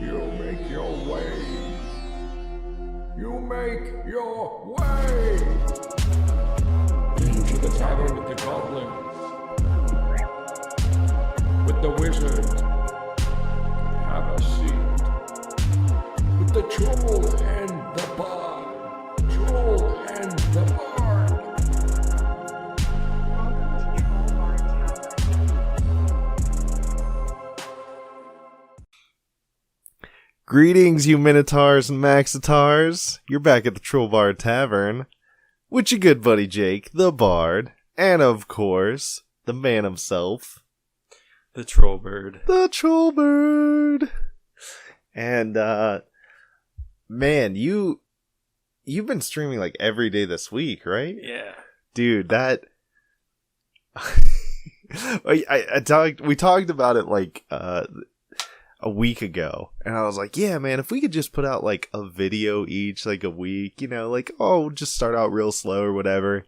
You make your way. You make your way. Into the tavern with the goblin. With the wizard. Have a seat. With the troll and the bard. Troll and the bard. Greetings, you Minotaurs and Maxitars. You're back at the Trollbird Tavern with your good buddy Jake, the Bard, and of course, the man himself, the Trollbird. The Trollbird. And, man, you've been streaming like every day this week, right? Yeah. Dude, that... we talked about it like, a week ago, and I was like, yeah, man, if we could just put out like a video each, like a week, you know, like, oh, just start out real slow or whatever.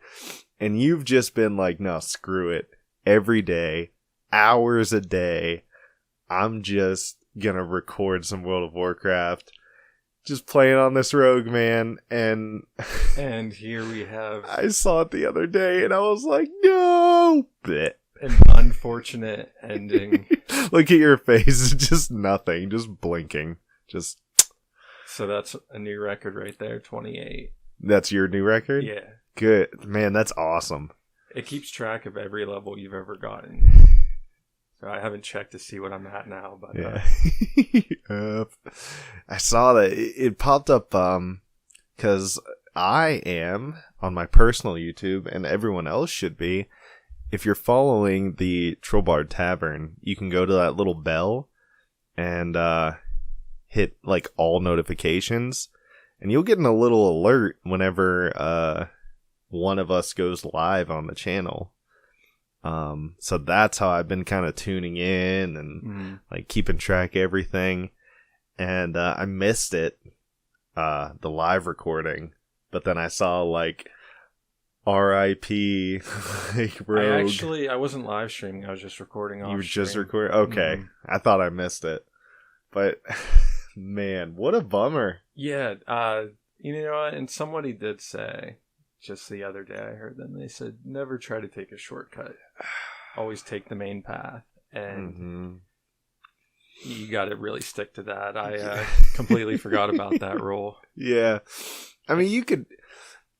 And you've just been like, no, screw it. Every day, hours a day, I'm just gonna record some World of Warcraft, just playing on this rogue, man. And here we have I saw it the other day and I was like, no, bleh. An unfortunate ending. Look at your face. Just nothing. Just blinking. Just. So that's a new record right there. 28. That's your new record? Yeah. Good. Man, that's awesome. It keeps track of every level you've ever gotten. So I haven't checked to see what I'm at now, but yeah. I saw that it popped up because I am on my personal YouTube, and everyone else should be. If you're following the Trollbird Tavern, you can go to that little bell and hit like all notifications, and you'll get a little alert whenever one of us goes live on the channel. So that's how I've been kind of tuning in and like keeping track of everything. And I missed it, the live recording, but then I saw like R.I.P. like Rogue. I wasn't live streaming. I was just recording off. You were just recording? Okay. I thought I missed it. But, man, what a bummer. Yeah. You know what? And somebody did say, just the other day I heard them, they said, never try to take a shortcut. Always take the main path. And you got to really stick to that. I completely forgot about that rule. Yeah. I mean, you could,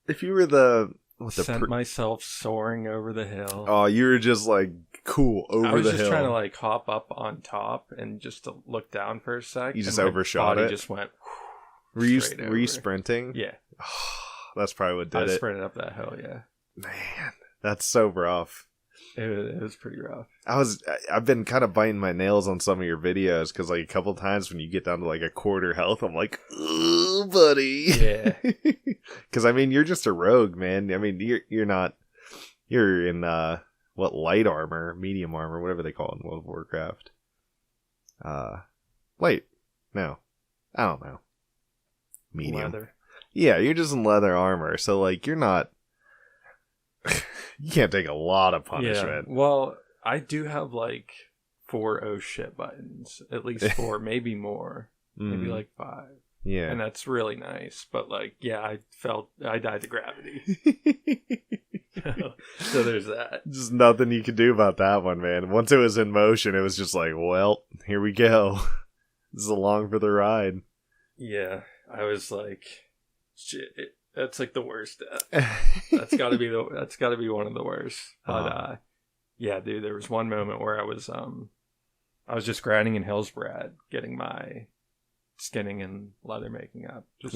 if you were sent myself soaring over the hill. Oh, you were just like cool over the hill. I was just trying to like hop up on top and just to look down for a sec. You just overshot it. Just went. Were you sprinting? Yeah. That's probably what did it. I sprinted up that hill. Yeah. Man, that's so rough. It was pretty rough. I've been kind of biting my nails on some of your videos because like a couple times when you get down to like a quarter health, I'm like, "Ooh, buddy." Yeah. Because I mean, you're just a rogue, man. I mean, you're in what, light armor, medium armor, whatever they call it in World of Warcraft. Wait, no, I don't know. Medium. Leather. Yeah, you're just in leather armor, so like you're not. You can't take a lot of punishment. Yeah, well, I do have like 4 oh shit buttons. At least 4, maybe more. Maybe like 5. Yeah. And that's really nice. But like, yeah, I died to gravity. So there's that. Just nothing you could do about that one, man. Once it was in motion, it was just like, well, here we go. This is along for the ride. Yeah. I was like, shit. That's like the worst death. That's got to be one of the worst. But yeah, dude, there was one moment where I was just grinding in Hillsbrad, getting my skinning and leather making up, just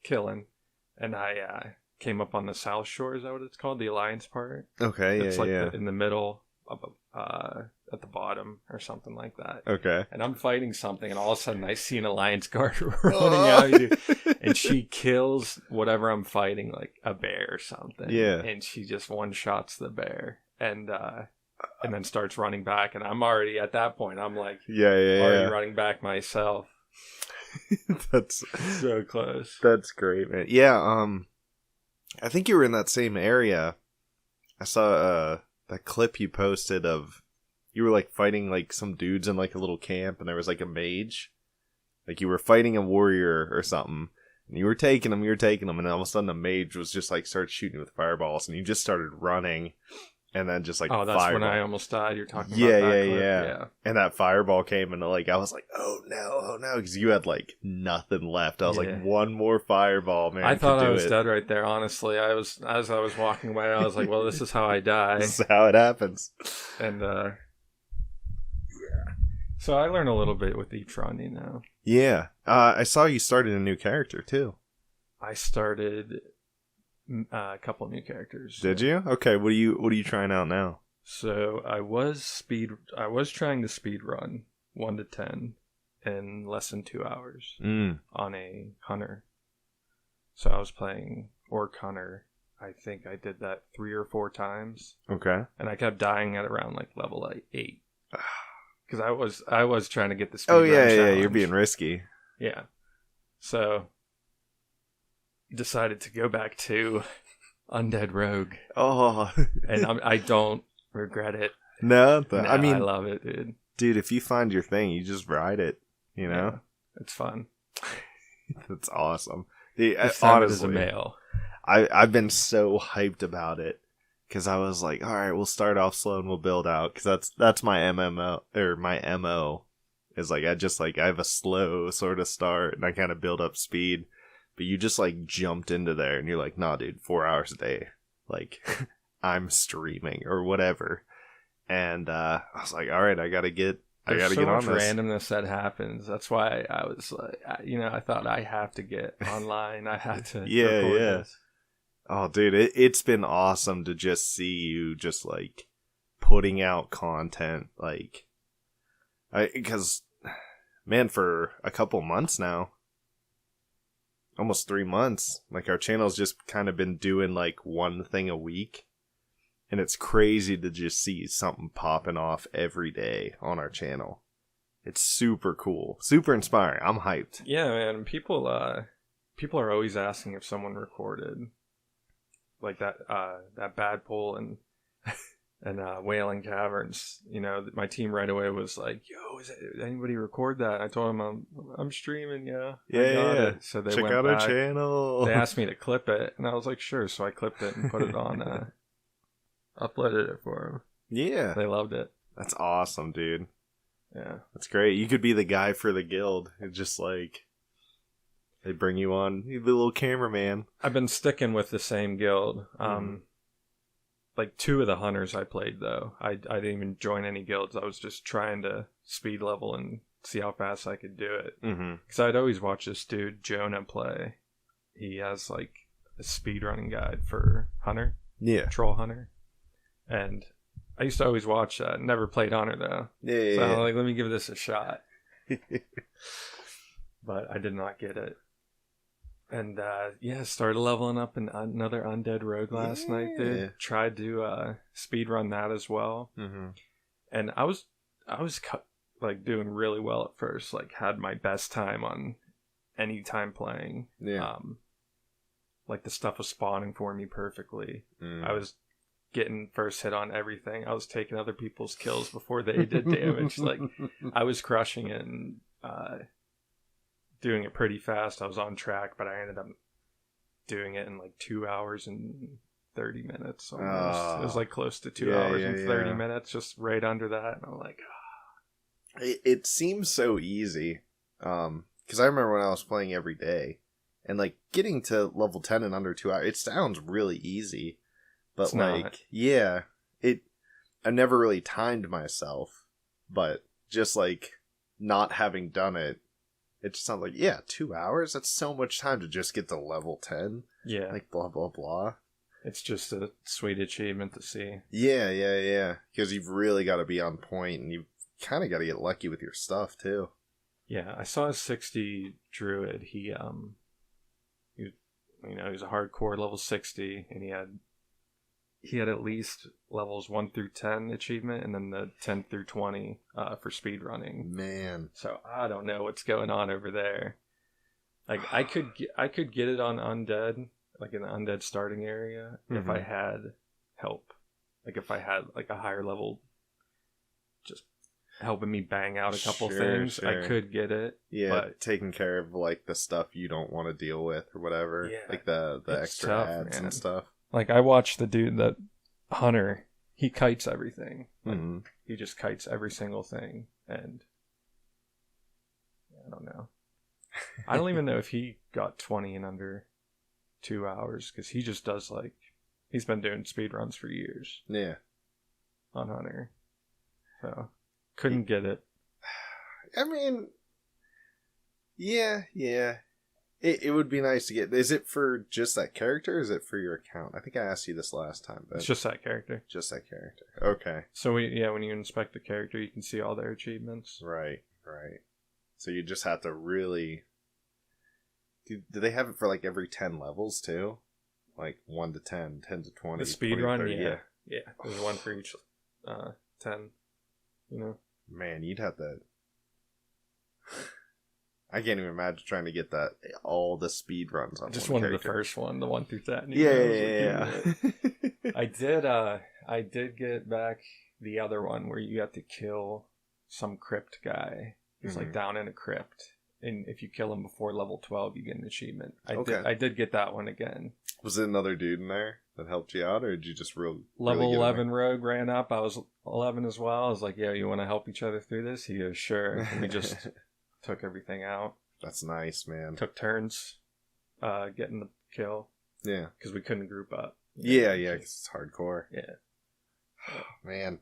killing, and I came up on the South Shore. Is that what it's called? The Alliance part. Okay, it's like in the middle of at the bottom or something like that. Okay. And I'm fighting something, and all of a sudden I see an Alliance guard running out, dude, and she kills whatever I'm fighting, like a bear or something. Yeah. And she just one-shots the bear, and then starts running back, and I'm already at that point. I'm like, already running back myself. That's so close. That's great, man. Yeah. I think you were in that same area. I saw that clip you posted of you were like fighting like some dudes in like a little camp, and there was like a mage, Like you were fighting a warrior or something, and you were taking them, and then all of a sudden a mage was just like started shooting with fireballs, and you just started running, and then just like Oh, that's fireball. when I almost died. You're talking Yeah, about that yeah, clip? yeah. And that fireball came, and like I was like, oh no, because you had like nothing left. I was like, one more fireball, man. I thought I was dead right there. Honestly, as I was walking away, I was like, well, this is how I die. This is how it happens. And yeah. So I learned a little bit with each run, you know. Yeah, I saw you started a new character too. I started a couple new characters. Did you? Okay, what are you trying out now? So I was trying to speed run 1 to 10 in less than 2 hours on a hunter. So I was playing Orc Hunter. I think I did that 3 or 4 times. Okay. And I kept dying at around like level 8. Because I was trying to get the speed Oh run yeah, challenge. you're being risky. Yeah. So decided to go back to Undead Rogue. Oh. And I don't regret it. No, I mean, I love it, dude. Dude, if you find your thing, you just ride it. You know, yeah, it's fun. That's awesome. Dude, honestly, as a male, I've been so hyped about it because I was like, all right, we'll start off slow and we'll build out because that's my MMO or my MO is like I have a slow sort of start and I kind of build up speed. But you just like jumped into there and you're like, nah, dude, 4 hours a day, like I'm streaming or whatever. And I was like, all right, I gotta get on this. There's so much randomness that happens. That's why I was like, I thought I have to get online. I had to. Yeah. This. Oh, dude, it's been awesome to just see you just like putting out content, like, because man, for a couple months now, almost 3 months, like our channel's just kind of been doing like one thing a week. And it's crazy to just see something popping off every day on our channel. It's super cool. Super inspiring. I'm hyped. Yeah, man. People are always asking if someone recorded like that bad pull and Whaling Caverns. You know, my team right away was like, "Yo, did anybody record that?" I told them I'm streaming. Yeah. Yeah. So they check went out back. our channel. They asked me to clip it, and I was like, "Sure." So I clipped it and put it on. Uploaded it for them. Yeah. They loved it. That's awesome, dude. Yeah. That's great. You could be the guy for the guild. It's just like they bring you on. You're the little cameraman. I've been sticking with the same guild. Like 2 of the hunters I played though. I didn't even join any guilds. I was just trying to speed level and see how fast I could do it. Because I'd always watch this dude Jonah play. He has like a speedrunning guide for Hunter. Yeah. Troll Hunter. And I used to always watch that. Never played Hunter though. Yeah. So I'm like, let me give this a shot. But I did not get it. And started leveling up in another Undead Rogue last night, dude. Tried to speedrun that as well. And I was like doing really well at first. Like had my best time on any time playing. Yeah. Like the stuff was spawning for me perfectly. I was getting first hit on everything. I was taking other people's kills before they did damage. Like I was crushing it and doing it pretty fast. I was on track, but I ended up doing it in like 2 hours and 30 minutes almost. It was like close to 2 hours and 30 minutes, just right under that. And I'm like, It seems so easy. Because I remember when I was playing every day and like getting to level 10 in under 2 hours, it sounds really easy. But it's like, not. yeah, I never really timed myself, but just like not having done it, it just sounds like, 2 hours? That's so much time to just get to level 10. Yeah. Like blah, blah, blah. It's just a sweet achievement to see. Yeah. Because you've really got to be on point and you've kind of got to get lucky with your stuff too. Yeah. I saw a 60 druid. He was a hardcore level 60 and he had at least levels 1 through 10 achievement, and then the 10 through 20 for speedrunning. Man, so I don't know what's going on over there. Like I could get it on Undead, like in the Undead starting area, if I had help. Like if I had like a higher level, just helping me bang out a couple Sure, things, sure. I could get it. Yeah, but taking care of like the stuff you don't want to deal with or whatever. Yeah, Like the it's extra tough, ads man. and stuff. like I watched the dude that Hunter. He kites everything. Like, Mhm. he just kites every single thing, and I don't know. I don't even know if he got 20 in under 2 hours, because he just does like he's been doing speed runs for years Yeah. on Hunter, so couldn't get it. I mean, yeah. It would be nice to get. Is it for just that character or is it for your account? I think I asked you this last time, but It's just that character. just that character. Okay. So when you inspect the character, you can see all their achievements. Right. So you just have to really. Do they have it for like every 10 levels too? Like 1 to 10, 10 to 20. The speed 20 to run, 30, yeah. There's one for each 10. You know, Man, you'd have to. I can't even imagine trying to get that all the speed runs on. just one one of the character. first one, the 1 through 10. Yeah. I did get back the other one where you have to kill some crypt guy. He's like Mhm. down in a crypt, and if you kill him before level 12, you get an achievement. Okay. I did get that one again. Was it another dude in there that helped you out, or did you just really Level get in 11 rogue ran up. I was 11 as well. I was like, "Yeah, you want to help each other through this?" He goes, "Sure." And we just took everything out. That's nice, man. Took turns getting the kill Yeah. because we couldn't group up. Yeah, 'cause it's hardcore. Yeah. Man.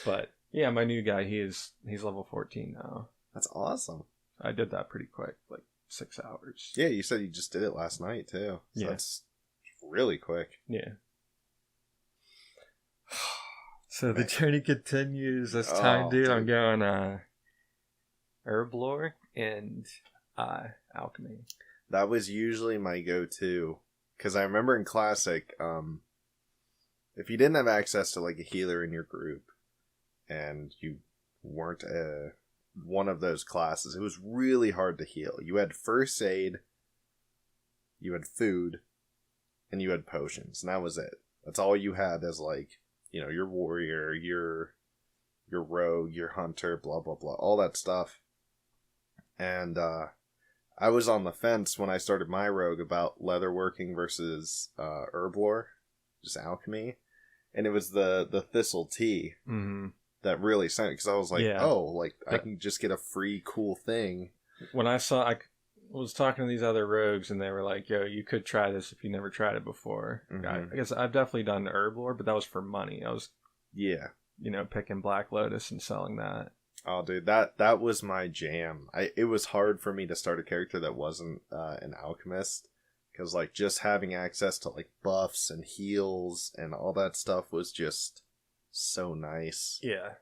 But yeah, my new guy, he's level 14 now. That's awesome. I did that pretty quick, like 6 hours. Yeah, you said you just did it last night, too. So Yeah. that's really quick. Yeah. So the journey continues. This time, Oh, dude, I'm dude. going herb lore and alchemy. That was usually my go-to. Because I remember in Classic, if you didn't have access to like a healer in your group, and you weren't one of those classes, it was really hard to heal. You had first aid, you had food, and you had potions, and that was it. That's all you had as like, your warrior, your rogue, your hunter, blah blah blah, all that stuff. And I was on the fence when I started my rogue about leatherworking versus herb lore, just alchemy, and it was the thistle tea. Mm-hmm. That really sent, because I was like, Yeah. I can just get a free cool thing. When I was talking to these other rogues, and they were like, "Yo, you could try this if you never tried it before." Mhm. I guess I've definitely done herb lore, but that was for money. I was, Yeah. picking Black Lotus and selling that. Oh, dude, that was my jam. It was hard for me to start a character that wasn't an alchemist, because like just having access to like buffs and heals and all that stuff was just so nice. Yeah.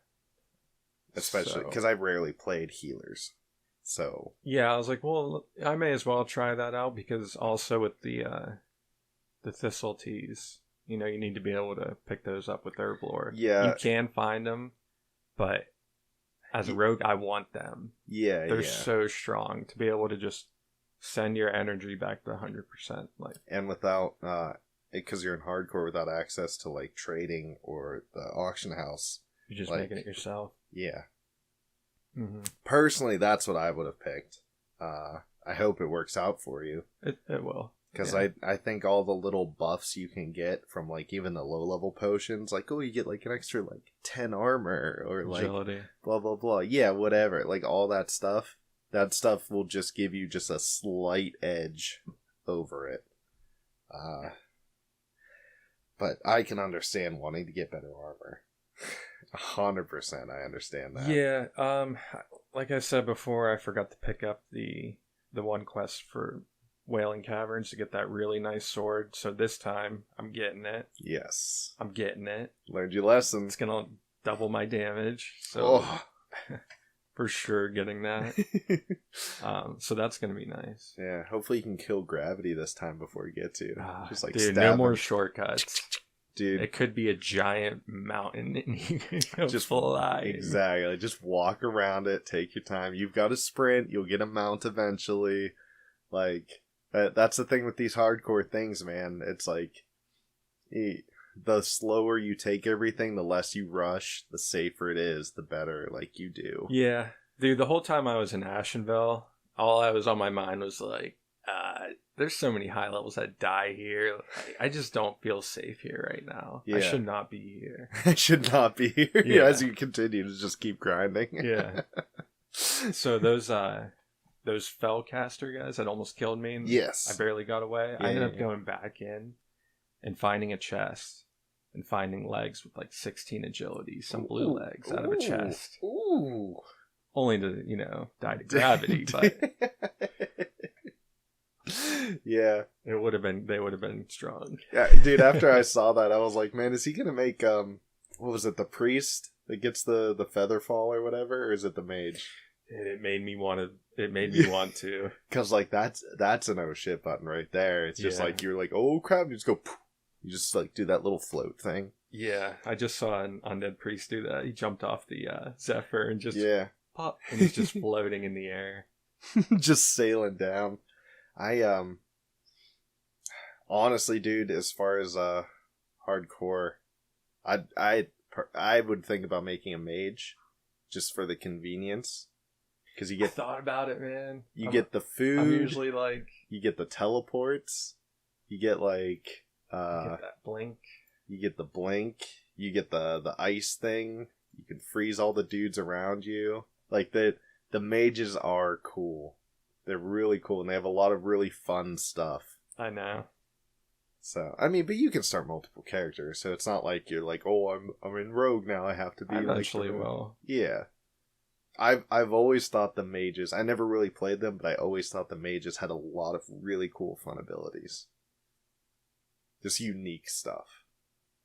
Especially So- because I rarely played healers. So Yeah, I was like, well, I may as well try that out, because also with the thistle teas, you need to be able to pick those up with herb lore. Yeah. You can find them, but as a rogue, I want them. yeah, They're yeah. so strong to be able to just send your energy back to 100%. Like, And without because you're in hardcore, without access to like trading or the auction house. you're just Like- making it yourself. Yeah. Mm-hmm. Personally, that's what I would have picked. I hope it works out for you, It will. because Yeah. I think all the little buffs you can get from like even the low level potions, like you get like an extra like 10 armor or like Agility. blah blah blah. Yeah, whatever. Like all that stuff. That stuff will just give you just a slight edge over it. But I can understand wanting to get better armor. 100%, I understand that. Yeah, like I said before, I forgot to pick up the one quest for Wailing Caverns to get that really nice sword. So this time, I'm getting it. Yes. I'm getting it. Learned your lesson. It's gonna double my damage. So Oh. for sure, getting that. So that's gonna be nice. Yeah, hopefully you can kill gravity this time before you get to. Just like Dude, stab no more him. shortcuts. Dude. It could be a giant mountain and you can go Just fly. Exactly. Just walk around it. Take your time. You've got to sprint. You'll get a mount eventually. Like, that's the thing with these hardcore things, man. It's like, the slower you take everything, the less you rush, the safer it is, the better like you do. Yeah. Dude, the whole time I was in Ashenville, all I was on my mind was like, there's so many high levels that die here. I just don't feel safe here right now. Yeah. I should not be here. I should not be here. Yeah. As you continue to just keep grinding. Yeah. So those Fellcaster guys that almost killed me, and Yes. I barely got away. Yeah, I ended yeah, up going back in and finding a chest and finding legs with like 16 agility, some blue legs out of a chest. Ooh. Only to, die to gravity, but yeah. they would have been strong. Yeah, dude, after I saw that, I was like, man, is he gonna make what was it, the priest that gets the feather fall or whatever, or is it the mage? It made me want to. Because like that's an oh shit button right there. It's just like you're like, oh crap, you just go poof. You just like do that little float thing. Yeah, I just saw an undead priest do that. He jumped off the Zephyr and just pop, and he's just floating in the air. Just sailing down. I honestly, dude, as far as hardcore, I would think about making a mage just for the convenience, because you get I thought about it, man. You get the food. I'm usually like, you get the teleports. You get like you get that blink. You get the blink. You get the ice thing. You can freeze all the dudes around you. Like the mages are cool. They're really cool, and they have a lot of really fun stuff. I know. So, I mean, but you can start multiple characters, so it's not like you're like, oh, I'm in Rogue now, I have to be I like... eventually will. Yeah. I've always thought the mages, I never really played them, but I always thought the mages had a lot of really cool fun abilities. Just unique stuff.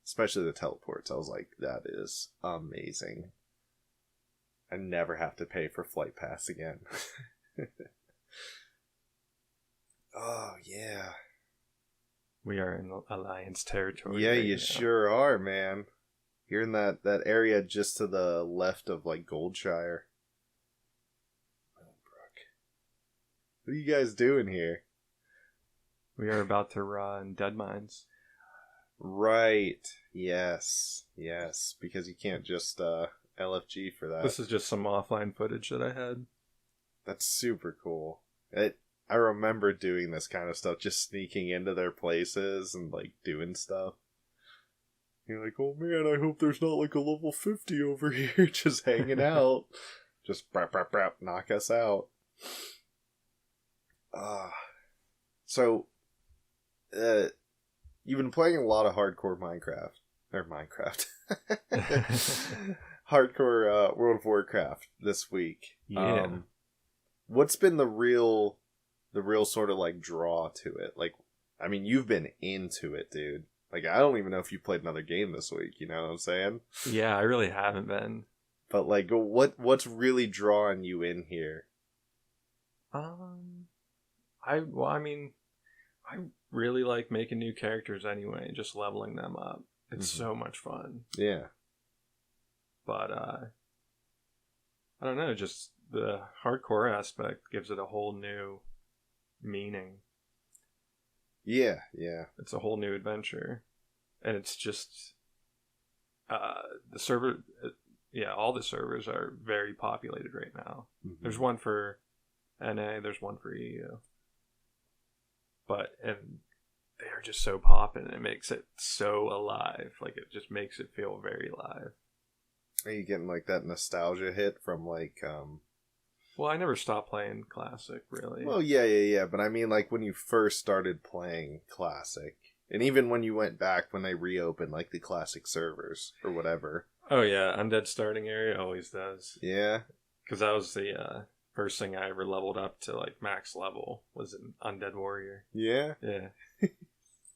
Especially the teleports. I was like, that is amazing. I never have to pay for Flight Pass again. Oh, yeah. We are in Alliance territory. Yeah, right you now. sure are, man. You're in that area just to the left of, like, Goldshire. What are you guys doing here? We are about to run Dead Mines. Right. Yes. Yes. Because you can't just LFG for that. This is just some offline footage that I had. That's super cool. I remember doing this kind of stuff, just sneaking into their places and, like, doing stuff. You're like, oh man, I hope there's not, like, a level 50 over here just hanging out. Just knock us out. So, you've been playing a lot of hardcore Minecraft. Hardcore World of Warcraft this week. Yeah. What's been the real sort of, like, draw to it? Like, I mean, you've been into it, dude. Like, I don't even know if you played another game this week, you know what I'm saying? Yeah, I really haven't been. But, like, what's really drawing you in here? I really like making new characters anyway, and just leveling them up. It's so much fun. Yeah. But, I don't know, just the hardcore aspect gives it a whole new meaning. Yeah, yeah. It's a whole new adventure. And it's just, the server, all the servers are very populated right now. Mm-hmm. There's one for NA, there's one for EU. And they are just so poppin'. It makes it so alive. Like, it just makes it feel very live. Are you getting, like, that nostalgia hit from, like, Well, I never stopped playing Classic, really. Well, yeah. But I mean, like, when you first started playing Classic, and even when you went back when they reopened, like, the Classic servers or whatever. Oh, yeah. Undead Starting Area always does. Yeah? Because that was the first thing I ever leveled up to, like, max level was an Undead Warrior. Yeah? Yeah.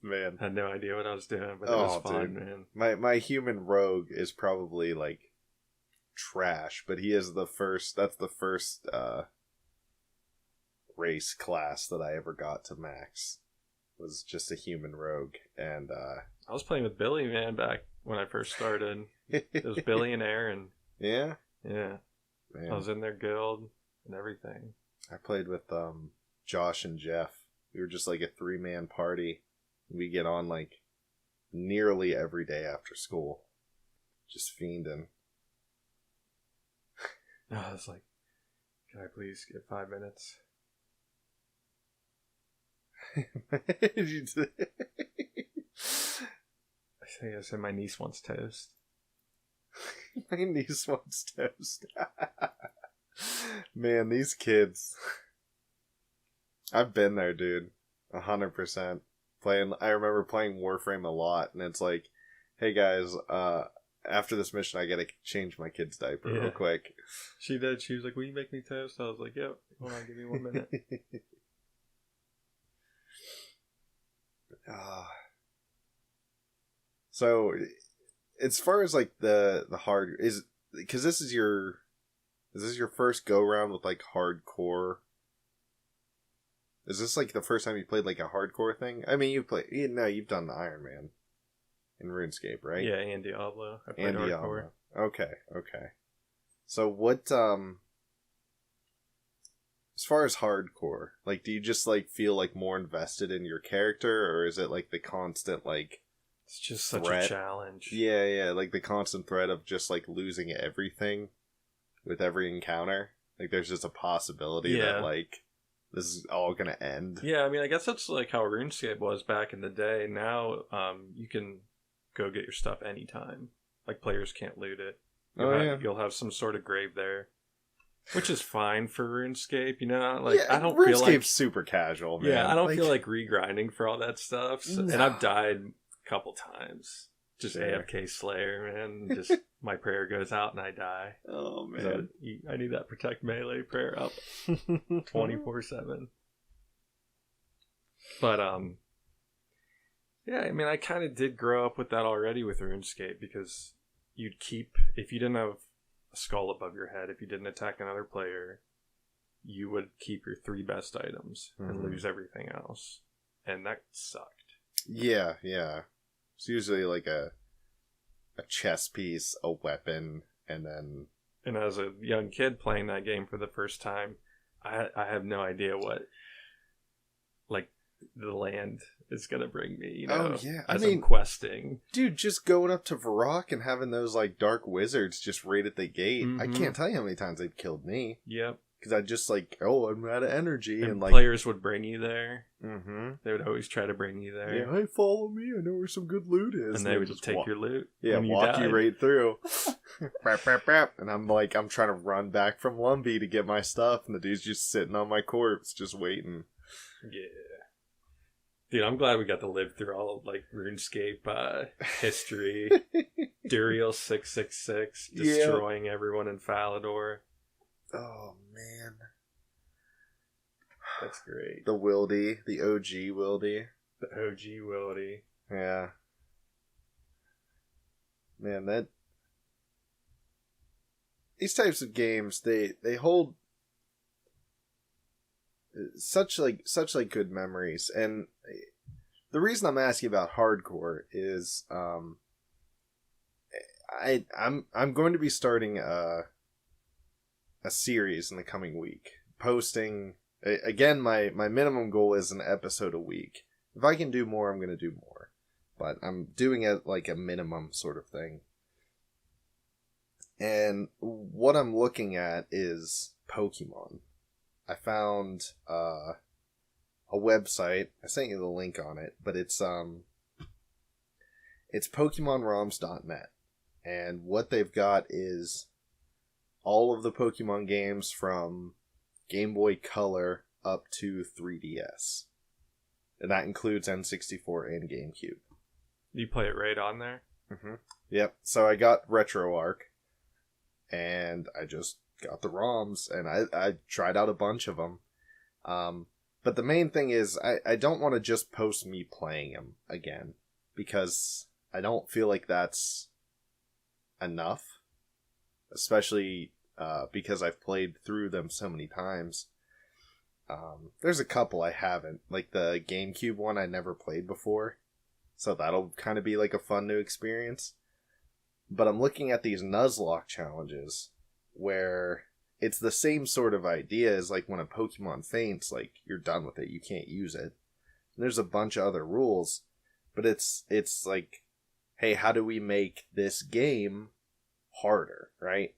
Man. I had no idea what I was doing, but it was fun, man. My human rogue is probably, like, trash, but he is that's the first race class that I ever got to max. Was just a human rogue, and I was playing with Billy, man, back when I first started. It was Billy and Aaron. Yeah? Yeah. Man. I was in their guild and everything. I played with Josh and Jeff. We were just like a 3-man party. We get on like nearly every day after school. Just fiending. I was like, can I please get 5 minutes? Did you say? I think I said my niece wants toast. My niece wants toast. Man, these kids. I've been there, dude. 100%. I remember playing Warframe a lot, and it's like, hey guys, after this mission I gotta change my kid's diaper real quick. She did. She was like, will you make me toast? I was like, yep. Hold on, give me 1 minute. So, as far as like the hard because this is your first go round with like hardcore. Is this like the first time you played like a hardcore thing? I mean, you've done the Iron Man in RuneScape, right? Yeah, and Diablo. I played hardcore. Diablo. Okay. So what? As far as hardcore, like, do you just like feel like more invested in your character, or is it like the constant like? It's just such a challenge. Yeah, like the constant threat of just like losing everything with every encounter. Like, there's just a possibility that like this is all gonna end. Yeah, I mean, I guess that's like how RuneScape was back in the day. Now, you can go get your stuff anytime. Like, players can't loot it. You'll have some sort of grave there, which is fine for RuneScape. You know, like I don't feel like RuneScape's super casual. Man. Yeah, I don't feel like regrinding for all that stuff. So, and I've died couple times. Just AFK Slayer, man. Just my prayer goes out and I die. Oh man. I need that protect melee prayer up 24/7. But yeah, I mean, I kind of did grow up with that already with RuneScape, because you'd keep, if you didn't have a skull above your head, if you didn't attack another player, you would keep your 3 best items and lose everything else. And that sucked. Yeah. It's usually like a chess piece, a weapon, and then... And as a young kid playing that game for the first time, I have no idea what, like, the land is going to bring me, you know, as I'm questing. Dude, just going up to Varrock and having those, like, dark wizards just right at the gate. I can't tell you how many times they've killed me. Yep. Because I just like, I'm out of energy. And like, players would bring you there. Mm-hmm. They would always try to bring you there. Yeah, hey, follow me. I know where some good loot is. And they would just take your loot. Yeah, walk you right through. And I'm like, I'm trying to run back from Lumbee to get my stuff. And the dude's just sitting on my corpse, just waiting. Yeah. Dude, I'm glad we got to live through all of, like, RuneScape history. Duriel 666 destroying everyone in Falador. Oh, man. That's great. The Wildy. The OG Wildy. The OG Wildy. Yeah. Man, these types of games, they hold such good memories. And the reason I'm asking about hardcore is I'm going to be starting a series in the coming week, posting again. My minimum goal is an episode a week. If I can do more, I'm going to do more, but I'm doing it like a minimum sort of thing. And what I'm looking at is Pokemon. I found a website. I sent you the link on it, but it's PokemonRoms.net, and what they've got is all of the Pokemon games from Game Boy Color up to 3DS. And that includes N64 and GameCube. You play it right on there? Mm-hmm. Yep. So I got RetroArch, and I just got the ROMs, and I tried out a bunch of them. But the main thing is, I don't want to just post me playing them again, because I don't feel like that's enough. Especially because I've played through them so many times. There's a couple I haven't. Like the GameCube one I never played before. So that'll kind of be like a fun new experience. But I'm looking at these Nuzlocke challenges where it's the same sort of idea as like when a Pokemon faints, like you're done with it, you can't use it. And there's a bunch of other rules. but it's like, hey, how do we make this game harder, right?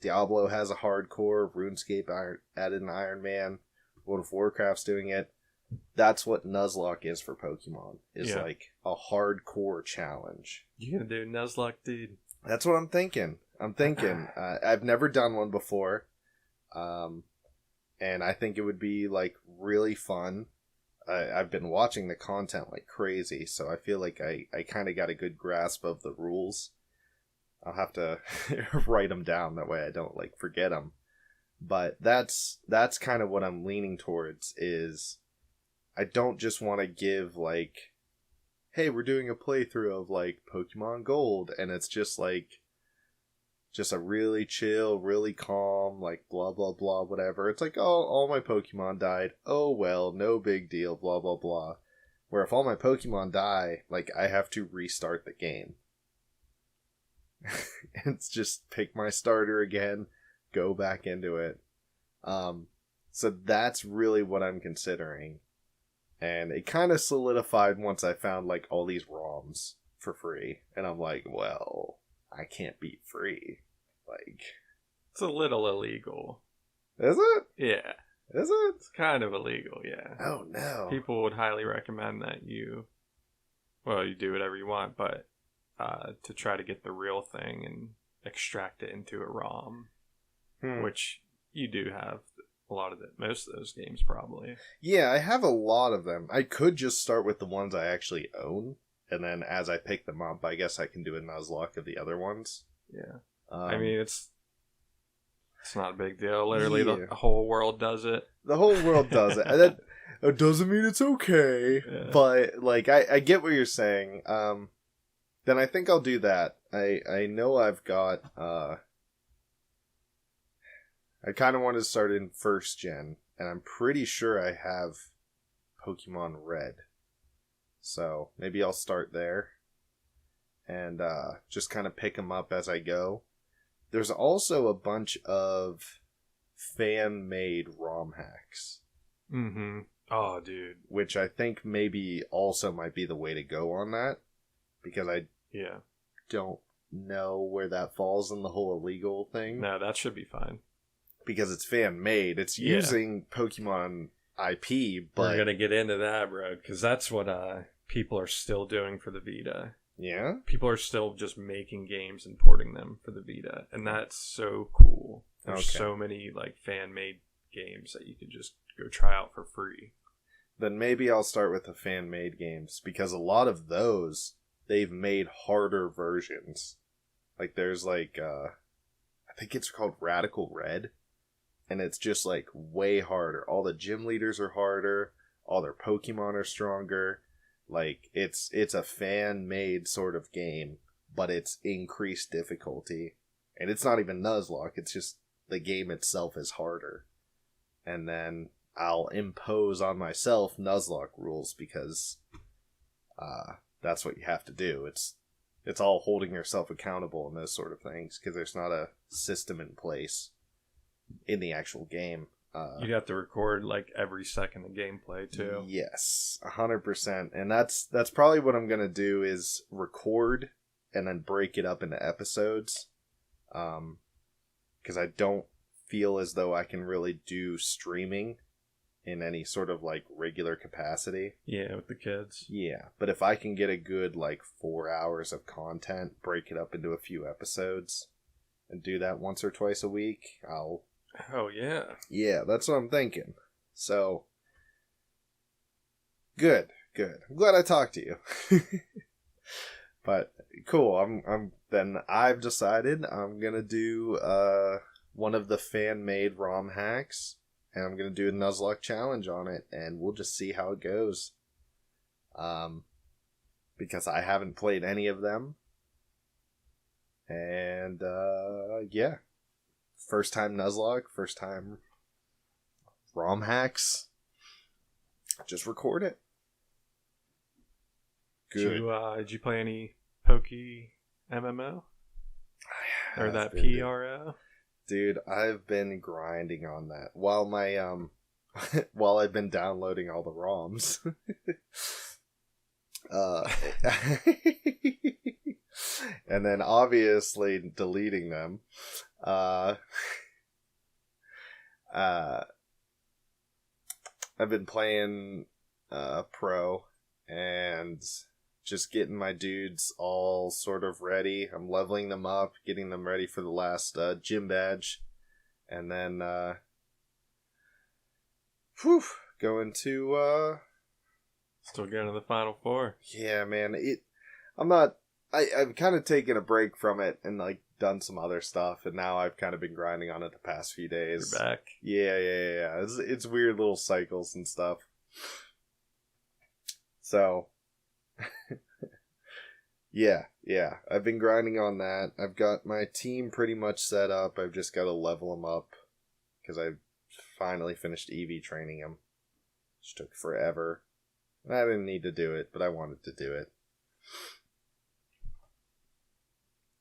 Diablo has a hardcore, RuneScape added an Iron Man, World of Warcraft's doing it. That's what Nuzlocke is for Pokemon, is like a hardcore challenge. You gonna do Nuzlocke, dude? That's what I'm thinking. I've never done one before, and I think it would be like really fun. I've been watching the content like crazy, so I feel like I kind of got a good grasp of the rules. I'll have to write them down, that way I don't like forget them. But that's kind of what I'm leaning towards, is I don't just want to give like, hey, we're doing a playthrough of like Pokemon Gold, and it's just like just a really chill, really calm, like blah blah blah whatever. It's like, oh, all my Pokemon died. Oh well, no big deal, blah blah blah. Where if all my Pokemon die, like I have to restart the game. It's just pick my starter again, go back into it. So that's really what I'm considering. And it kind of solidified once I found like all these ROMs for free. And I'm like, well, I can't beat free. Like, it's a little illegal. Is it? Yeah. Is it? It's kind of illegal, yeah. Oh no. People would highly recommend that you do whatever you want, but to try to get the real thing and extract it into a ROM, which you do have a lot of most of those games probably. Yeah, I have a lot of them. I could just start with the ones I actually own, and then as I pick them up, I guess I can do a Nuzlocke of the other ones. Yeah. I mean, it's not a big deal. Literally, the whole world does it. The whole world does it. And that doesn't mean it's okay. Yeah. But, like, I get what you're saying. Then I think I'll do that. I know I've got... I kind of want to start in first gen, and I'm pretty sure I have Pokemon Red. So maybe I'll start there and just kind of pick them up as I go. There's also a bunch of fan-made ROM hacks. Mm-hmm. Oh, dude. Which I think maybe also might be the way to go on that, because I don't know where that falls in the whole illegal thing. No, that should be fine. Because it's fan-made. It's using Pokemon IP, but... We're going to get into that, bro, because that's what people are still doing for the Vita. Yeah? People are still just making games and porting them for the Vita, and that's so cool. There's so many like fan-made games that you can just go try out for free. Then maybe I'll start with the fan-made games, because a lot of those, they've made harder versions. Like there's like, I think it's called Radical Red, and it's just like way harder. All the gym leaders are harder, all their Pokemon are stronger. Like, it's a fan-made sort of game, but it's increased difficulty. And it's not even Nuzlocke, it's just the game itself is harder. And then I'll impose on myself Nuzlocke rules, because that's what you have to do. It's all holding yourself accountable and those sort of things, because there's not a system in place in the actual game. You'd have to record like every second of gameplay too. Yes, 100%. And that's probably what I'm gonna do, is record and then break it up into episodes. Because I don't feel as though I can really do streaming in any sort of like regular capacity. Yeah, with the kids. Yeah, but if I can get a good like 4 hours of content, break it up into a few episodes, and do that once or twice a week, I'll... Oh, yeah. Yeah, that's what I'm thinking. So, good. I'm glad I talked to you. But, cool. I've decided I'm gonna do, one of the fan-made ROM hacks, and I'm gonna do a Nuzlocke challenge on it, and we'll just see how it goes. Because I haven't played any of them. And, yeah. First time Nuzlocke, first time ROM hacks. Just record it. Good. Did you play any MMO? Or that PRO? Dude, I've been grinding on that while my while I've been downloading all the ROMs. And then obviously deleting them. I've been playing pro and just getting my dudes all sort of ready. I'm leveling them up, getting them ready for the last gym badge, and then going to Still going to the Final Four. yeah, man. I've kind of taken a break from it and like done some other stuff, and now I've kind of been grinding on it the past few days. You're back. Yeah. It's weird little cycles and stuff. So, yeah. I've been grinding on that. I've got my team pretty much set up. I've just got to level them up because I finally finished EV training them, which took forever. I didn't need to do it, but I wanted to do it.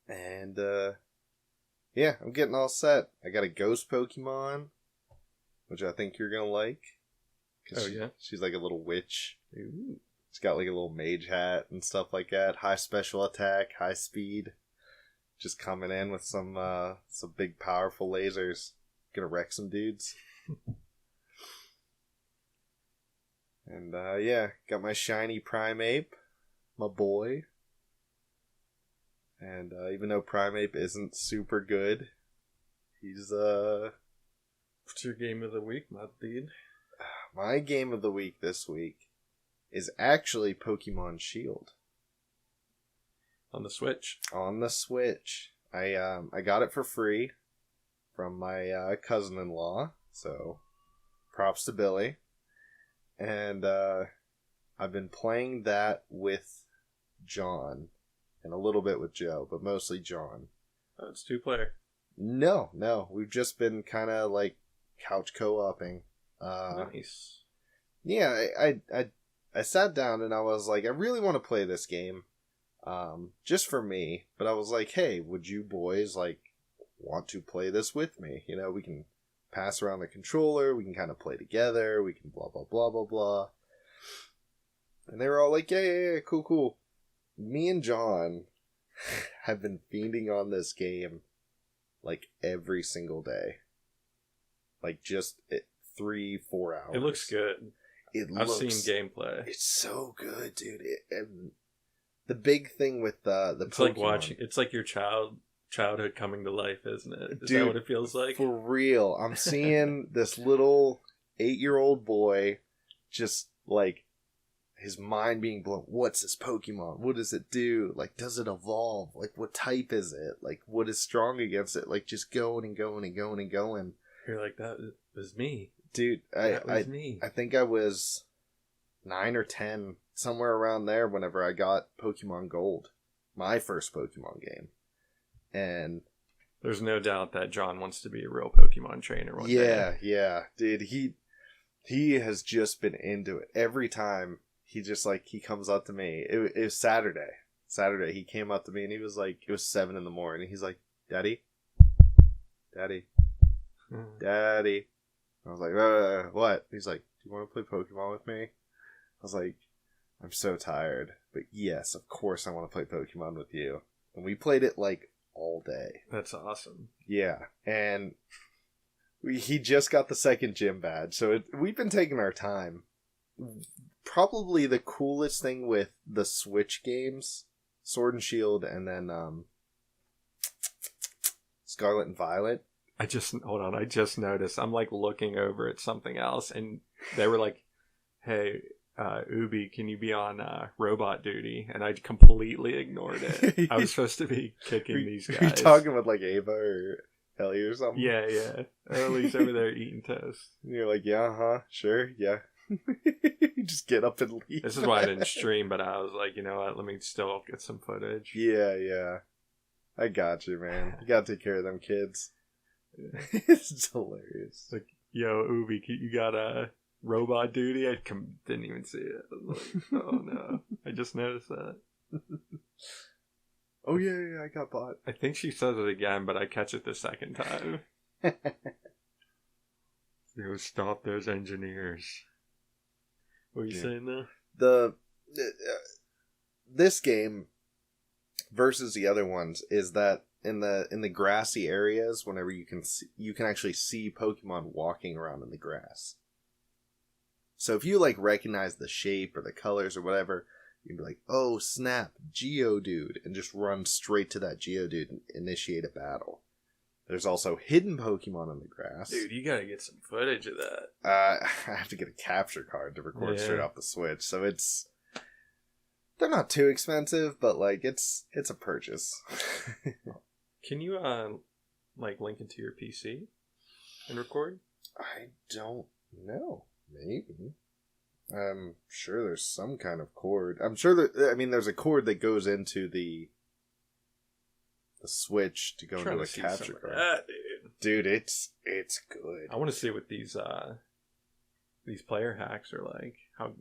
And, yeah, I'm getting all set. I got a ghost Pokemon, which I think you're gonna like. Oh, yeah? She's like a little witch. Ooh. She's got like a little mage hat and stuff like that. High special attack, high speed. Just coming in with some big powerful lasers. Gonna wreck some dudes. And, yeah, got my shiny Primeape, my boy. And, even though Primeape isn't super good, he's, What's your game of the week, my dude? My game of the week this week is actually Pokemon Shield. On the Switch. On the Switch. I got it for free from my, cousin-in-law, so props to Billy. And I've been playing that with John and a little bit with Joe, but mostly John. Oh, it's 2-player. No. We've just been kind of like couch co-oping. Nice. Yeah, I sat down and I was like, I really want to play this game, just for me. But I was like, hey, would you boys like want to play this with me? You know, we can pass around the controller, we can kind of play together, we can blah, blah, blah, blah, blah. And they were all like, yeah, cool. Me and John have been fiending on this game, like, every single day. Like, just 3-4 hours. It looks good. I've seen gameplay. It's so good, dude. And the big thing with the it's Pokemon, like watching. It's like your childhood coming to life, isn't it? Is dude, that what it feels like? For real. I'm seeing this little 8-year-old boy just like his mind being blown. What's this Pokemon? What does it do? Like, does it evolve? Like, what type is it? Like, what is strong against it? Like, just going and going and going and going. You're like, that was me. Dude, me. I think I was 9 or 10, somewhere around there whenever I got Pokemon Gold. My first Pokemon game. And there's no doubt that John wants to be a real Pokemon trainer one day. Yeah. Dude, he has just been into it. Every time he just like, he comes up to me. It was Saturday. He came up to me and he was like, it was 7 a.m. and he's like, Daddy. I was like, what? He's like, do you want to play Pokemon with me? I was like, I'm so tired. But yes, of course I want to play Pokemon with you. And we played it like all day. That's awesome. Yeah. And he just got the second gym badge. So we've been taking our time. Probably the coolest thing with the Switch games, Sword and Shield, and then Scarlet and Violet. Hold on, I just noticed. I'm like looking over at something else, and they were like, hey, Ubi, can you be on robot duty? And I completely ignored it. I was supposed to be kicking these guys. Are you talking with like Ava or Ellie or something? Yeah. Ellie's over there eating toast. And you're like, yeah, sure, yeah. You just get up and leave. This is why I didn't stream, but I was like, you know what, let me still get some footage. Yeah. I got you, man. You gotta take care of them kids. It's hilarious. Like, yo, Ubi, you got a robot duty? I didn't even see it. I was like, oh no, I just noticed that. Oh yeah, I got bought. I think she says it again, but I catch it the second time. Yo, stop those engineers. What are you saying now? this game versus the other ones is that in the grassy areas, whenever you can actually see Pokemon walking around in the grass. So if you like recognize the shape or the colors or whatever, you can be like, oh snap, Geodude, and just run straight to that Geodude and initiate a battle. There's also hidden Pokemon in the grass. Dude, you gotta get some footage of that. I have to get a capture card to record straight off the Switch, so they're not too expensive, but like it's a purchase. Can you like link into your PC and record? I don't know. Maybe. I'm sure there's some kind of cord. I'm sure there's a cord that goes into the Switch to go into a capture card. That, dude, it's good. I want to see what these player hacks are like. How,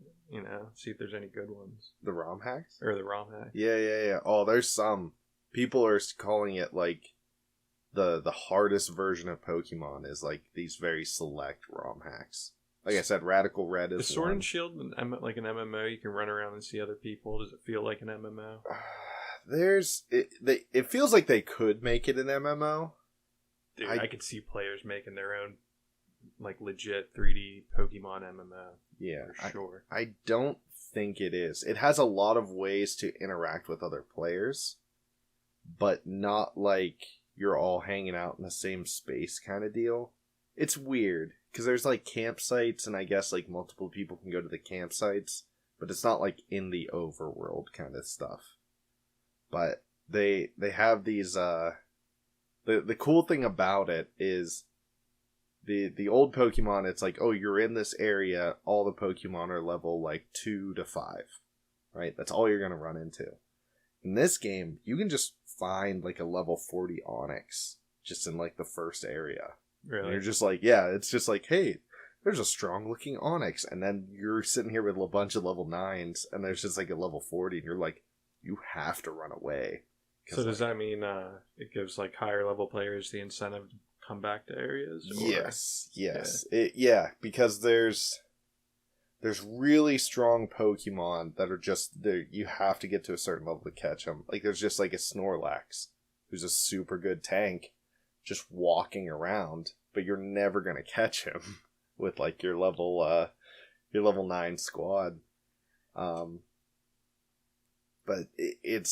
see if there's any good ones. The ROM hacks? Or the ROM hacks. Yeah. Oh, there's some. People are calling it like the hardest version of Pokemon is like these very select ROM hacks. Like I said, Radical Red is Sword one. and Shield like an MMO? You can run around and see other people. Does it feel like an MMO? It feels like they could make it an MMO. Dude, I could see players making their own like legit 3D Pokemon MMO. Yeah, for sure. I don't think it is. It has a lot of ways to interact with other players, but not like you're all hanging out in the same space kind of deal. It's weird, because there's like campsites, and I guess like multiple people can go to the campsites, but it's not like in the overworld kind of stuff. But they have these, the cool thing about it is the old Pokemon, it's like, oh, you're in this area, all the Pokemon are level like 2 to 5, right? That's all you're going to run into. In this game, you can just find like a level 40 Onix just in like the first area. Really? And you're just like, yeah, it's just like, hey, there's a strong looking Onix. And then you're sitting here with a bunch of level 9s, and there's just like a level 40, and you're like, you have to run away. So does that mean it gives like higher level players the incentive to come back to areas? Or? Yes. Yeah, because there's really strong Pokemon that are just there. You have to get to a certain level to catch them. Like there's just like a Snorlax, who's a super good tank, just walking around, but you're never gonna catch him with like your level 9 squad. But they've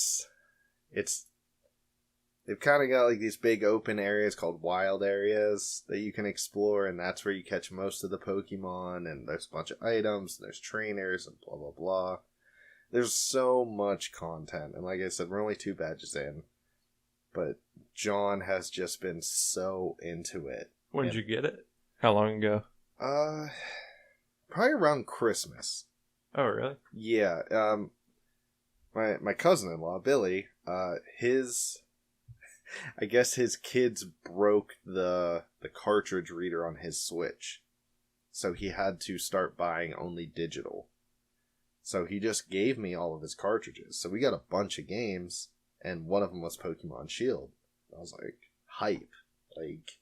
kind of got like these big open areas called wild areas that you can explore, and that's where you catch most of the Pokemon, and there's a bunch of items, and there's trainers, and blah, blah, blah. There's so much content, and like I said, we're only 2 badges in, but John has just been so into it. When did you get it? How long ago? Probably around Christmas. Oh, really? Yeah, my cousin-in-law, Billy, I guess his kids broke the cartridge reader on his Switch. So he had to start buying only digital. So he just gave me all of his cartridges. So we got a bunch of games, and one of them was Pokemon Shield. I was like, hype. Like,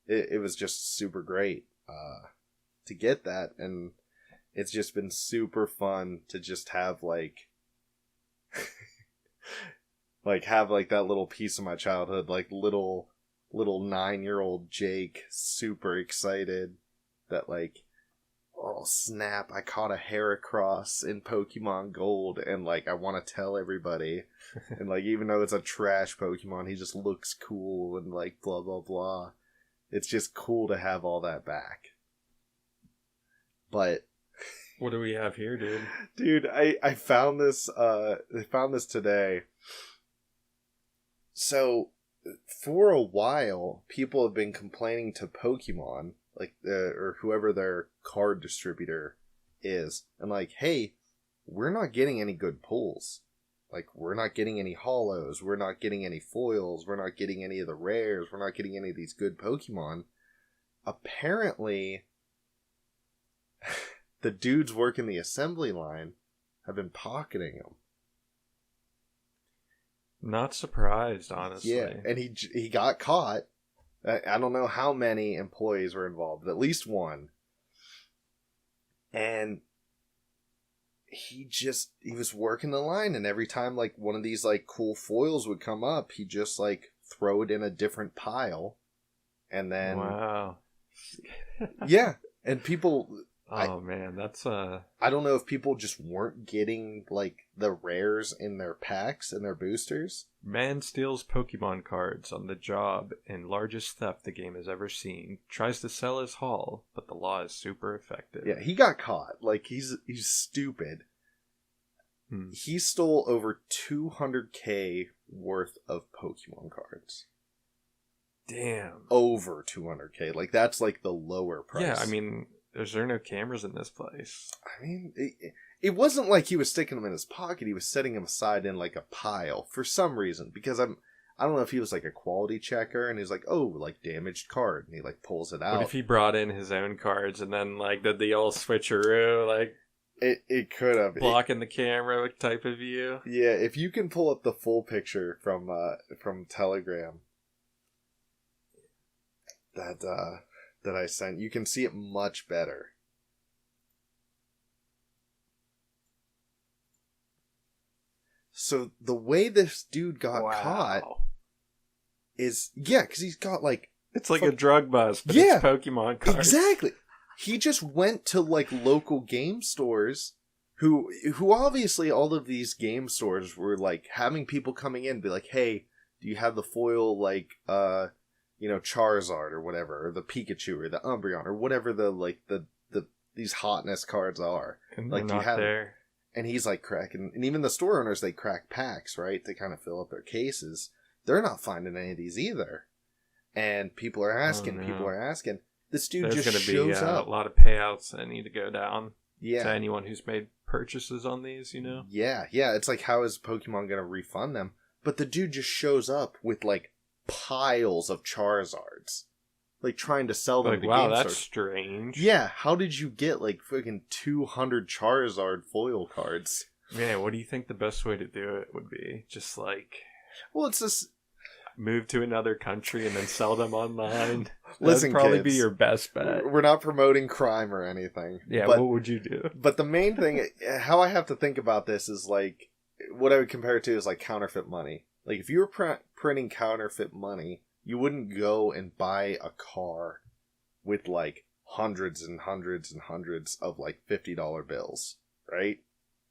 it was just super great to get that, and it's just been super fun to just have like have like that little piece of my childhood, like little 9-year-old Jake super excited that like, oh snap, I caught a Heracross in Pokemon Gold, and like I want to tell everybody, and like even though it's a trash Pokemon, he just looks cool and like blah blah blah. It's just cool to have all that back. But what do we have here, dude? Dude, I found this today. So, for a while, people have been complaining to Pokemon, like, or whoever their card distributor is, and like, hey, we're not getting any good pulls. Like, we're not getting any holos, we're not getting any foils, we're not getting any of the rares, we're not getting any of these good Pokemon. Apparently, the dudes working the assembly line have been pocketing them. Not surprised, honestly. Yeah, and he got caught. I don't know how many employees were involved, but at least one. And he was working the line, and every time like one of these like cool foils would come up, he'd just like throw it in a different pile, and then wow. yeah, and people. Oh man, that's I don't know if people just weren't getting like the rares in their packs and their boosters. Man steals Pokemon cards on the job in largest theft the game has ever seen. Tries to sell his haul, but the law is super effective. Yeah, he got caught. Like he's stupid. He stole over 200K worth of Pokemon cards. Damn. Over 200K. Like that's like the lower price. Yeah, I mean, is there no cameras in this place? I mean, it wasn't like he was sticking them in his pocket. He was setting them aside in like a pile for some reason. Because I don't know if he was like a quality checker and he's like, oh, like damaged card, and he like pulls it out. What if he brought in his own cards and then like did the old switcheroo, like it could have blocking the camera type of view? Yeah, if you can pull up the full picture from Telegram that I sent, you can see it much better. So the way this dude got caught is, because he's got like... It's like a drug bust, but it's Pokemon cards. Exactly. He just went to like local game stores who obviously all of these game stores were like having people coming in be like, hey, do you have the foil like Charizard or whatever, or the Pikachu or the Umbreon or whatever the these hotness cards are. And like they're not there. And he's like cracking, and even the store owners, they crack packs, right, to kind of fill up their cases. They're not finding any of these either. And people are asking. This dude There's just shows up. A lot of payouts that need to go down to anyone who's made purchases on these, Yeah. It's like, how is Pokemon going to refund them? But the dude just shows up with like piles of Charizards, like trying to sell them. Like, to wow, game that's stores. strange. Yeah, how did you get like freaking 200 Charizard foil cards? Man, what do you think the best way to do it would be? Just like, well, it's just move to another country and then sell them online. Listen, that'd probably kids, be your best bet. We're not promoting crime or anything. Yeah, what would you do? But the main thing, how I have to think about this is like, what I would compare it to is like counterfeit money. Like if you were printing counterfeit money, you wouldn't go and buy a car with like hundreds and hundreds and hundreds of like $50 bills, right?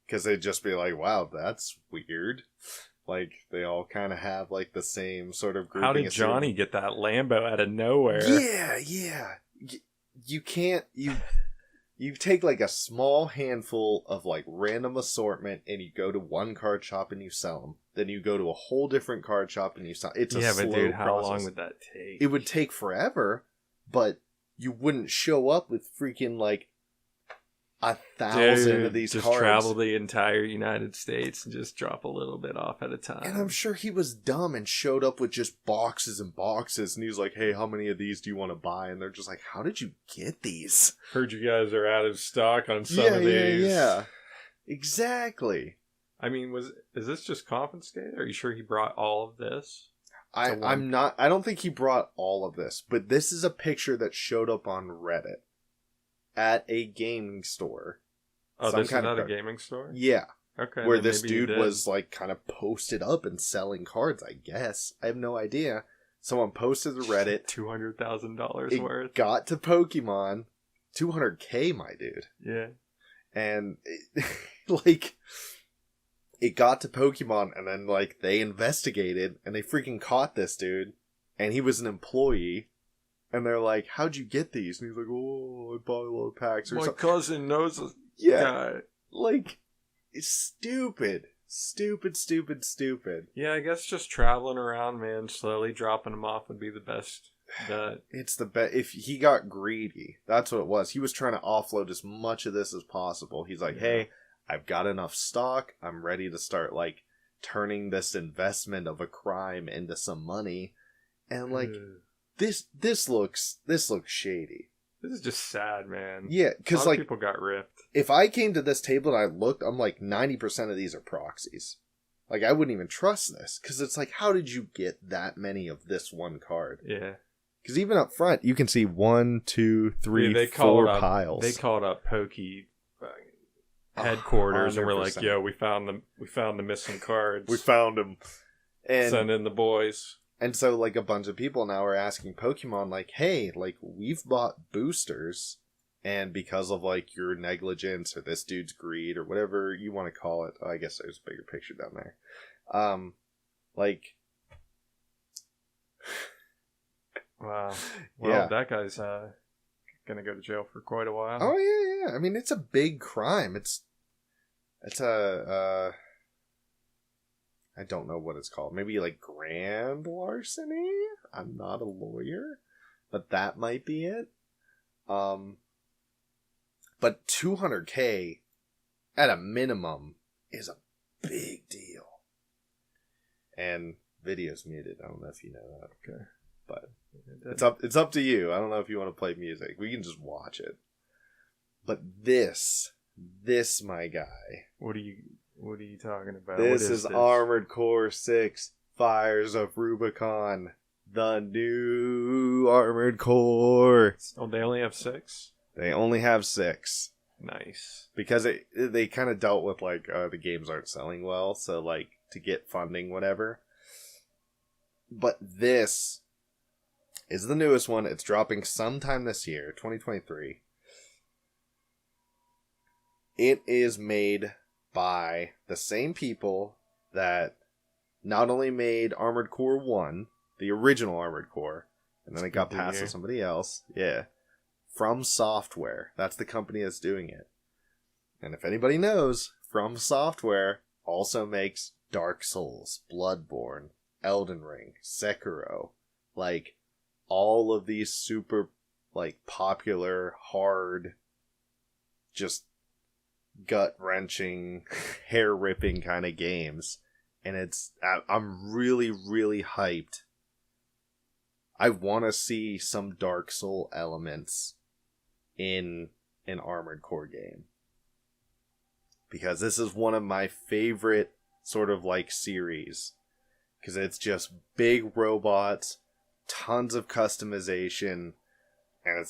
Because they'd just be like, wow, that's weird. Like they all kind of have like the same sort of grouping. How did Johnny get that Lambo out of nowhere? Yeah. You can't, you take like a small handful of like random assortment and you go to one card shop and you sell them. Then you go to a whole different card shop and you sell. It's a slow but dude, how process. long would that take? It would take forever, but you wouldn't show up with freaking like 1,000 of these just cards. Travel the entire United States and just drop a little bit off at a time. And I'm sure he was dumb and showed up with just boxes and boxes, and he was like, hey, how many of these do you want to buy? And they're just like, how did you get these? Heard you guys are out of stock on some of these. Yeah. Exactly. I mean, is this just confiscated? Are you sure he brought all of this? I don't think he brought all of this, but this is a picture that showed up on Reddit at a gaming store. Oh, this is not a gaming store? Yeah. Okay. Where this dude was like kind of posted up and selling cards, I guess. I have no idea. Someone posted to Reddit. $200,000 worth. It got to Pokemon. $200K, my dude. Yeah. And it got to Pokemon, and then like they investigated and they freaking caught this dude, and he was an employee. And they're like, how'd you get these? And he's like, oh, I bought a lot of packs or something. My cousin knows a guy. Like, it's stupid. Stupid. Yeah, I guess just traveling around, man, slowly dropping them off would be the best bet. It's the best. If he got greedy, that's what it was. He was trying to offload as much of this as possible. He's like, hey, I've got enough stock. I'm ready to start, like, turning this investment of a crime into some money. And, like... This looks shady. This is just sad, man. Yeah, because like people got ripped. If I came to this table and I looked, I'm like 90% of these are proxies. Like I wouldn't even trust this because it's like, how did you get that many of this one card? Yeah, because even up front you can see 1, 2, 3, 4 piles. They called up headquarters and we're like, 100%. yo, we found the missing cards. We found him. And send in the boys. And so, like, a bunch of people now are asking Pokemon, like, hey, like, we've bought boosters, and because of, like, your negligence or this dude's greed or whatever you want to call it, I guess there's a bigger picture down there. Like... Wow. Well, yeah. That guy's gonna go to jail for quite a while. Oh, yeah. I mean, it's a big crime. It's a, I don't know what it's called. Maybe, like, grand larceny? I'm not a lawyer, but that might be it. But $200K at a minimum is a big deal. And video's muted. I don't know if you know that. Okay. But it's up to you. I don't know if you want to play music. We can just watch it. But this, my guy. What are you talking about? This is Armored Core 6 Fires of Rubicon. The new Armored Core. Oh, they only have 6? They only have 6. Nice. Because they kind of dealt with, like, the games aren't selling well, so, like, to get funding, whatever. But this is the newest one. It's dropping sometime this year, 2023. It is made by the same people that not only made Armored Core 1, the original Armored Core, and then it got passed to somebody else. Yeah. From Software. That's the company that's doing it. And if anybody knows, From Software also makes Dark Souls, Bloodborne, Elden Ring, Sekiro. Like, all of these super, like, popular, hard, just gut-wrenching, hair-ripping kind of games. And I'm really, really hyped. I want to see some Dark Soul elements in an Armored Core game. Because this is one of my favorite sort of, like, series. Because it's just big robots, tons of customization, and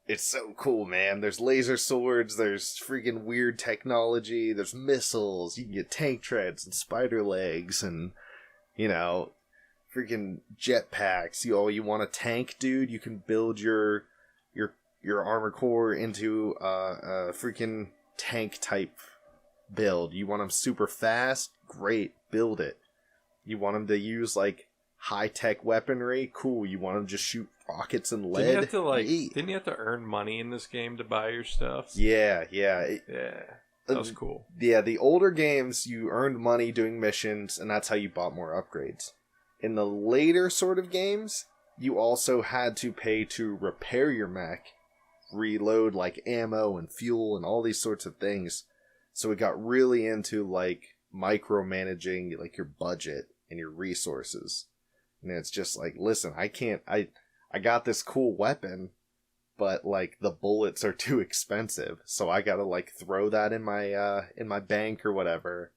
it's so cool, man. There's laser swords, there's freaking weird technology, there's missiles, you can get tank treads and spider legs, and, you know, freaking jetpacks. You want a tank, dude? You can build your Armored Core into a freaking tank type build. You want them super fast? Great, build it. You want them to use, like, high-tech weaponry? Cool. You want them to just shoot rockets and lead? Didn't you have to earn money in this game to buy your stuff? Yeah. That was cool. Yeah, the older games, you earned money doing missions, and that's how you bought more upgrades. In the later sort of games, you also had to pay to repair your mech, reload, like, ammo and fuel and all these sorts of things. So it got really into, like, micromanaging, like, your budget and your resources. And it's just like, listen, I got this cool weapon, but, like, the bullets are too expensive, so I gotta, like, throw that in my bank or whatever,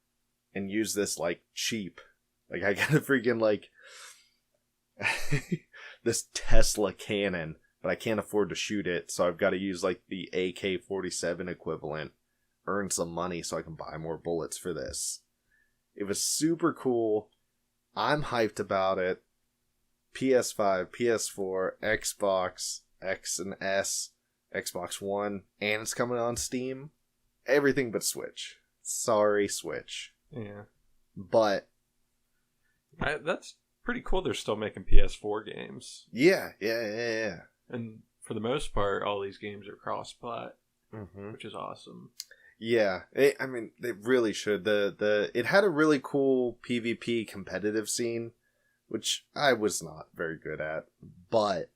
and use this, like, cheap. Like, I gotta freaking, like, this Tesla cannon, but I can't afford to shoot it, so I've gotta use, like, the AK-47 equivalent, earn some money so I can buy more bullets for this. It was super cool. I'm hyped about it. PS5, PS4, Xbox X and S, Xbox One, and it's coming on Steam. Everything but Switch. Sorry, Switch. Yeah. But that's pretty cool. They're still making PS4 games. Yeah. And for the most part, all these games are cross-plat, Mm-hmm. which is awesome. Yeah, I mean, they really should. It had a really cool PvP competitive scene, which I was not very good at, but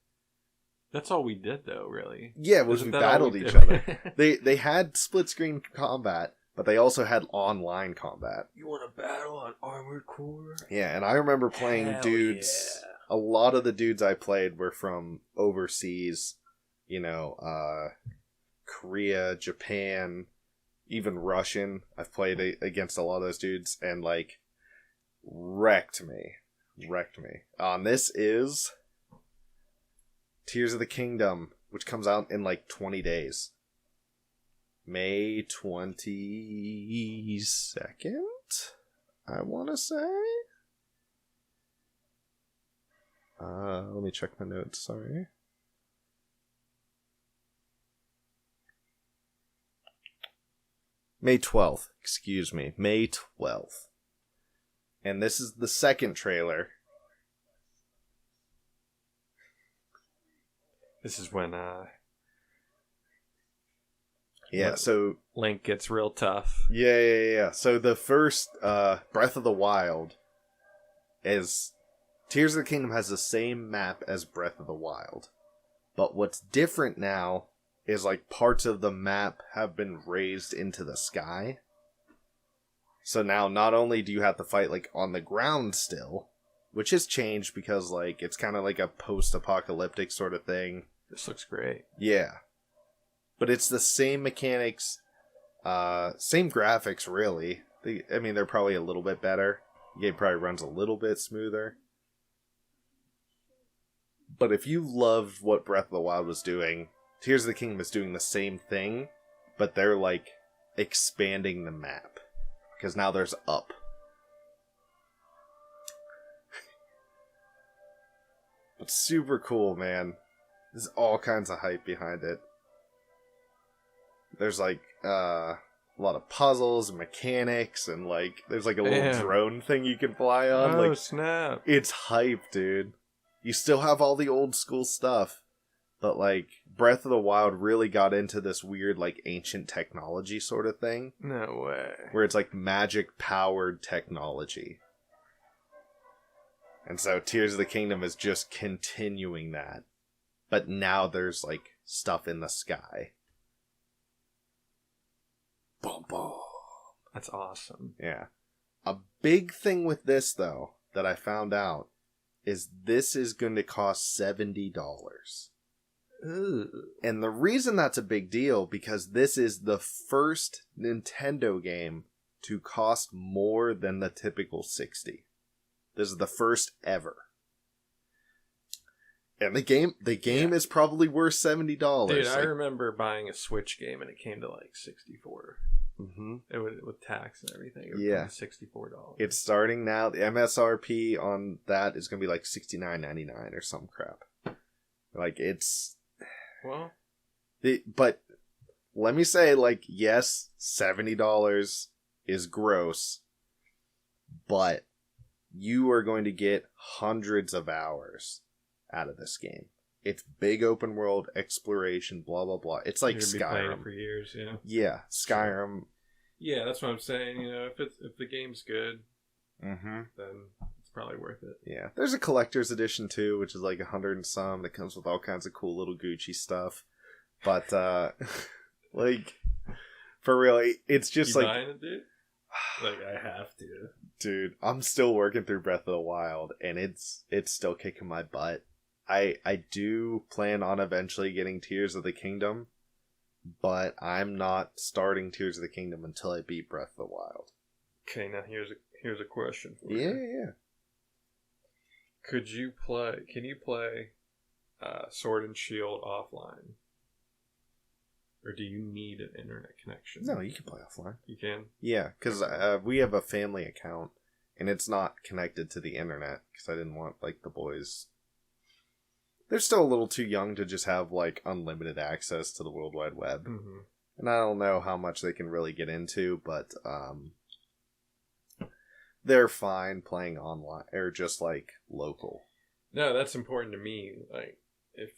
that's all we did, though. Really, yeah, we battled each did? other. They had split screen combat, but they also had online combat. You want to battle on Armored Core? Yeah, and I remember playing dudes. Yeah. A lot of the dudes I played were from overseas, Korea, Japan, even Russian. I've played against a lot of those dudes, and, like, wrecked me. This is Tears of the Kingdom, which comes out in, like, 20 days. May 22nd, I want to say. Let me check my notes, sorry. May 12th, excuse me, May 12th. And this is the second trailer. This is when Yeah, so Link gets real tough. Yeah. So the first Breath of the Wild is Tears of the Kingdom has the same map as Breath of the Wild. But what's different now is like parts of the map have been raised into the sky. So now not only do you have to fight like on the ground still, which has changed because like it's kind of like a post-apocalyptic sort of thing. This looks great. Yeah. But it's the same mechanics, same graphics really. They're probably a little bit better. The game probably runs a little bit smoother. But if you loved what Breath of the Wild was doing, Tears of the Kingdom is doing the same thing, but they're like expanding the map. Because now there's up. But super cool, man. There's all kinds of hype behind it. There's like a lot of puzzles and mechanics, and like there's like a little drone thing you can fly on. Oh, like, snap. It's hype, dude. You still have all the old school stuff, but like Breath of the Wild really got into this weird like ancient technology sort of thing. No way. Where it's like magic powered technology. And so Tears of the Kingdom is just continuing that. But now there's like stuff in the sky. Boom, boom. That's awesome. Yeah. A big thing with this, though, that I found out, is this is going to cost $70. Ooh. And the reason that's a big deal, because this is the first Nintendo game to cost more than the typical $60. This is the first ever. And the game is probably worth $70. Dude, I remember buying a Switch game and it came to like $64. Mm-hmm. It would, with tax and everything. It was $64. It's starting now. The MSRP on that is gonna be like $69.99 or some crap. Like it's well, but let me say, like, yes, $70 is gross, but you are going to get hundreds of hours out of this game. It's big open world exploration, blah blah blah. It's like you're gonna be playing it Skyrim for years, yeah. Yeah, Skyrim. Yeah, that's what I'm saying. You know, if the game's good, Mm-hmm. then it's probably worth it. Yeah, there's a collector's edition too, which is like 100 and some. That comes with all kinds of cool little Gucci stuff. But like, for real, it's just you like, buying it, dude? Like, I have to. Dude, I'm still working through Breath of the Wild, and it's still kicking my butt. I do plan on eventually getting Tears of the Kingdom, but I'm not starting Tears of the Kingdom until I beat Breath of the Wild. Okay, now here's a question for Yeah, you. yeah. Can you play Sword and Shield offline? Or do you need an internet connection? No, you can play offline. You can? Yeah, because we have a family account, and it's not connected to the internet, because I didn't want, like, the boys... They're still a little too young to just have, like, unlimited access to the World Wide Web. Mm-hmm. And I don't know how much they can really get into, but they're fine playing online, or just, like, local. No, that's important to me. Like, if...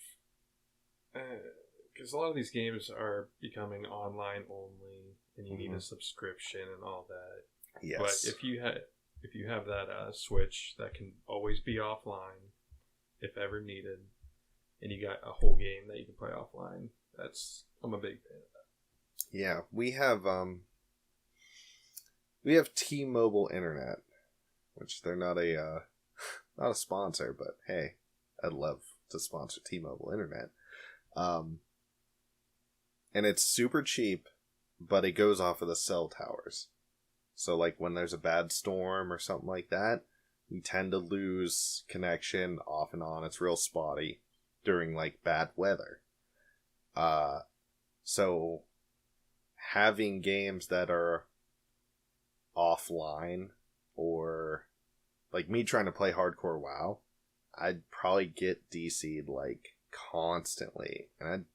because a lot of these games are becoming online only, and you need a subscription and all that. Yes. But if you have that Switch that can always be offline, if ever needed, and you got a whole game that you can play offline, I'm a big fan of that. Yeah, we have T-Mobile Internet, which they're not a not a sponsor, but hey, I'd love to sponsor T-Mobile Internet. And it's super cheap, but it goes off of the cell towers. So, like, when there's a bad storm or something like that, we tend to lose connection off and on. It's real spotty during, like, bad weather. So, having games that are offline, or like me trying to play hardcore WoW, I'd probably get DC'd like constantly, and I'd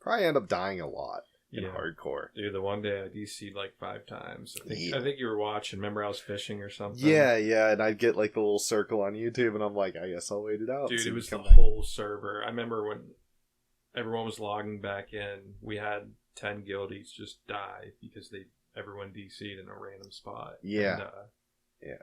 probably end up dying a lot in hardcore. Dude, the one day I DC'd like 5 times. I think you were watching. Remember I was fishing or something? Yeah, and I'd get like the little circle on YouTube, and I'm like, I guess I'll wait it out. Dude, it was the whole server. I remember when everyone was logging back in, we had 10 guildies just die because everyone DC'd in a random spot. Yeah. And,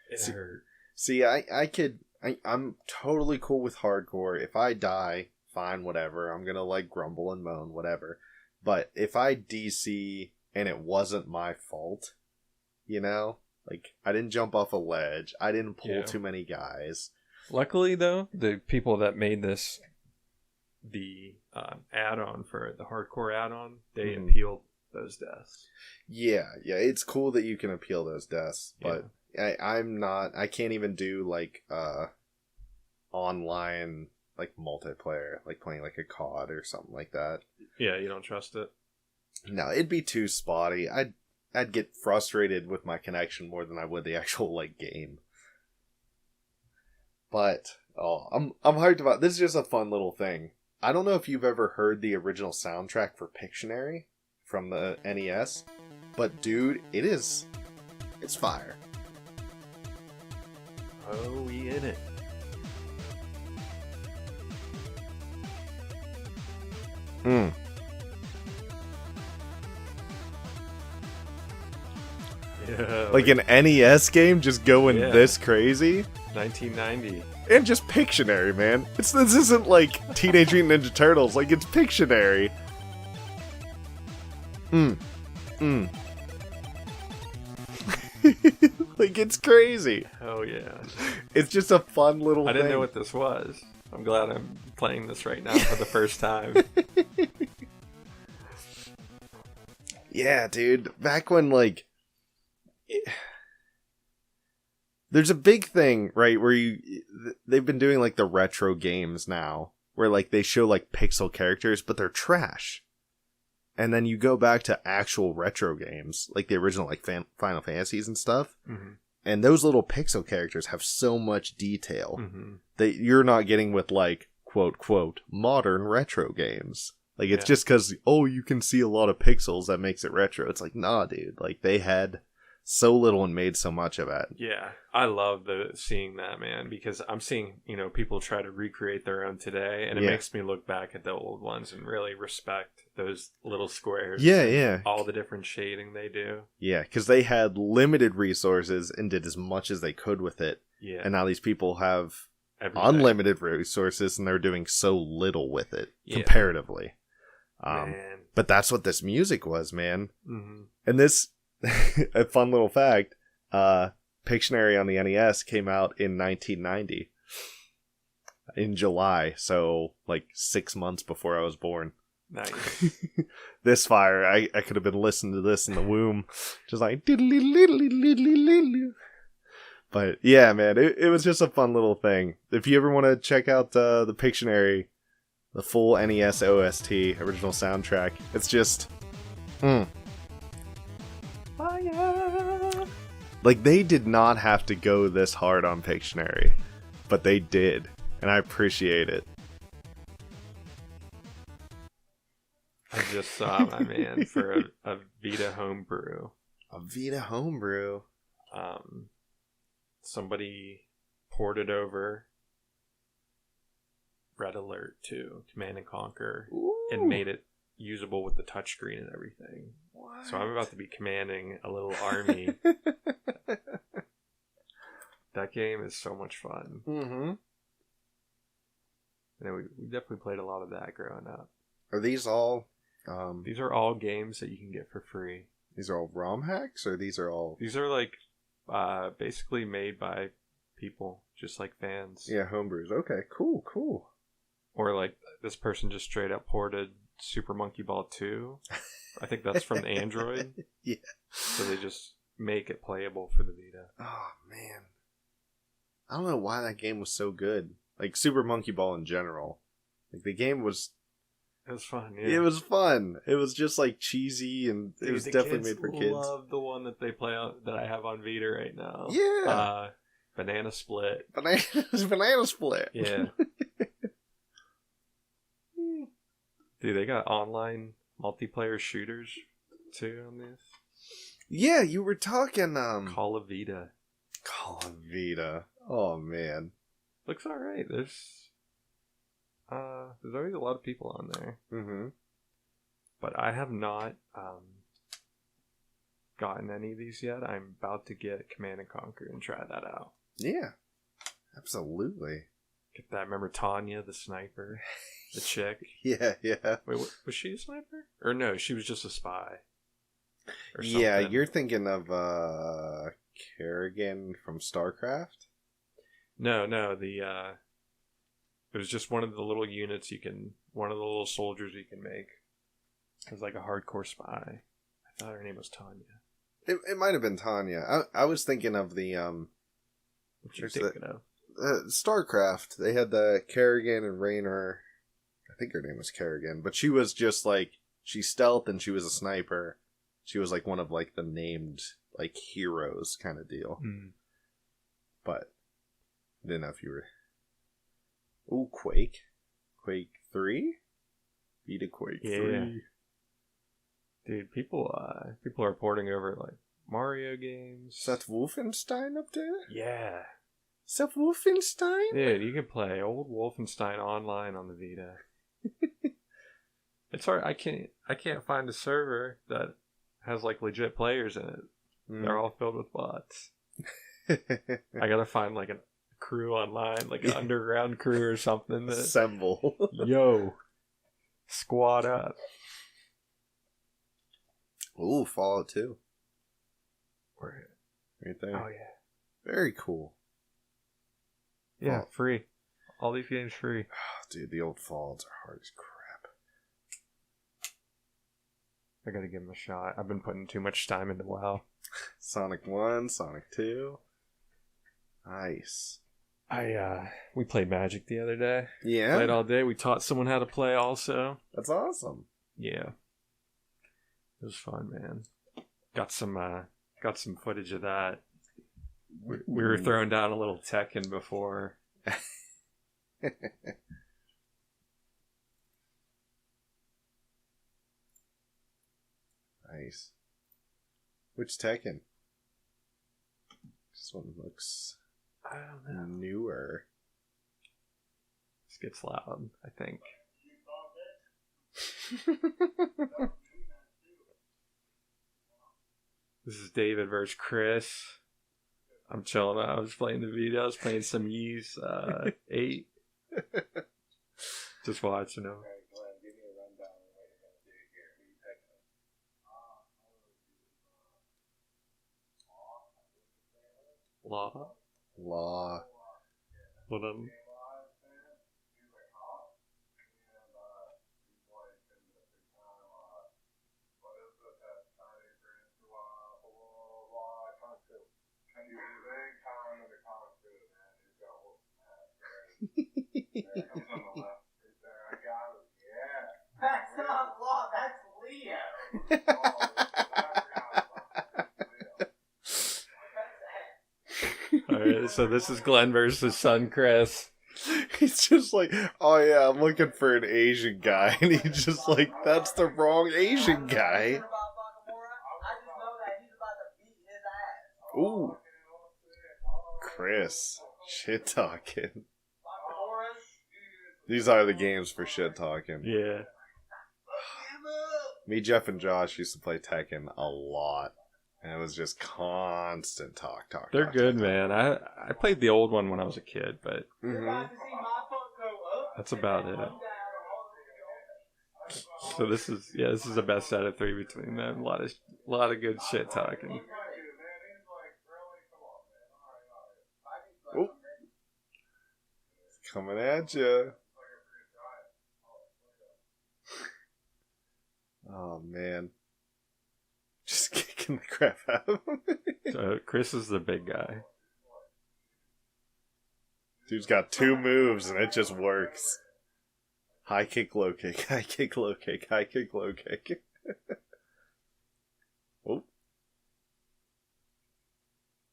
it hurt. See, I'm totally cool with hardcore. If I die, fine, whatever. I'm gonna like grumble and moan, whatever. But if I DC and it wasn't my fault, you know, like I didn't jump off a ledge, I didn't pull too many guys. Luckily, though, the people that made this the add-on for it, the hardcore add-on, they appealed those deaths. Yeah, it's cool that you can appeal those deaths, but I can't even do like online like multiplayer, like playing like a COD or something like that. Yeah, you don't trust it? No, it'd be too spotty. I'd get frustrated with my connection more than I would the actual like game. But I'm hyped about this. Is just a fun little thing. I don't know if you've ever heard the original soundtrack for Pictionary from the NES, but dude, it's fire. Oh, we in it. Yeah, like an NES game just going this crazy. 1990. And just Pictionary, man. This isn't like Teenage Mutant Ninja Turtles. Like, it's Pictionary. Like, it's crazy. Oh yeah. It's just a fun little thing. I didn't know what this was. I'm glad I'm playing this right now for the first time. Yeah, dude. Back when, like... There's a big thing, right, where they've been doing, like, the retro games now, where, like, they show, like, pixel characters, but they're trash. And then you go back to actual retro games, like the original, like, Final Fantasies and stuff, and those little pixel characters have so much detail that you're not getting with, like, quote, quote, modern retro games. Like, it's just because, you can see a lot of pixels that makes it retro. It's like, nah, dude. Like, they had so little and made so much of it. Yeah, I love seeing that, man, because I'm seeing, people try to recreate their own today, and it makes me look back at the old ones and really respect those little squares. Yeah. All the different shading they do. Yeah, because they had limited resources and did as much as they could with it. Yeah. And now these people have unlimited resources, and they're doing so little with it, comparatively. Man. But that's what this music was, man. And this... a fun little fact, Pictionary on the NES came out in 1990 in July, so like 6 months before I was born. Nice. This fire, I could have been listening to this in the womb, just like but yeah, man, it was just a fun little thing. If you ever want to check out the Pictionary, the full NES OST original soundtrack, it's just fire. Like, they did not have to go this hard on Pictionary, but they did, and I appreciate it. I just saw my man for a Vita homebrew. A Vita homebrew. Somebody ported over Red Alert to Command and Conquer and made it usable with the touchscreen and everything. What? So I'm about to be commanding a little army. That game is so much fun. And we definitely played a lot of that growing up. Are these all... these are all games that you can get for free. These are all ROM hacks, or these are all... These are like basically made by people, just like fans. Yeah, homebrews. Okay, cool. Or like this person just straight up ported Super Monkey Ball 2. I think that's from Android. Yeah. So they just make it playable for the Vita. Oh, man. I don't know why that game was so good. Like, Super Monkey Ball in general. Like, the game was... It was fun. Yeah. It was fun. It was just like cheesy, and it Dude, was the definitely kids made for kids. love the one that they play on that I have on Vita right now. Yeah. Banana Split. Banana Split. Yeah. Dude, they got online multiplayer shooters too on this. Yeah, you were talking Call of Vita. Call of Vita. Oh man. Looks alright. There's always a lot of people on there. Mm-hmm. But I have not gotten any of these yet. I'm about to get Command and Conquer and try that out. Yeah. Absolutely. Get that. Remember Tanya, the sniper? The chick? Yeah. Wait, was she a sniper? Or no, she was just a spy. Or Yeah, something. you're thinking of Kerrigan from StarCraft? No, it was just one of the little units one of the little soldiers you can make. It was like a hardcore spy. I thought her name was Tanya. It might have been Tanya. I was thinking of the What you thinking of? StarCraft. They had the Kerrigan and Raynor. I think her name was Kerrigan, but she was just like, she stealthed and she was a sniper. She was like one of like the named like heroes kind of deal. But I didn't know if you were. Ooh, Quake 3, Vita Quake 3. Dude, people are porting over like Mario games. Seth Wolfenstein up there? Yeah. Seth Wolfenstein? Dude, you can play old Wolfenstein online on the Vita. It's hard. I can't find a server that has like legit players in it. They're all filled with bots. I gotta find like a crew online, like an underground crew or something. Assemble. Yo, squad up. Ooh, Fallout 2. Where? Right there. Oh yeah. Very cool. Yeah, Oh. free. All these games free. Oh, dude, the old Fallouts are hard as crap. I gotta give them a shot. I've been putting too much time into WoW. Sonic 1, Sonic 2. Nice. We played Magic the other day. Yeah? Played all day. We taught someone how to play also. That's awesome. Yeah. It was fun, man. Got some footage of that. We were throwing down a little Tekken before. Nice. Which Tekken? This one looks I don't know. newer. This gets loud, I think. This is David versus Chris. I'm chilling out. I was playing the Vita. I was playing some Ys 8. Just watching them. Law. Hold on. That's not Law, that's Leo. Alright, so this is Glenn versus son Chris. He's just like, oh yeah, I'm looking for an Asian guy. And he's just like, that's the wrong Asian guy. Ooh. Chris. Shit talking. These are the games for shit talking. Yeah. Me, Jeff, and Josh used to play Tekken a lot. And it was just constant talk. They're good, man. I played the old one when I was a kid, but that's about it. So this is the best out of 3 between them. A lot of good shit talking. Ooh. Coming at you. Oh man. Just kicking the crap out of him. So Chris is the big guy. Dude's got 2 moves and it just works. High kick, low kick, high kick, low kick, high kick, low kick. Oh.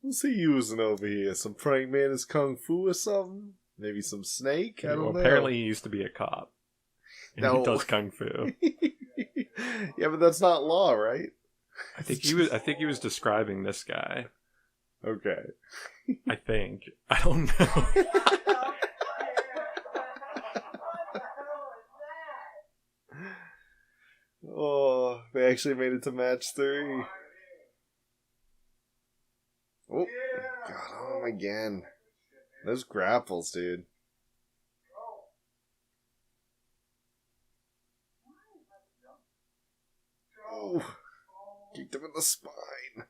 What's he using over here? Some praying mantis kung fu or something? Maybe some snake? I don't know. Apparently he used to be a cop. And No. he does kung fu. Yeah, but that's not law, right? I think he was describing this guy. Okay. I think. I don't know. What the hell is that? Oh, they actually made it to match 3. Oh, got him again. Those grapples, dude. Oh, kicked him in the spine.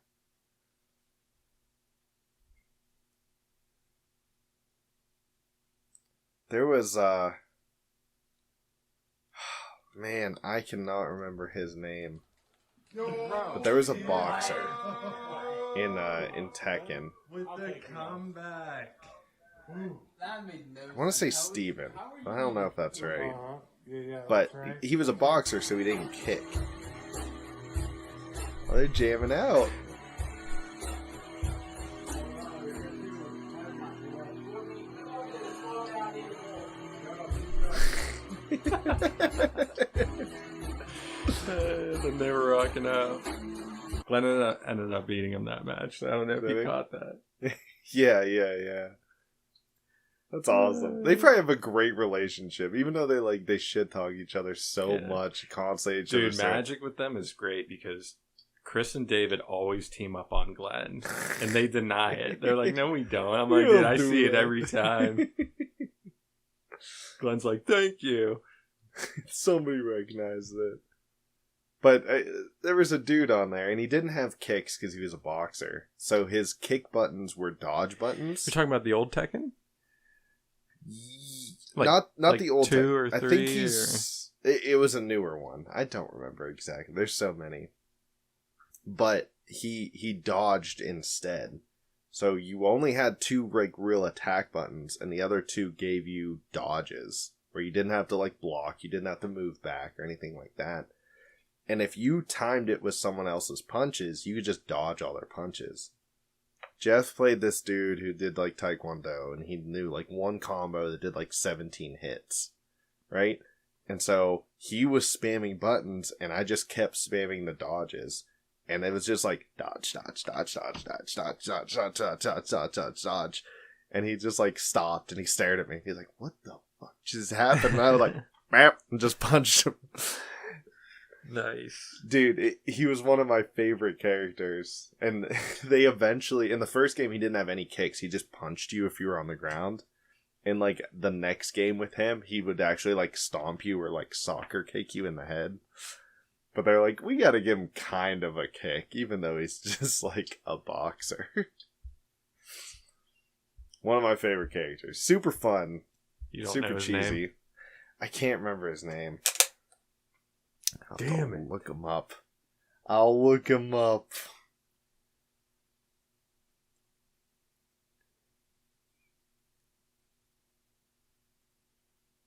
There was, man, I cannot remember his name. But there was a boxer in Tekken. With the comeback. I want to say Steven, but I don't know if that's right. Yeah, But that's right. he was a boxer, so he didn't kick. Oh, they're jamming out. Then they were rocking out. Glenn ended up beating him that match. So I don't know if Did you he? caught that. Yeah. That's awesome. They probably have a great relationship, even though they shit talk each other so Yeah. much, constantly. Each Dude, other so- Magic with them is great because Chris and David always team up on Glenn, and they deny it. They're like, "No, we don't." I'm like, We "Dude, don't I do see it that." every time." Glenn's like, "Thank you." Somebody recognized it. But there was a dude on there, and he didn't have kicks because he was a boxer. So his kick buttons were dodge buttons. You're talking about the old Tekken? Like- not like the old 2 or I 3 think he's. It was a newer one. I don't remember exactly. There's so many. But he dodged instead. So you only had 2 real attack buttons, and the other 2 gave you dodges, where you didn't have to block, you didn't have to move back or anything like that. And if you timed it with someone else's punches, you could just dodge all their punches. Jeff played this dude who did Taekwondo, and he knew one combo that did 17 hits, right? And so he was spamming buttons, and I just kept spamming the dodges. And it was just dodge, dodge, dodge, dodge, dodge, dodge, dodge, dodge, dodge, dodge, dodge, dodge. And he just stopped and he stared at me. He's like, "What the fuck just happened?" And I was like, "Bam," and just punched him. Nice. Dude, he was one of my favorite characters. And they eventually, in the first game, he didn't have any kicks. He just punched you if you were on the ground. In the next game with him, he would actually stomp you or soccer kick you in the head. But they're like, we gotta give him kind of a kick, even though he's just a boxer. One of my favorite characters. Super fun. You don't Super know his cheesy. name? I can't remember his name. Damn I'll it. look him up. I'll look him up.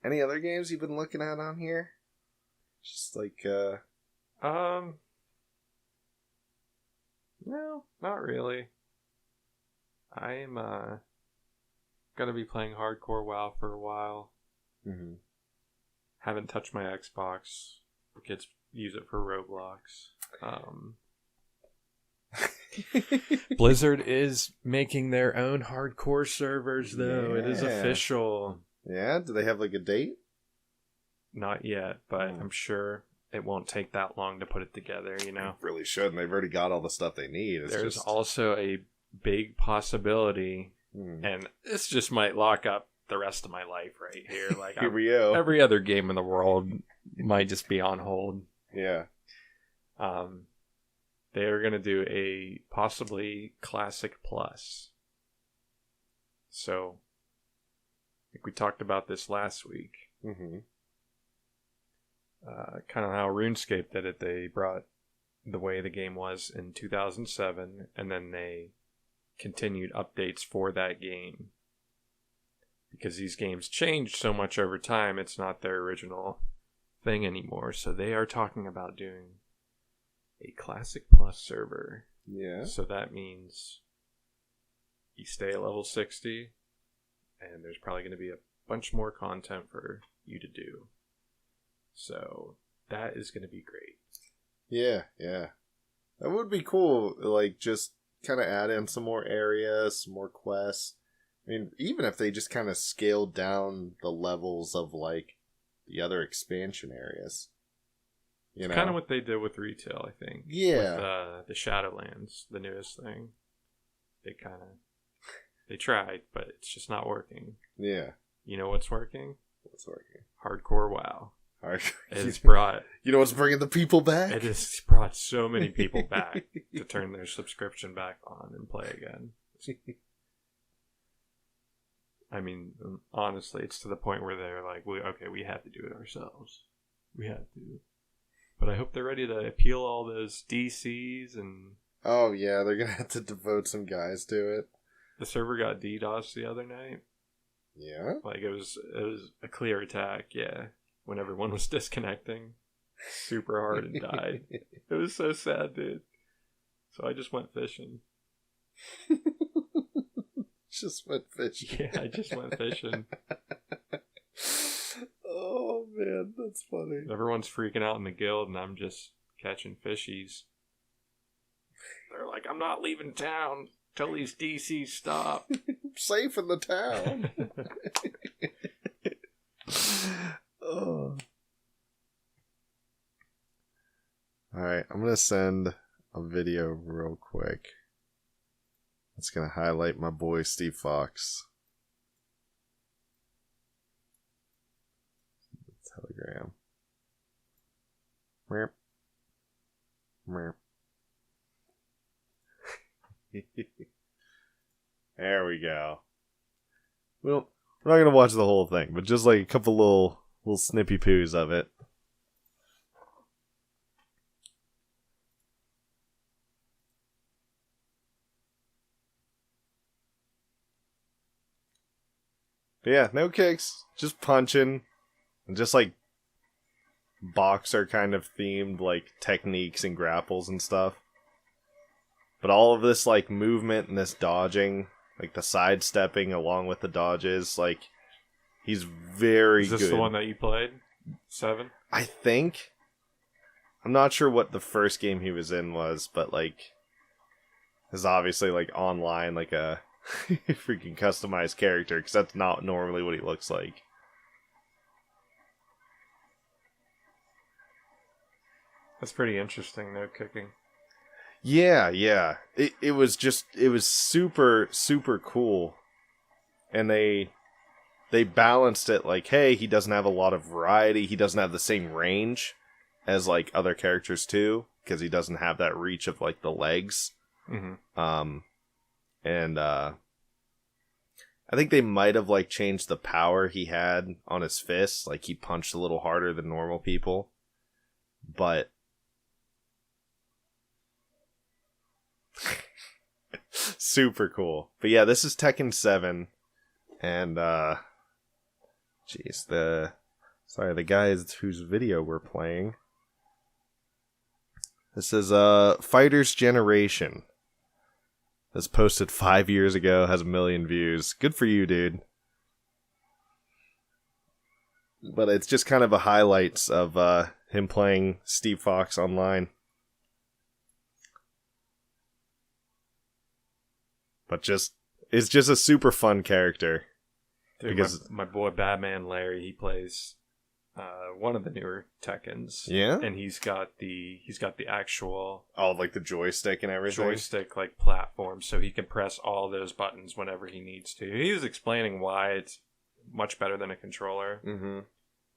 Any other games you've been looking at on here? Just No, not really. I'm gonna be playing hardcore WoW for a while. mhm. Haven't touched my Xbox. The kids use it for Roblox. Blizzard is making their own hardcore servers, though. It is Yeah. official. Yeah, do they have a date? Not yet, but I'm sure it won't take that long to put it together, you know? Really shouldn't. They've already got all the stuff they need. It's There's just... also a big possibility, Hmm. and this just might lock up the rest of my life right here. Like, Here we go. every other game in the world might just be on hold. Yeah. They are going to do a possibly Classic Plus. So, I think we talked about this last week. Mm-hmm. Kind of how RuneScape did it. They brought the way the game was in 2007, and then they continued updates for that game because these games changed so much over time, it's not their original thing anymore. So they are talking about doing a Classic Plus server. Yeah. So that means you stay at level 60, and there's probably going to be a bunch more content for you to do. So that is going to be great. Yeah. That would be cool. Like, just kind of add in some more areas, some more quests. I mean, even if they just kind of scaled down the levels of, like, the other expansion areas. You know? Kind of what they did with retail, I think. Yeah. With the Shadowlands, the newest thing. They tried, but it's just not working. Yeah. You know what's working? What's working? Hardcore WoW. It's brought... You know what's bringing the people back? It has brought so many people back to turn their subscription back on and play again. I mean, honestly, it's to the point where they're like, we have to do it ourselves. We have to. But I hope they're ready to appeal all those DCs and... Oh, yeah, they're going to have to devote some guys to it. The server got DDoS the other night. Yeah? Like, it was a clear attack, yeah. When everyone was disconnecting super hard and died. It was so sad, dude. So I just went fishing. Just went fishing. Yeah, I just went fishing. Oh, man, that's funny. Everyone's freaking out in the guild, and I'm just catching fishies. They're like, I'm not leaving town till these DCs stop. Safe in the town. Oh. Alright, I'm going to send a video real quick. It's going to highlight my boy Steve Fox. Telegram. Meep. Meep. There we go. Well, we're not going to watch the whole thing, but just like a couple little snippy poos of it. But yeah, no kicks, just punching, and just like boxer kind of themed like techniques and grapples and stuff. But all of this like movement and this dodging, like the sidestepping along with the dodges, like he's very good. Is this the one that you played? 7? I think. I'm not sure what the first game he was in was, but like is obviously like online, like a freaking customized character, because that's not normally what he looks like. That's pretty interesting, no kicking. Yeah. It was super, super cool. And they balanced it like, hey, he doesn't have a lot of variety. He doesn't have the same range as like other characters too, because he doesn't have that reach of like the legs. Mm-hmm. And I think they might have like changed the power he had on his fists. Like he punched a little harder than normal people. But super cool. But yeah, this is Tekken 7. And jeez, the guys whose video we're playing. This is Fighter's Generation. This posted 5 years ago, has 1 million views. Good for you, dude. But it's just kind of a highlights of him playing Steve Fox online. But it's just a super fun character. Dude, because my boy Batman Larry, he plays one of the newer Tekkens. Yeah? And he's got the actual like the joystick and everything. joystick like platform, so he can press all those buttons whenever he needs to. He was explaining why it's much better than a controller. Mm-hmm.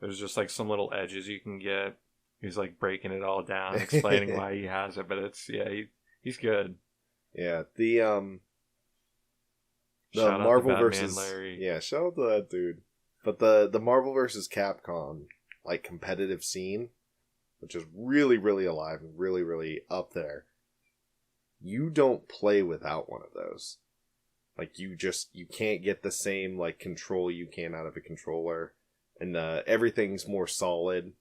There's just like some little edges you can get. He's like breaking it all down, explaining why he has it, but he's good. Yeah, the Shout out to Marvel Batman versus Larry. Yeah, shout out to that dude. But the Marvel versus Capcom like competitive scene, which is really, really alive and really, really up there. You don't play without one of those. Like you can't get the same like control you can out of a controller, and everything's more solid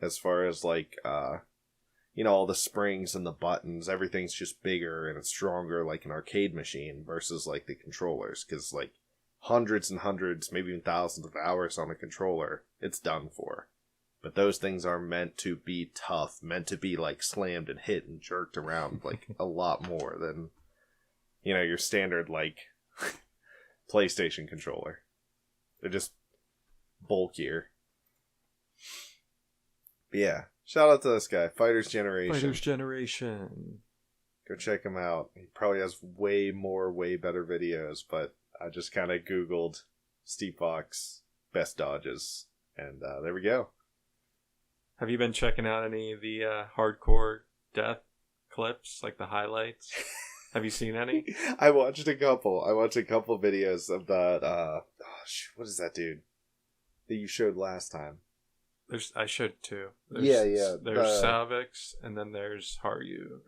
as far as like all the springs and the buttons. Everything's just bigger and it's stronger like an arcade machine versus like the controllers, because like hundreds and hundreds, maybe even thousands of hours on a controller, it's done for. But those things are meant to be tough, meant to be like slammed and hit and jerked around like a lot more than your standard like PlayStation controller. They're just bulkier. But yeah, shout out to this guy, Fighters Generation. Fighters Generation. Go check him out. He probably has way better videos, but I just kind of Googled Steve Fox best dodges, and there we go. Have you been checking out any of the hardcore death clips, like the highlights? Have you seen any? I watched a couple videos of that. What is that dude that you showed last time? I showed two. Yeah. There's Savix, and then there's Zaryu.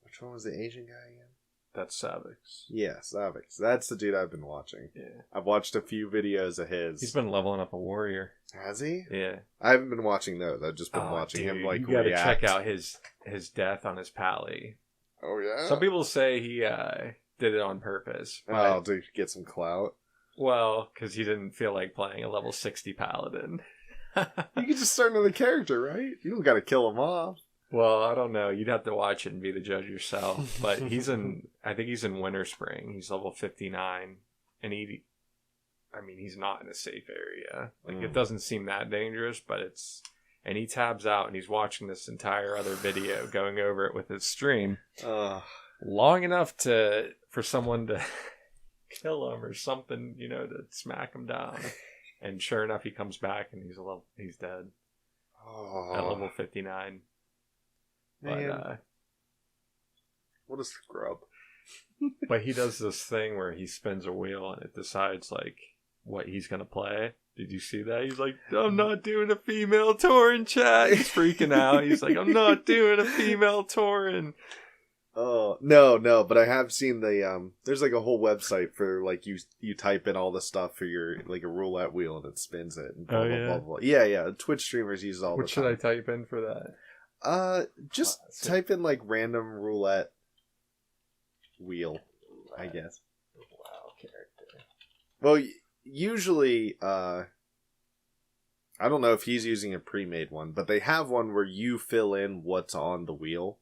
Which one was the Asian guy again? That's Savix. Yeah, Savix. That's the dude I've been watching. Yeah. I've watched a few videos of his. He's been leveling up a warrior. Has he? Yeah. I haven't been watching those. I've just been watching him like you gotta react. check out his death on his pally. Oh yeah. Some people say he did it on purpose. But, to get some clout. Well, because he didn't feel like playing a level 60 paladin. You can just start another character, right? You don't got to kill him off. Well, I don't know. You'd have to watch it and be the judge yourself. But I think he's in Winter Spring. He's level 59. And he's not in a safe area. Like, it doesn't seem that dangerous, but and he tabs out and he's watching this entire other video, going over it with his stream. Long enough for someone to kill him or something, to smack him down. And sure enough, he comes back and he's dead. At level 59. But, what a scrub. But he does this thing where he spins a wheel and it decides like what he's gonna play. Did you see that? He's like, I'm not doing a female Tauren, chat. He's freaking out. He's like, I'm not doing a female Tauren. Oh, no, but I have seen the, there's like a whole website for like you type in all the stuff for your, like a roulette wheel and it spins it. And blah, blah, blah, blah. Yeah. Twitch streamers use all What the time. should I type in for that? Just type in like random roulette wheel, I guess. Wow, character. Well, usually, I don't know if he's using a pre-made one, but they have one where you fill in what's on the wheel.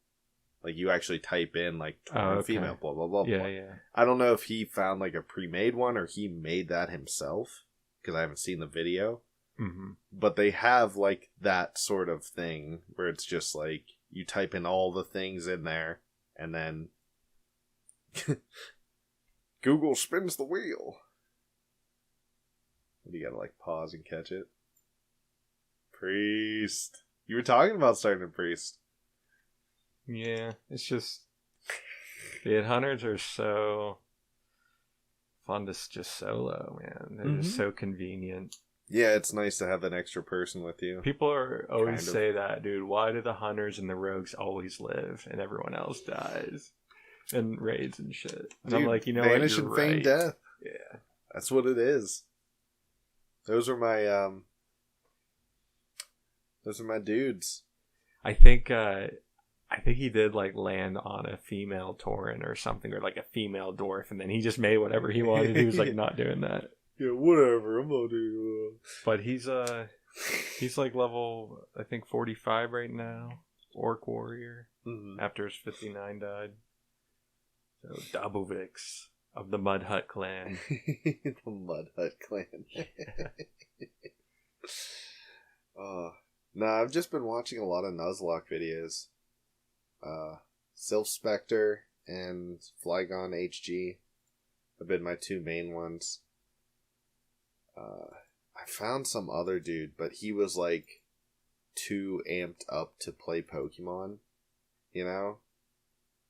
Like, you actually type in, like, female, blah, blah, blah, blah. Yeah. I don't know if he found, like, a pre-made one or he made that himself, because I haven't seen the video. Mm-hmm. But they have, like, that sort of thing where it's just, like, you type in all the things in there, and then Google spins the wheel. You gotta, like, pause and catch it. Priest. You were talking about starting a priest. Yeah, it's just the hunters are so fun to just solo, man. They're just so convenient. Yeah, it's nice to have an extra person with you. People always say that, dude. Why do the hunters and the rogues always live and everyone else dies and raids and shit? And Dude, I'm like, vanish what? You're and feign right. death. Yeah, That's what it is. Those are my dudes. I think he did like land on a female Tauren or something, or like a female dwarf, and then he just made whatever he wanted. He was like not doing that. Yeah, whatever. I'm not doing that. But he's like level, I think 45 right now. Orc warrior. After his 59 died. So Dabovix of the Mud Hut clan. The Mud Hut clan. I've just been watching a lot of Nuzlocke videos. Sylph Spectre and Flygon HG have been my two main ones. I found some other dude, but he was like too amped up to play Pokemon,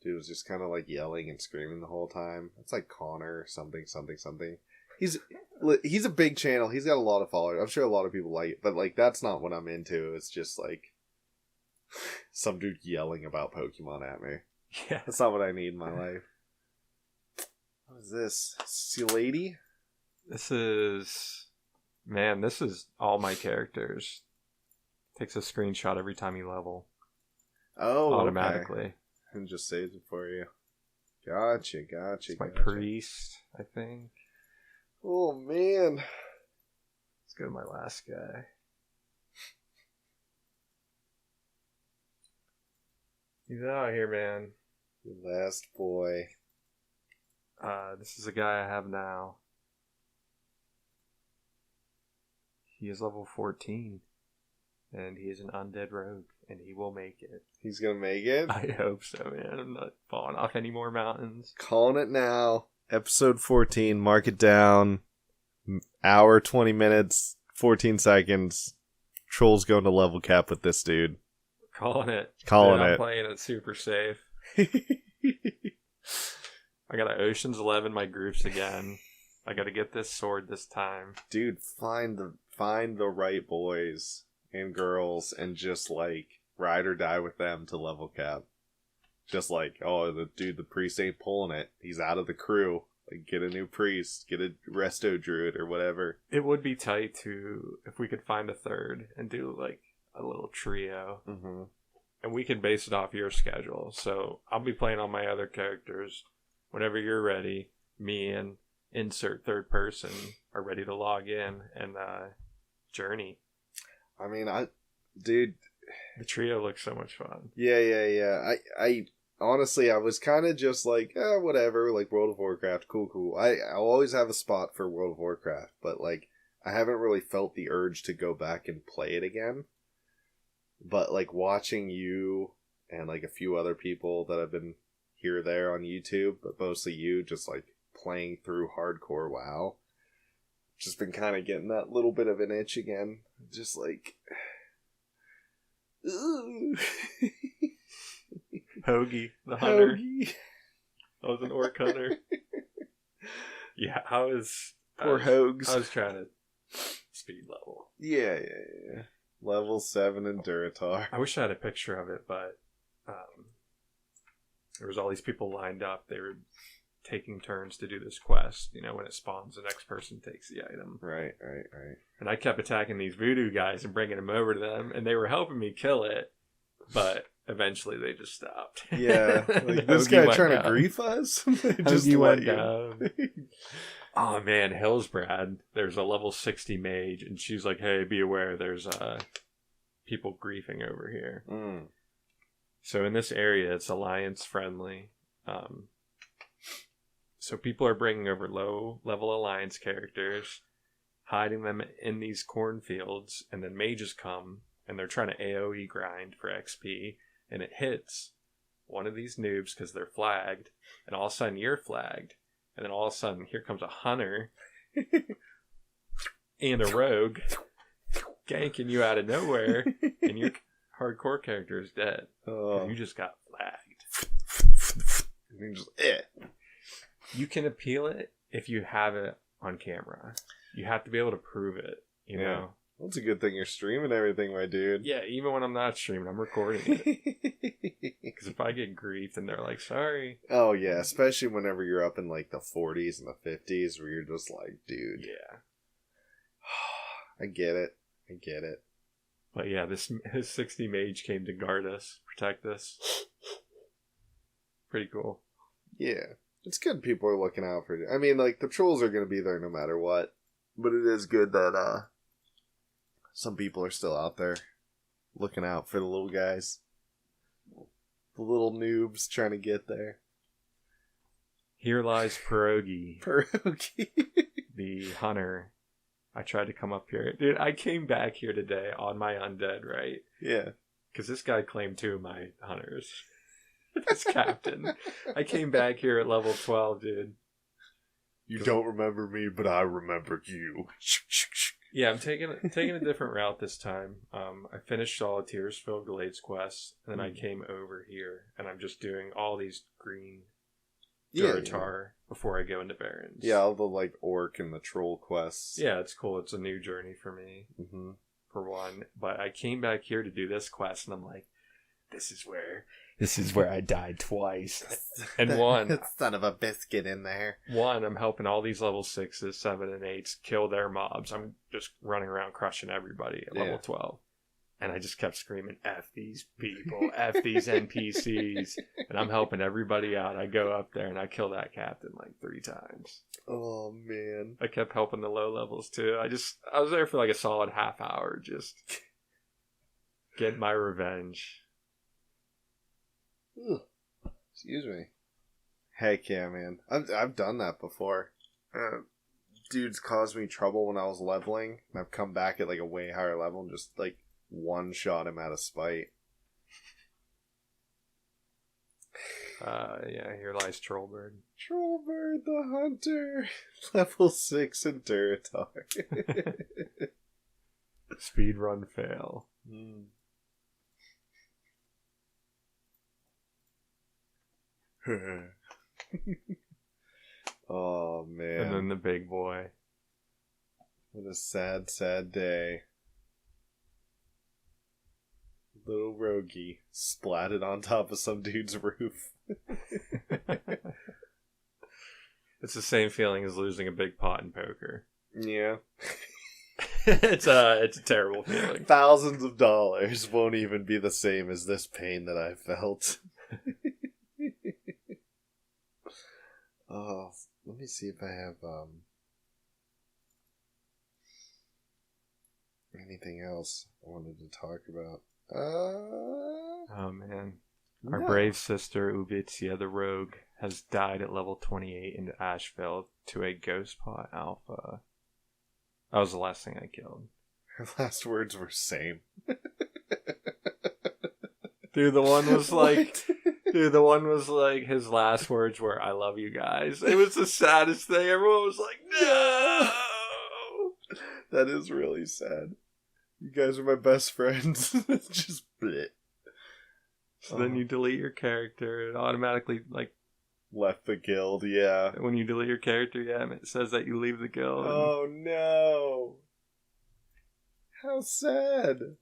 Dude was just kind of like yelling and screaming the whole time. It's like Connor something. He's a big channel. He's got a lot of followers. I'm sure a lot of people like it, but like that's not what I'm into. It's just like some dude yelling about Pokemon at me. Yeah. That's not what I need in my life. What is this? See lady? This is all my characters. Takes a screenshot every time you level. Oh, automatically. Okay. And just saves it for you. Gotcha. It's my priest, I think. Oh, man. Let's go to my last guy. He's out here, man. The last boy. This is a guy I have now. He is level 14. And he is an undead rogue. And he will make it. He's gonna make it? I hope so, man. I'm not falling off any more mountains. Calling it now. Episode 14. Mark it down. Hour, 20 minutes, 14 seconds. Troll's going to level cap with this dude. Calling it. Calling I'm it. playing it super safe. I got an Ocean's 11 my groups again. I got to get this sword this time. Dude, find the right boys and girls and just like ride or die with them to level cap. Just like, oh, the priest ain't pulling it. He's out of the crew. Like, get a new priest, get a resto druid or whatever. It would be tight if we could find a third and do like a little trio. Mm-hmm. And we can base it off your schedule. So I'll be playing on my other characters. Whenever you're ready, me and insert third person are ready to log in and journey. I mean, dude, the trio looks so much fun. Yeah. I honestly, I was kind of just like, whatever, like World of Warcraft, cool. I'll always have a spot for World of Warcraft, but like, I haven't really felt the urge to go back and play it again. But like watching you and like a few other people that have been here or there on YouTube, but mostly you, just like playing through hardcore WoW, just been kind of getting that little bit of an itch again. Just like, ooh. Hoagie, the hunter. Hoagie. I was an orc hunter. Yeah, I was Hoags. I was trying to speed level. Yeah. Level 7 in Duratar. I wish I had a picture of it, but there was all these people lined up. They were taking turns to do this quest. You know, when it spawns, the next person takes the item. Right. And I kept attacking these voodoo guys and bringing them over to them, and they were helping me kill it, but eventually they just stopped. Yeah. Like, this guy trying to grief us? Just went down. Oh man, Hillsbrad, there's a level 60 mage, and she's like, hey, be aware, there's people griefing over here. Mm. So in this area, it's alliance friendly. So people are bringing over low level alliance characters, hiding them in these cornfields, and then mages come, and they're trying to AoE grind for XP, and it hits one of these noobs because they're flagged, and all of a sudden you're flagged. And then all of a sudden, here comes a hunter and a rogue ganking you out of nowhere, and your hardcore character is dead. Oh. You just got flagged. And you just, You can appeal it if you have it on camera. You have to be able to prove it, you know? Well, it's a good thing you're streaming everything, my dude. Yeah, even when I'm not streaming, I'm recording it. Because if I get griefed and they're like, sorry. Oh, yeah, especially whenever you're up in like the 40s and the 50s where you're just like, dude. Yeah. I get it. But yeah, his 60 mage came to guard us, protect us. Pretty cool. Yeah. It's good people are looking out for you. I mean, like, the trolls are going to be there no matter what. But it is good that, some people are still out there looking out for the little guys. The little noobs trying to get there. Here lies Pierogi, Pierogi. the hunter. I tried to come up here. Dude, I came back here today on my undead, right? Yeah. Because this guy claimed 2 of my hunters. This captain. I came back here at level 12, dude. You don't remember me, but I remember you. Yeah, I'm taking a different route this time. I finished Solitaires, Phil Glade's quest, and then I came over here, and I'm just doing all these green Duratar before I go into Barrens. Yeah, all the like orc and the troll quests. Yeah, it's cool. It's a new journey for me, for one. But I came back here to do this quest, and I'm like, this is where I died twice. And one, son of a biscuit in there. I'm helping all these level 6s, 7, and 8s kill their mobs. I'm just running around crushing everybody at level 12. And I just kept screaming, F these people, F these NPCs. And I'm helping everybody out. I go up there and I kill that captain like 3 times. Oh, man. I kept helping the low levels too. I was there for like a solid half hour just getting my revenge. Ugh. Excuse me. Heck yeah, man. I've done that before. Dudes caused me trouble when I was leveling, and I've come back at like a way higher level and just like one-shot him out of spite. Yeah, here lies Trollbird. Trollbird the Hunter! Level 6 in Duratar. Speedrun fail. Oh, man. And then the big boy. What a sad, sad day. Little Rogie splatted on top of some dude's roof. It's the same feeling as losing a big pot in poker. Yeah. It's a terrible feeling. Thousands of dollars won't even be the same as this pain that I felt. Oh, let me see if I have anything else I wanted to talk about. Oh man. Our no. brave sister Uvitsia the Rogue has died at level 28 in Ashville to a ghost pot alpha. That was the last thing I killed. Her last words were same. Dude, the one was like... What? Dude, the one was like, his last words were, I love you guys. It was the saddest thing. Everyone was like, no! That is really sad. You guys are my best friends. Just bleh. So then you delete your character. It automatically, like... Left the guild, yeah. When you delete your character, yeah, it says that you leave the guild. Oh no. How sad.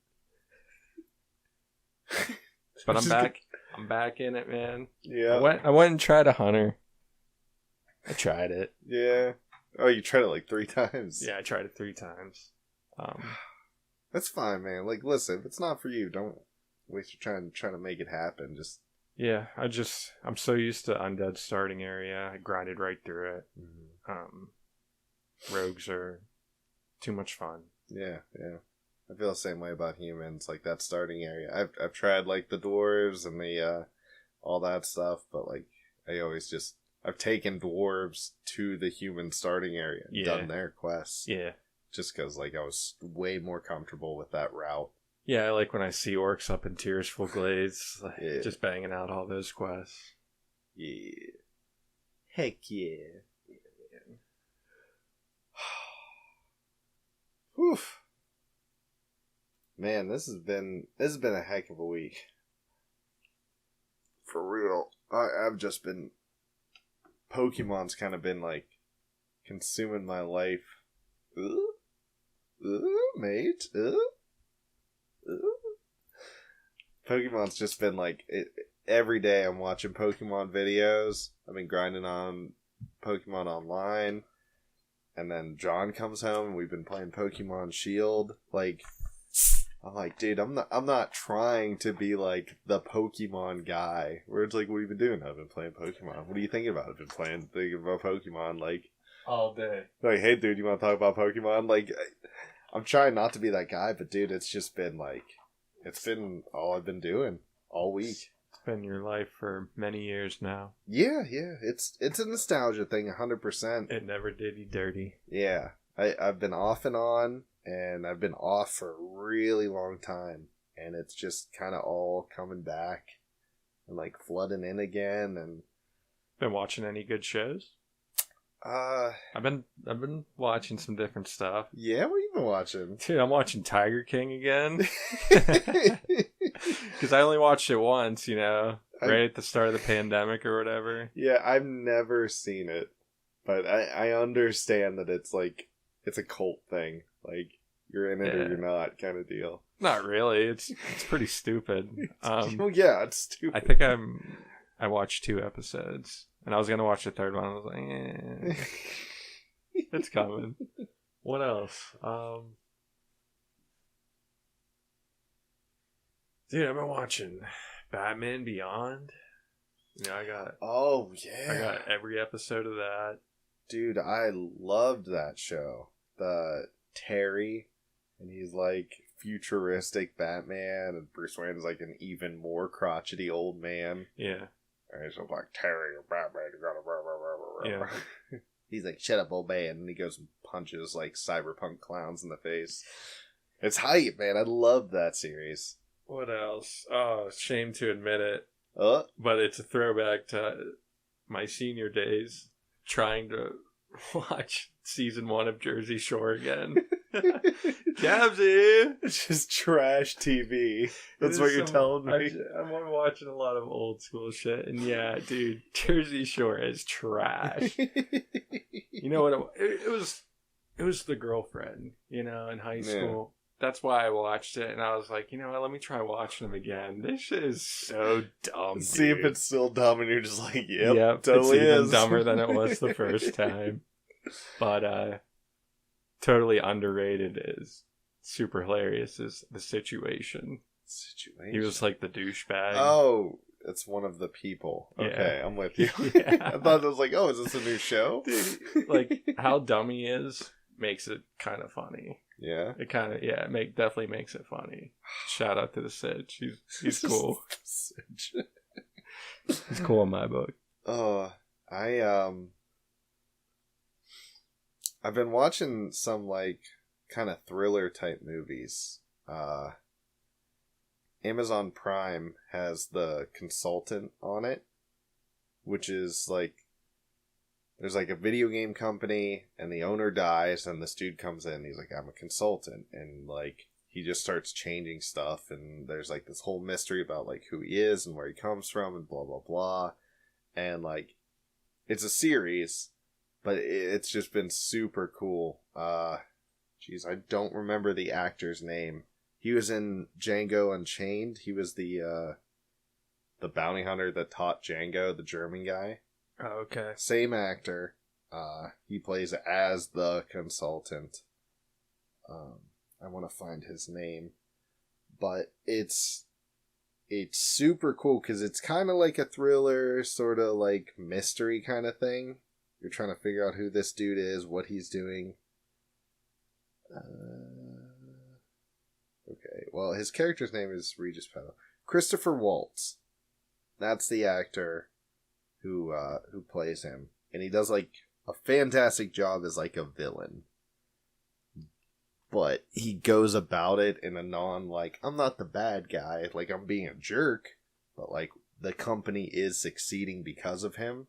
But I'm back. I'm back in it, man. Yeah. I went and tried a hunter. I tried it. Yeah. Oh, you tried it like 3 times. Yeah, I tried it 3 times. That's fine, man. Like, listen, if it's not for you, don't waste your time trying to make it happen. Just yeah, I'm so used to undead starting area. I grinded right through it. Rogues are too much fun. yeah. I feel the same way about humans. Like that starting area. I've tried like the dwarves and the all that stuff, but like I've taken dwarves to the human starting area and done their quests. Yeah. Just because like I was way more comfortable with that route. Yeah, I like when I see orcs up in Tearsful Glades, like, Yeah. just banging out all those quests. Yeah. Heck yeah. Whew. Man, this has been a heck of a week. For real. I've just been Pokemon's kind of been like consuming my life. Mate. Pokemon's just been like every day I'm watching Pokemon videos. I've been grinding on Pokemon Online. And then John comes home and we've been playing Pokemon Shield. Like, I'm like, dude, I'm not trying to be like the Pokemon guy. Where it's like, what have you been doing? I've been playing Pokemon. What are you thinking about? I've been thinking about Pokemon like All day. like, hey dude, you want to talk about Pokemon? Like, I'm trying not to be that guy, but dude, it's just been like, it's been all I've been doing all week. It's been your life for many years now. Yeah, it's a nostalgia thing, 100%. It never did you dirty. Yeah, I've been off and on, and I've been off for a really long time, and it's just kind of all coming back and like flooding in again. And Been watching any good shows? I've been watching some different stuff. Yeah, what have you been watching? Dude, I'm watching Tiger King again. Because I only watched it once, right at the start of the pandemic or whatever. Yeah, I've never seen it, but I understand that it's like, it's a cult thing. Like, you're in it or you're not kind of deal. Not really. It's pretty stupid. Well, yeah, it's stupid. I think I watched 2 episodes, and I was gonna watch the third one. I was like, it's coming. What else? Dude, I've been watching Batman Beyond. I got yeah. I got every episode of that. Dude, I loved that show. The Terry, and he's like futuristic Batman, and Bruce Wayne's like an even more crotchety old man. Yeah. And he's just like, Terry, Batman, you gotta blah, blah, blah, blah, blah. Yeah. He's like, shut up, old man, and he goes and punches like cyberpunk clowns in the face. It's hype, man. I love that series. What else? Oh, shame to admit it, Uh, but it's a throwback to my senior days trying to watch season 1 of Jersey Shore again. Gabsy! It's just trash TV. That's It what is you're telling me. I'm watching a lot of old school shit, and yeah, dude, Jersey Shore is trash. You know what? It was the girlfriend, in high school. That's why I watched it, and I was like, you know what? Let me try watching them again. This shit is so dumb. See if dude. it's still dumb, and you're just like, yep, It's totally even is. dumber than it was the first time. But totally underrated is super hilarious is The Situation. He was like the douchebag. Oh, it's one of the people. Okay, Yeah. I'm with you. Yeah. I thought it was like, oh, is this a new show? Dude, like how dumb he is makes it kind of funny. Yeah. It kind of definitely makes it funny. Shout out to the Sitch. He's cool. He's cool in my book. Oh, I've been watching some like kind of thriller type movies. Amazon Prime has The Consultant on it, which is like there's like a video game company and the owner dies and this dude comes in and he's like, I'm a consultant, and like he just starts changing stuff, and there's like this whole mystery about like who he is and where he comes from and blah blah blah. And like it's a series, but it's just been super cool. Jeez, I don't remember the actor's name. He was in Django Unchained. He was the bounty hunter that taught Django, the German guy. Oh, okay. Same actor. He plays as the consultant. I want to find his name, but it's super cool because it's kind of like a thriller, sort of like mystery kind of thing. You're trying to figure out who this dude is, what he's doing. Okay, well, his character's name is Regis Petto. Christopher Waltz. That's the actor who plays him, and he does like a fantastic job as like a villain. But he goes about it in a non like, I'm not the bad guy, like I'm being a jerk, but like the company is succeeding because of him.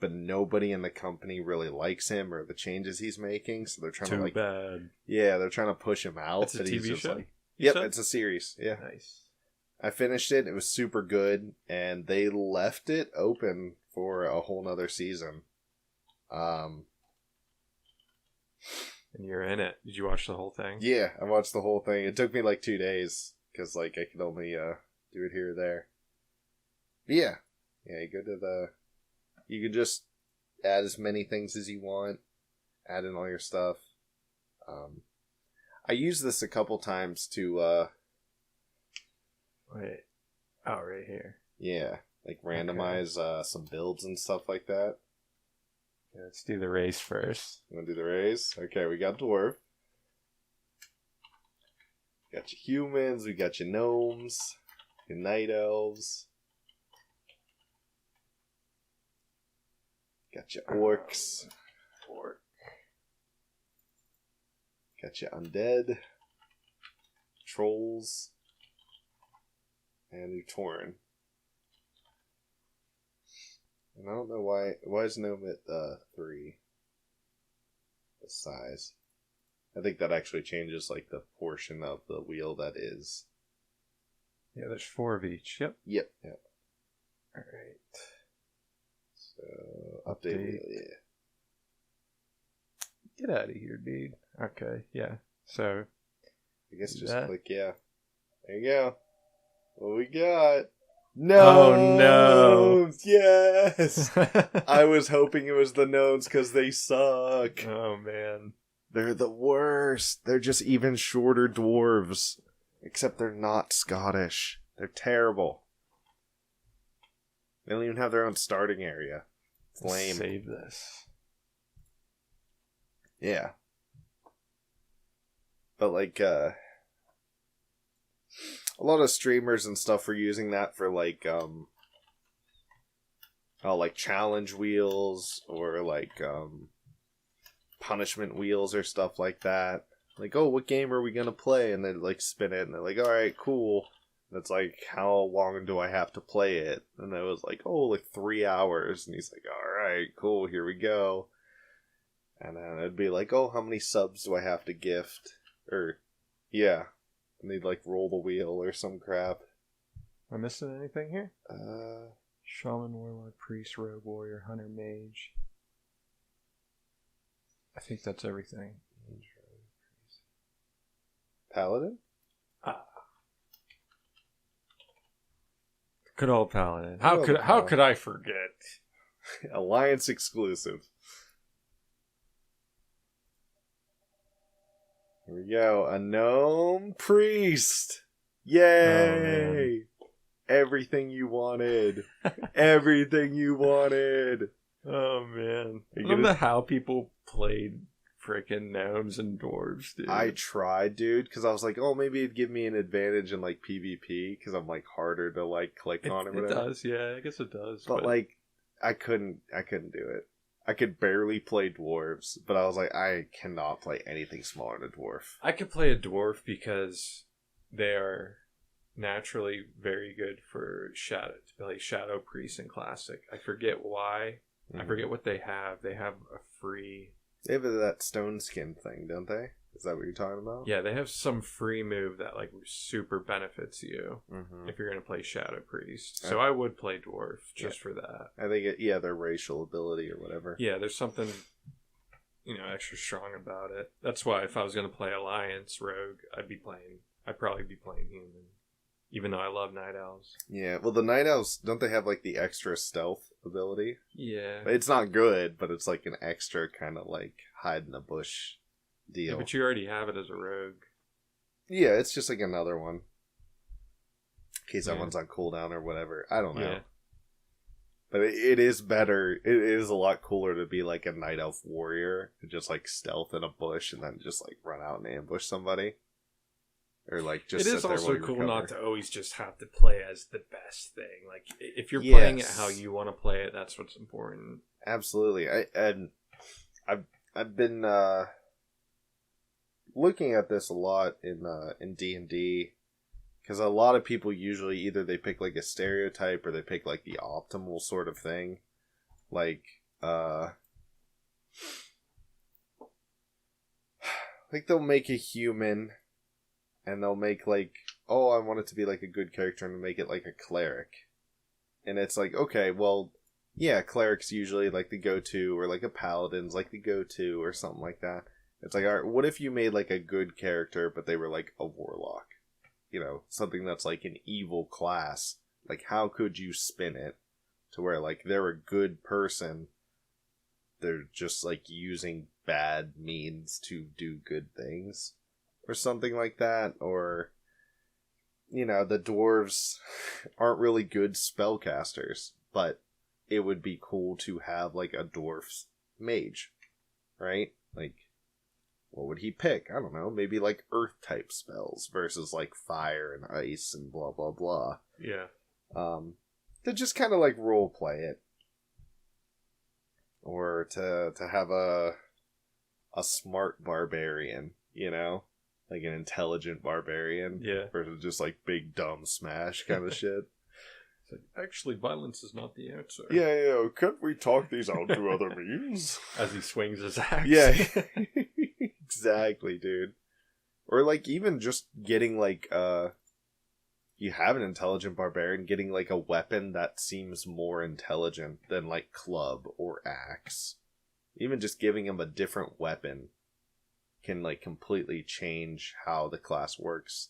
But nobody in the company really likes him or the changes he's making, so they're trying to like, bad. yeah, they're trying to push him out. It's a but he's TV just show? like, You yep, said? it's a series. Yeah, Nice. I finished it. It was super good, and they left it open for a whole nother season. And you're in it. Did you watch the whole thing? Yeah, I watched the whole thing. It took me like 2 days because like I could only do it here or there. But yeah, you go to you can just add as many things as you want, add in all your stuff. I used this a couple times to Wait. Oh, right here. yeah, like randomize some builds and stuff like that. Yeah, let's do the race first. You want to do the raise? Okay, we got dwarf. Got your humans, we got your gnomes, your night elves. Got your orcs. Got your undead. Trolls. And your Tauren. And I don't know why is gnome at 3? The size. I think that actually changes like the portion of the wheel that is. Yeah, there's 4 of each. Yep. Yep. Alright. So update wheel, yeah. Get out of here, dude. Okay, yeah. So, I guess just That- click yeah. There you go. What we got? Oh, no. Gnomes! Yes! I was hoping it was the gnomes because they suck. Oh man. They're the worst. They're just even shorter dwarves. Except they're not Scottish. They're terrible. They don't even have their own starting area. It's lame. Save this. Yeah. But like, a lot of streamers and stuff are using that for like, like challenge wheels or like, punishment wheels or stuff like that. Like, oh, what game are we gonna play? And they like spin it and they're like, alright, cool. And it's like, how long do I have to play it? And it was like, oh, like 3 hours. And he's like, alright, cool, here we go. And then it'd be like, oh, how many subs do I have to gift? Or, yeah. And they'd like roll the wheel or some crap. Am I missing anything here? Uh, Shaman, Warlock, Priest, Rogue, Warrior, Hunter, Mage. I think that's everything. Paladin? Good old Paladin. Good old How could I forget? Alliance exclusive. Here we go. A gnome priest. Yay! Everything you wanted. Everything you wanted. Oh man. I You love gonna- how people played freaking gnomes and dwarves, dude. I tried, dude, because I was like, oh, maybe it'd give me an advantage in like PvP because I'm like harder to like click on or it whatever. does, yeah, I guess it does. But like, I couldn't do it. I could barely play dwarves, but I was like, I cannot play anything smaller than a dwarf. I could play a dwarf because they are naturally very good for shadow, to play Shadow Priest in Classic. I forget why. I forget what they have. They have a free... They have that stone skin thing, don't they? Is that what you're talking about? Yeah, they have some free move that like super benefits you Mm-hmm. if you're going to play Shadow Priest. So I would play dwarf just for that. I think, their racial ability or whatever. Yeah, there's something, extra strong about it. That's why if I was going to play Alliance Rogue, I'd probably be playing Human. Even though I love Night Owls. Yeah, well, the Night Owls, don't they have like the extra stealth ability? Yeah. It's not good, but it's like an extra kind of like hide in the bush Yeah, deal. but you already have it as a rogue. Yeah, it's just like another one. In case that Yeah. one's on cooldown or whatever. I don't know. Yeah. But it is better. It is a lot cooler to be like a Night Elf warrior and just like stealth in a bush and then just like run out and ambush somebody. Or like just It sit is there also while you cool recover. not to always just have to play as the best thing. Like if you're playing it Yes. how you want to play it, that's what's important. Absolutely. I've been looking at this a lot in D&D because a lot of people usually either they pick like a stereotype or they pick like the optimal sort of thing. Like they'll make a human and they'll make like, oh, I want it to be like a good character and make it like a cleric. And it's like, okay, well, yeah, cleric's usually like the go-to, or like a paladin's like the go-to, or something like that. It's like, alright, what if you made like a good character, but they were like a warlock? Something that's like an evil class. Like, how could you spin it to where like they're a good person, they're just like using bad means to do good things? Or something like that, or... the dwarves aren't really good spellcasters, but it would be cool to have, like, a dwarf mage, right? Like, what would he pick? I don't know, maybe, like, earth-type spells versus, like, fire and ice and blah, blah, blah. Yeah. To just kind of, like, roleplay it. Or to have a smart barbarian, Like an intelligent barbarian. Yeah. Versus just like big dumb smash kind of shit. It's like, actually, violence is not the answer. Yeah, can't we talk these out through other means? As he swings his axe. Yeah. Exactly, dude. Or like even just getting like you have an intelligent barbarian, getting like a weapon that seems more intelligent than like club or axe. Even just giving him a different weapon. can like completely change how the class works.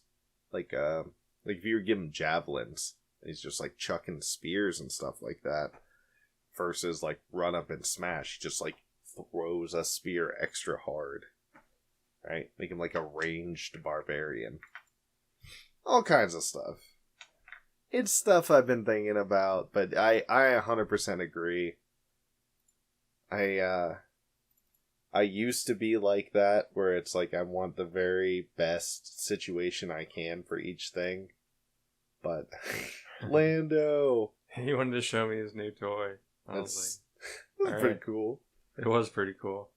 Like if you were giving javelins, he's just like chucking spears and stuff like that. Versus like run up and smash, just like throws a spear extra hard. Right? Make him like a ranged barbarian. All kinds of stuff. It's stuff I've been thinking about, but I 100% agree. I used to be like that, where it's like I want the very best situation I can for each thing. But Lando, He wanted to show me his new toy. I was that's like, pretty alright. cool. It was pretty cool.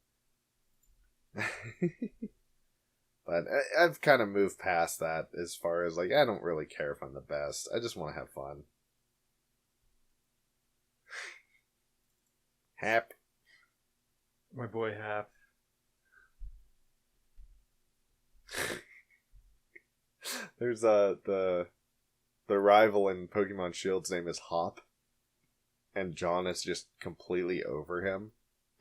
But I've kind of moved past that as far as like I don't really care if I'm the best. I just want to have fun. Hap. My boy Hap. There's the rival in Pokemon Shield's name is Hop, and John is just completely over him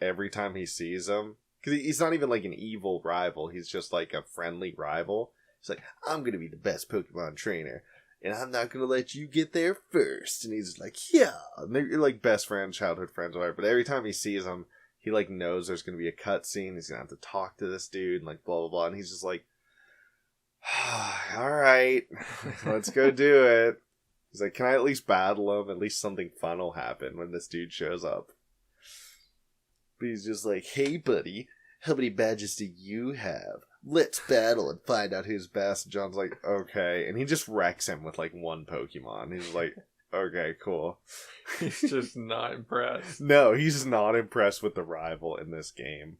every time he sees him. Because he's not even like an evil rival, he's just like a friendly rival. He's like, I'm gonna be the best Pokemon trainer, and I'm not gonna let you get there first. And he's like, yeah. And they're like best friends, childhood friends, whatever. But every time he sees him, he like knows there's gonna be a cutscene. He's gonna have to talk to this dude, and like blah blah blah. And he's just like, all right, let's go do it. He's like, can I at least battle him? At least something fun will happen when this dude shows up. But he's just like, hey buddy, how many badges do you have? Let's battle and find out who's best. And John's like, okay. And he just wrecks him with like one Pokemon. He's like, okay, cool. He's just not impressed. No, he's not impressed with the rival in this game.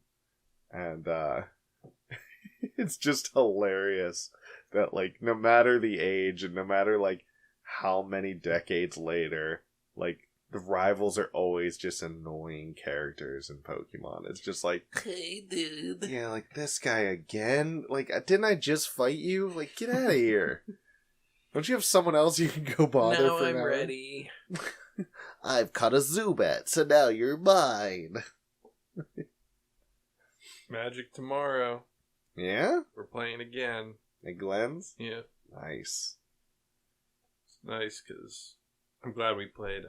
And it's just hilarious that like no matter the age and no matter like how many decades later, like the rivals are always just annoying characters in Pokemon. It's just like, hey dude, yeah, like this guy again. Like, didn't I just fight you? Like, get out of here. Don't you have someone else you can go bother now for I'm now? ready. I've caught a Zubat, so now you're mine. Magic tomorrow. Yeah? We're playing again. At Glenn's? Yeah. Nice. It's nice because I'm glad we played,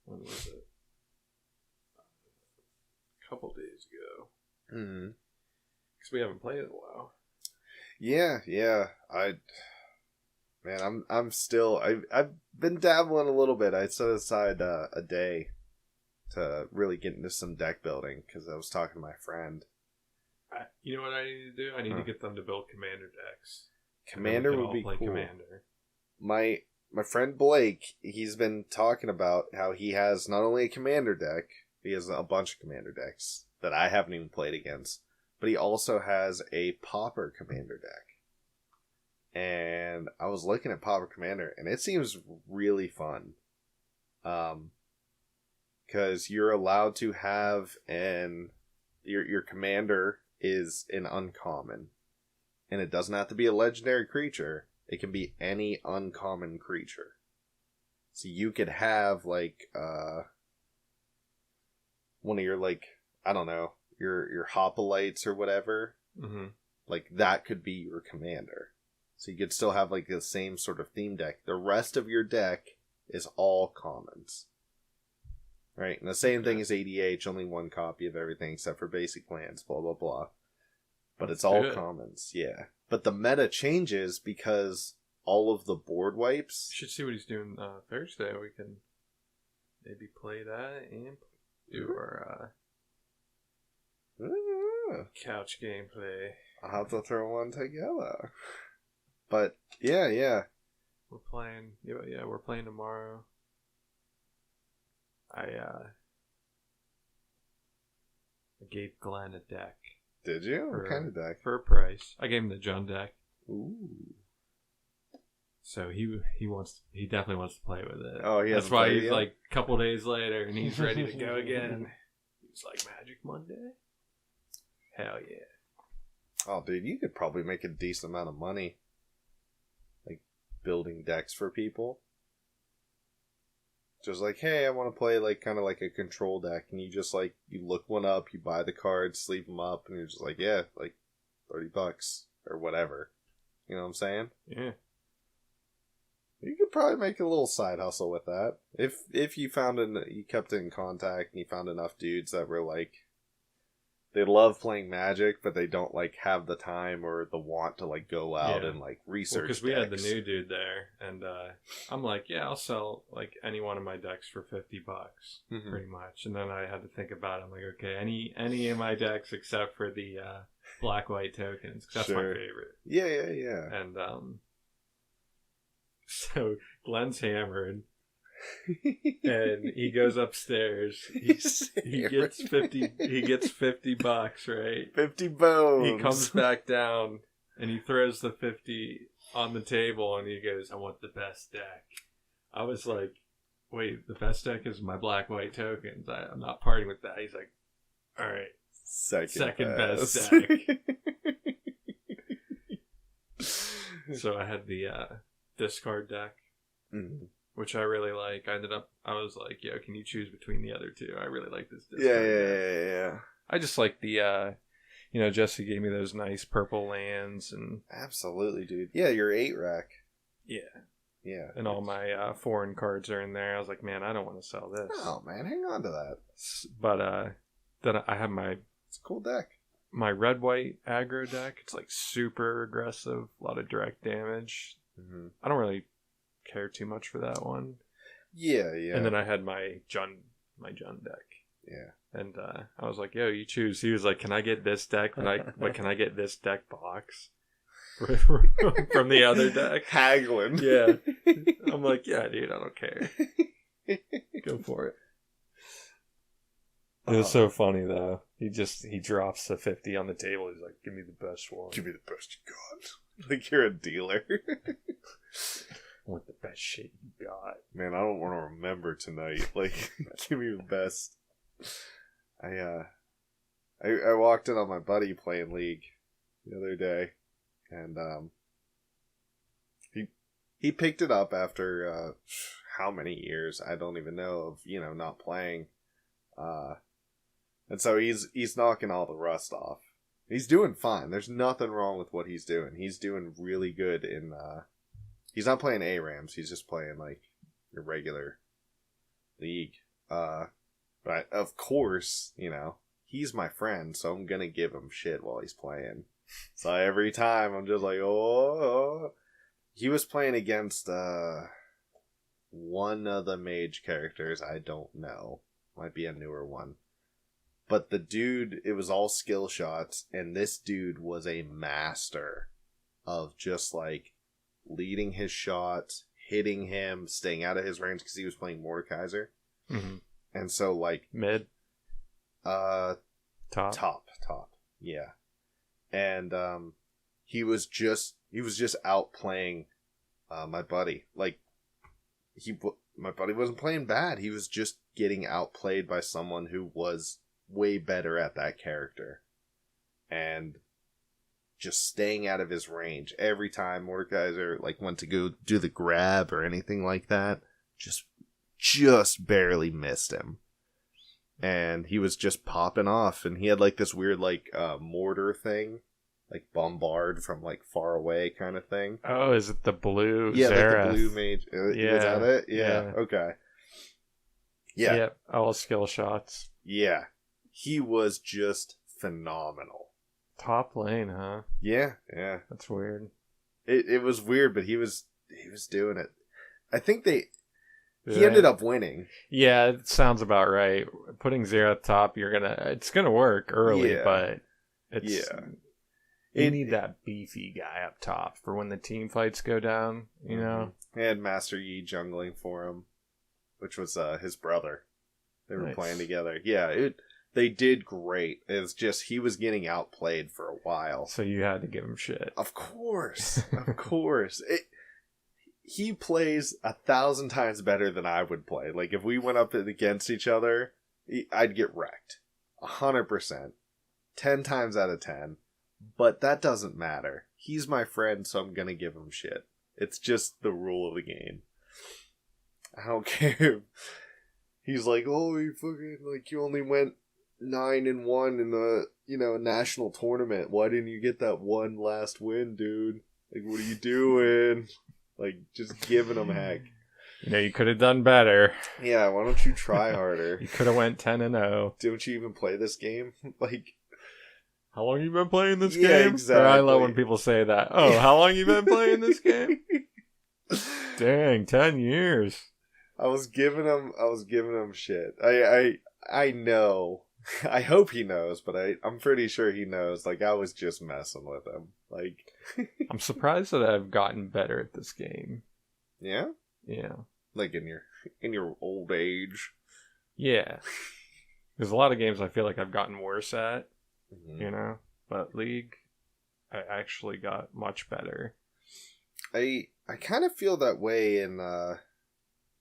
when was it? A couple days ago. Mm-hmm. Because we haven't played in a while. Yeah. I'm still. I've been dabbling a little bit. I set aside a day to really get into some deck building because I was talking to my friend. You know what I need to do? I need to get them to build commander decks. Commander And then would we be can all cool. play Commander. My friend Blake, he's been talking about how he has not only a commander deck, he has a bunch of commander decks that I haven't even played against, but he also has a Pauper commander deck. And I was looking at Pauper Commander, and it seems really fun. Because you're allowed to have your commander is an uncommon. And it doesn't have to be a legendary creature. It can be any uncommon creature. So you could have, like, one of your, like, I don't know, your Hoplites or whatever. Mm-hmm. Like, that could be your commander. So you could still have, like, the same sort of theme deck. The rest of your deck is all commons. Right? And the same thing as ADH, only one copy of everything except for basic lands, blah, blah, blah. But it's all commons, yeah. But the meta changes because all of the board wipes... You should see what he's doing Thursday. We can maybe play that and do our couch gameplay. I'll have to throw one together. But, yeah. We're playing... Yeah, we're playing tomorrow. I gave Glenn a deck. Did you? What kind of deck? For a price. I gave him the Jund deck. Ooh. So he definitely wants to play with it. Oh, he That's hasn't why played he's yet? like a couple days later and he's ready to go again. He's like, Magic Monday? Hell yeah. Oh, dude, you could probably make a decent amount of money. Like, building decks for people. Just like, hey, I want to play, like, kind of like a control deck. And you just, like, you look one up, you buy the cards, sleeve them up, and you're just like, yeah, like, $30 or whatever. You know what I'm saying? Yeah. You could probably make a little side hustle with that. If you you kept in contact and you found enough dudes that were like, they love playing Magic, but they don't like have the time or the want to like go out and like research. Because we had the new dude there, and I'm like, yeah, I'll sell like any one of my decks for $50, pretty much. And then I had to think about it. I'm like, okay, any of my decks except for the black white tokens. 'Cause that's my favorite. Yeah. And so Glenn's hammered. And he goes upstairs. He gets $50, right? 50 bones. He comes back down and he throws the 50 on the table and he goes, I want the best deck. I was like, wait, the best deck is my black white tokens. I'm not partying with that. He's like, all right, second best deck. So I had the discard deck. Mm-hmm. Which I really like. I was like, yo, can you choose between the other two? I really like this discard. Yeah. I just like the, Jesse gave me those nice purple lands and... Absolutely, dude. Yeah, your 8 rack. Yeah. And all my foreign cards are in there. I was like, man, I don't want to sell this. Oh, man, hang on to that. But then I have It's a cool deck. My red-white aggro deck. It's like super aggressive. A lot of direct damage. Mm-hmm. I don't really care too much for that one. Yeah. And then I had my Jund deck. Yeah. And I was like, yo, you choose. He was like, can I get this deck? But can I get this deck box from the other deck? Haggling. Yeah. I'm like, yeah, dude, I don't care. Go for it. It was so funny though. He drops the 50 on the table. He's like, give me the best one. Give me the best you got. Like you're a dealer. I want the best shit you got. Man, I don't want to remember tonight. Like, give me the best. I walked in on my buddy playing League the other day, and he picked it up after how many years I don't even know of not playing, and so he's knocking all the rust off. He's doing fine. There's nothing wrong with what he's doing. He's doing really good in. He's not playing ARAMs. He's just playing like your regular League. But of course, he's my friend, so I'm gonna give him shit while he's playing. So every time I'm just like, oh. He was playing against one of the mage characters. I don't know. Might be a newer one. But the dude, it was all skill shots, and this dude was a master of just like leading his shots, hitting him, staying out of his range because he was playing Mordekaiser. Mm-hmm. And so like mid, top, yeah. And he was just outplaying my buddy. Like my buddy wasn't playing bad. He was just getting outplayed by someone who was way better at that character, and just staying out of his range every time Mordekaiser like went to go do the grab or anything like that. Just barely missed him, and he was just popping off. And he had like this weird like mortar thing, like bombard from like far away kind of thing. Oh, is it the blue? Yeah, Xerath? like the blue mage. Yeah, is that it? Yeah. Okay. Yeah. Yep. All skill shots. Yeah, he was just phenomenal. Top lane, huh? Yeah. That's weird. It was weird, but he was doing it. I think he ended up winning. Yeah, it sounds about right. Putting Xerath top, it's gonna work early, but you need that beefy guy up top for when the team fights go down. He had Master Yi jungling for him, which was his brother. They were playing together. Yeah, they did great. It's just he was getting outplayed for a while. So you had to give him shit. Of course. Of course. He plays 1,000 times better than I would play. Like, if we went up against each other, I'd get wrecked. 100%. 10 times out of 10. But that doesn't matter. He's my friend, so I'm gonna give him shit. It's just the rule of the game. I don't care. He's like, oh, you fucking, like, you only went 9-1 in the national tournament. Why didn't you get that one last win, dude? Like, what are you doing? Like, just giving them heck. You could have done better. Yeah, why don't you try harder? You could have went 10-0. Don't you even play this game? Like, how long you been playing this yeah, game? exactly. Or I love when people say that. Oh, how long you been playing this game? Dang, 10 years. I was giving him shit. I know. I hope he knows, but I'm pretty sure he knows. Like, I was just messing with him. Like, I'm surprised that I've gotten better at this game. yeah? Yeah. Like in your old age. Yeah. There's a lot of games I feel like I've gotten worse at, Mm-hmm. But League, I actually got much better. I kind of feel that way, and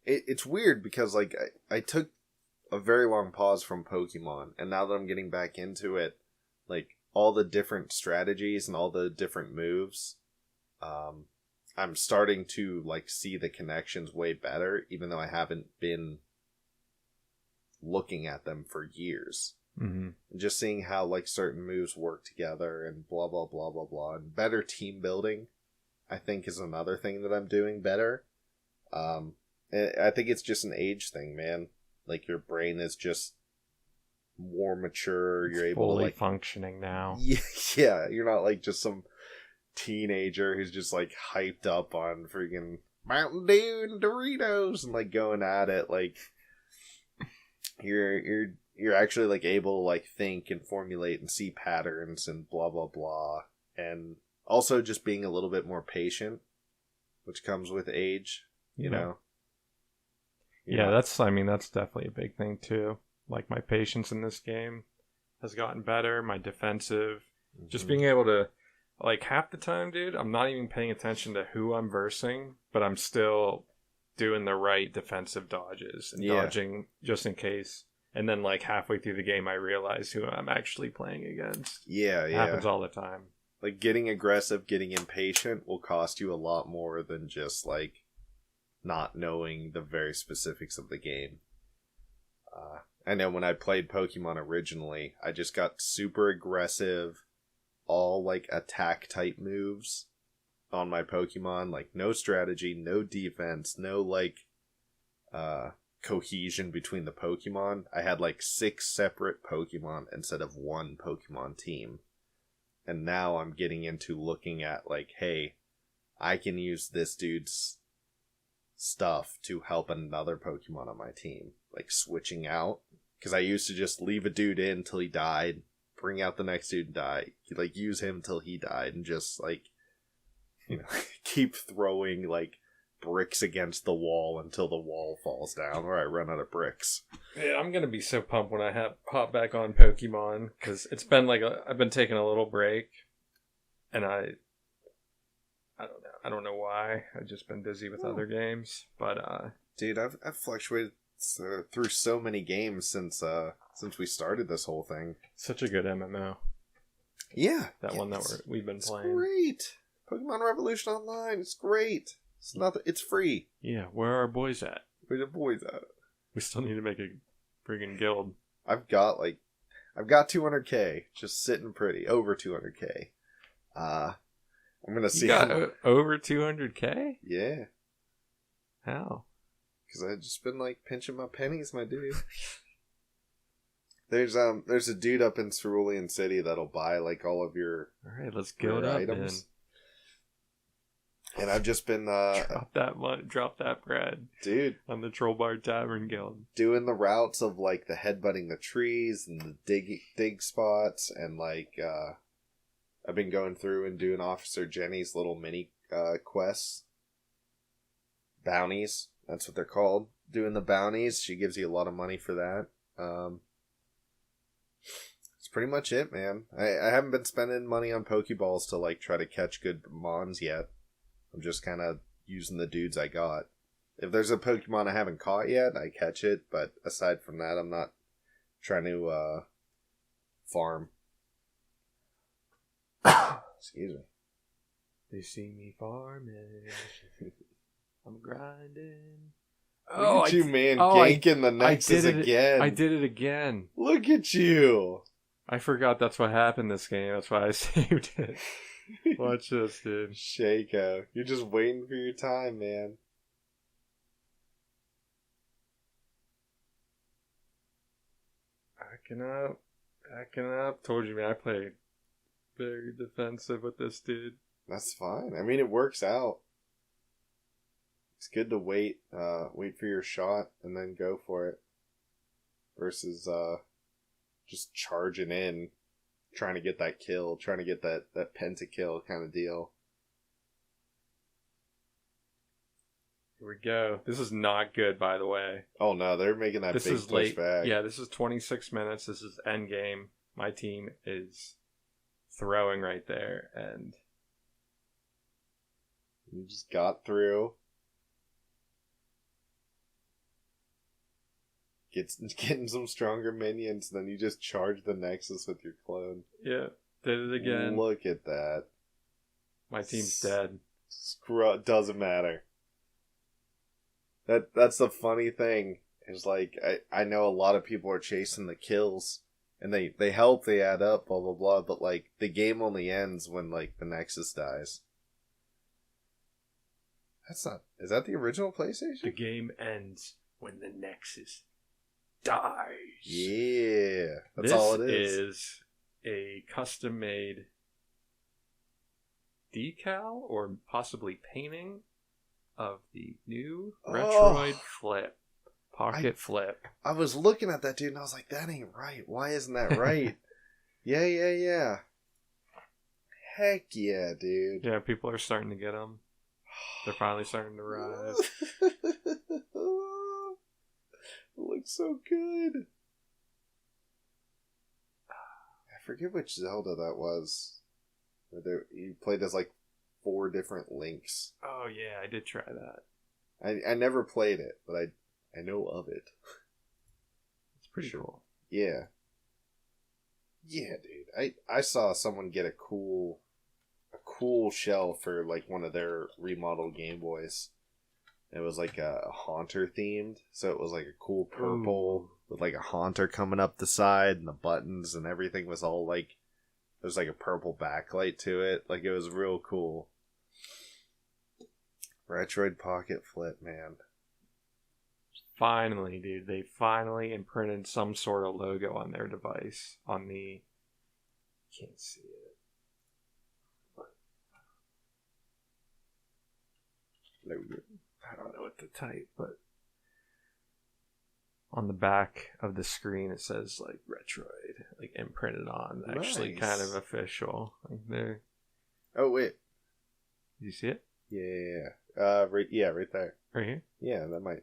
it's weird because like I took a very long pause from Pokemon, and now that I'm getting back into it, like all the different strategies and all the different moves, I'm starting to like see the connections way better, even though I haven't been looking at them for years. Mm-hmm. Just seeing how like certain moves work together and blah blah blah blah blah, and better team building, I think, is another thing that I'm doing better. I think it's just an age thing, man. Like, your brain is just more mature. You're able fully to like functioning now. Yeah, you're not like just some teenager who's just like hyped up on freaking Mountain Dew and Doritos and like going at it. Like, you're actually like able to like think and formulate and see patterns and blah blah blah, and also just being a little bit more patient, which comes with age, you know. Yeah, that's definitely a big thing too. Like, my patience in this game has gotten better, my defensive, just being able to, like, half the time, dude, I'm not even paying attention to who I'm versing, but I'm still doing the right defensive dodges and dodging just in case. And then, like, halfway through the game, I realize who I'm actually playing against. Yeah, It happens all the time. Like, getting aggressive, getting impatient will cost you a lot more than just, like, not knowing the very specifics of the game. I know when I played Pokemon originally, I just got super aggressive, all, like, attack-type moves on my Pokemon. Like, no strategy, no defense, no, like, cohesion between the Pokemon. I had, like, 6 separate Pokemon instead of one Pokemon team. And now I'm getting into looking at, like, hey, I can use this dude's stuff to help another Pokemon on my team. Like, switching out. Because I used to just leave a dude in until he died, bring out the next dude and die. Like, use him until he died, and just, like, keep throwing, like, bricks against the wall until the wall falls down or I run out of bricks. Yeah, I'm gonna be so pumped when I hop back on Pokemon, because it's been like I've been taking a little break, and I don't know why. I've just been busy with other games, but dude, I've fluctuated through so many games since we started this whole thing. Such a good MMO. Yeah, that one that we've been playing. Great. Pokemon Revolution Online. It's great. It's nothing. It's free. Yeah, where are our boys at? Where the boys at? We still need to make a friggin' guild. I've got 200k just sitting pretty, over 200k. I'm gonna see. You got over 200k? Yeah. How? Because I've just been like pinching my pennies, my dude. There's a dude up in Cerulean City that'll buy like all of your let's guild up items. And I've just been drop that bread, dude, on the Trollbird Tavern Guild, doing the routes of like the headbutting the trees and the dig spots, and like I've been going through and doing Officer Jenny's little mini quests, bounties. That's what they're called. Doing the bounties, she gives you a lot of money for that. It's pretty much it, man. I haven't been spending money on Pokeballs to like try to catch good Mons yet. I'm just kind of using the dudes I got. If there's a Pokemon I haven't caught yet, I catch it. But aside from that, I'm not trying to farm. Excuse me. They see me farming. I'm grinding. Look at you, man, I ganking the Nexus again. I did it again. Look at you. I forgot that's what happened this game. That's why I saved it. Watch this, dude. Shaco, you're just waiting for your time, man. Backing up. Told you, man, I played very defensive with this dude. That's fine. I mean, it works out. It's good to wait for your shot and then go for it. Versus just charging in, trying to get that kill, trying to get that pentakill kind of deal. Here we go. This is not good, by the way. Oh no, they're making that This big is push late. back. Yeah, this is 26 minutes. This is end game. My team is throwing right there, and You just got through. Getting some stronger minions, then you just charge the Nexus with your clone. yeah, did it again. Look at that. My team's dead. Doesn't matter. That's the funny thing. Is like I know a lot of people are chasing the kills, and they help, they add up, blah blah blah. But like the game only ends when like the Nexus dies. That's not. Is that the original PlayStation? The game ends when the Nexus dies. Yeah, that's This all it is. is a custom-made decal or possibly painting of the new Retroid Flip. Pocket Flip. I was looking at that dude and I was like, that ain't right. Why isn't that right? Yeah. Heck yeah, dude. Yeah, people are starting to get them. They're finally starting to rise. Looks so good. I forget which Zelda that was. You played as like 4 different Links. Oh yeah, I did try that. I never played it, but I know of it. It's pretty cool. Yeah. Yeah, dude. I saw someone get a cool shell for like one of their remodeled Game Boys. It was like a Haunter themed, so it was like a cool purple with like a Haunter coming up the side, and the buttons and everything was all like, there's like a purple backlight to it. Like, it was real cool. Retroid Pocket Flip, man. Finally, dude, they finally imprinted some sort of logo on their device. On the... Can't see it. There we go. I don't know what to type, but on the back of the screen it says like Retroid, like imprinted on. Actually, Nice. kind of official. Like there. Oh wait, Did you see it? yeah. Right there. Right here. Yeah, that might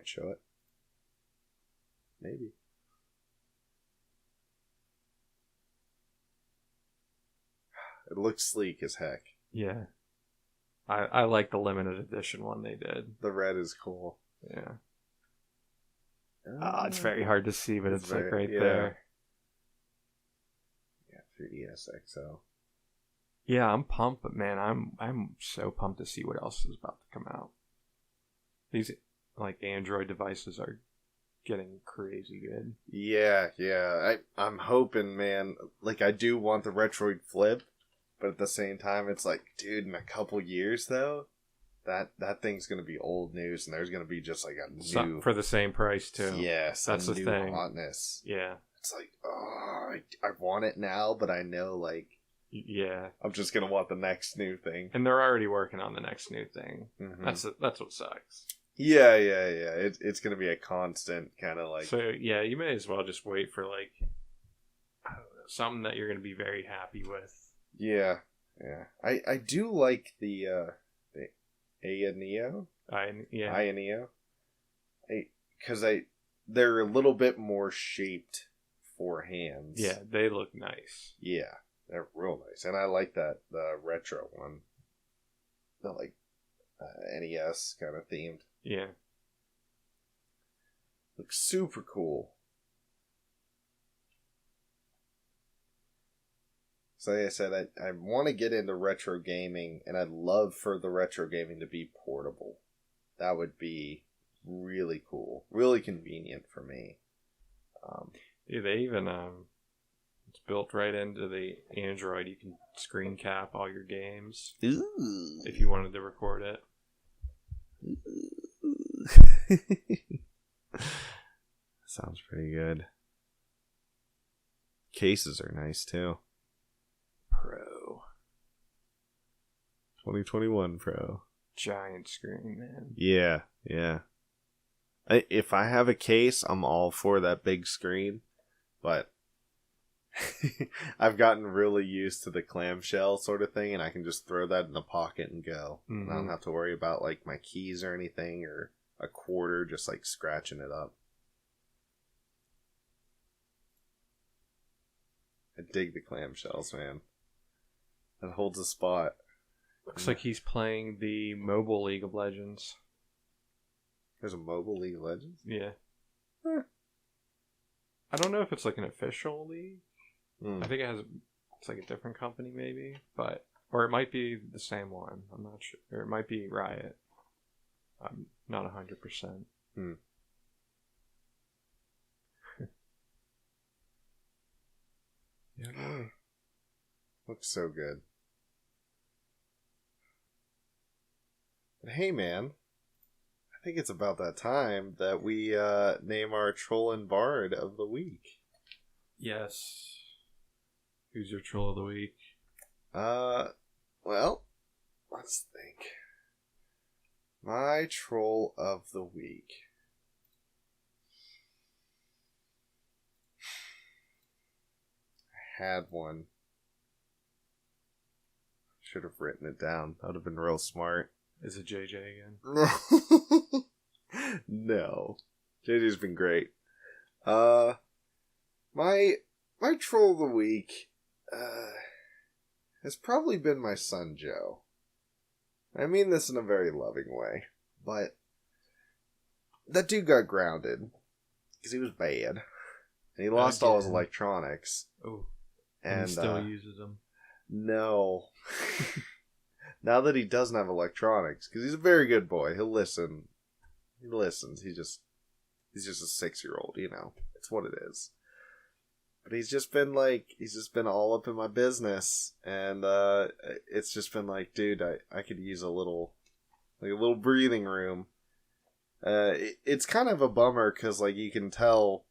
show it. Maybe. It looks sleek as heck. Yeah. I like the limited edition one they did. The red is cool. Yeah. It's very hard to see, but it's like right yeah. there. Yeah, 3DS XL. Yeah, I'm pumped, but man, I'm so pumped to see what else is about to come out. These like Android devices are getting crazy good. Yeah. I'm hoping, man. Like, I do want the Retroid Flip, but at the same time, it's like, dude, in a couple years though, that thing's gonna be old news, and there's gonna be just like a new For the same price too. Yes, That's a the new thing. hotness. Yeah. It's like, oh, I want it now, but I know, like, Yeah. I'm just gonna want the next new thing. And they're already working on the next new thing. Mhm. That's what sucks. Yeah. It's gonna be a constant kind of like. So yeah, you may as well just wait for like, I don't know, something that you're gonna be very happy with. Yeah. I do like the Aya Neo. Aya Neo. Because they're a little bit more shaped for hands. Yeah, they look nice. Yeah, they're real nice, and I like the retro one. The like NES kind of themed. Yeah. Looks super cool. So like I said, I want to get into retro gaming, and I'd love for the retro gaming to be portable. That would be really convenient for me. Dude, they even it's built right into the Android. You can screen cap all your games Ooh. if you wanted to record it. Sounds pretty good. Cases are nice too. Pro. 2021 Pro. Giant screen, man. Yeah. If I have a case, I'm all for that big screen, but I've gotten really used to the clamshell sort of thing, and I can just throw that in the pocket and go. And I don't have to worry about like my keys or anything, or a quarter just like scratching it up. I dig the clamshells, man. That holds a spot. Looks like he's playing the mobile League of Legends. There's a mobile League of Legends? Yeah. I don't know if it's like an official league. I think it's like a different company maybe, or it might be the same one. I'm not sure. Or it might be Riot. I'm not 100%. Yeah, boy. Looks so good. But hey, man. I think it's about that time that we name our Troll and Bard of the Week. Yes. Who's your troll of the week? Well, let's think. My Troll of the Week. I had one. Should have written it down. That would have been real smart. Is it JJ again? No. JJ's been great. My Troll of the Week has probably been my son Joe. I mean this in a very loving way, but that dude got grounded because he was bad, and he lost all his electronics. Oh, and he still uses them. No. Now that he doesn't have electronics, because he's a very good boy, he'll listen. He listens. He's just a 6-year-old, you know. It's what it is. But he's just been all up in my business, and it's just been like, dude, I could use a little breathing room. It's kind of a bummer because like you can tell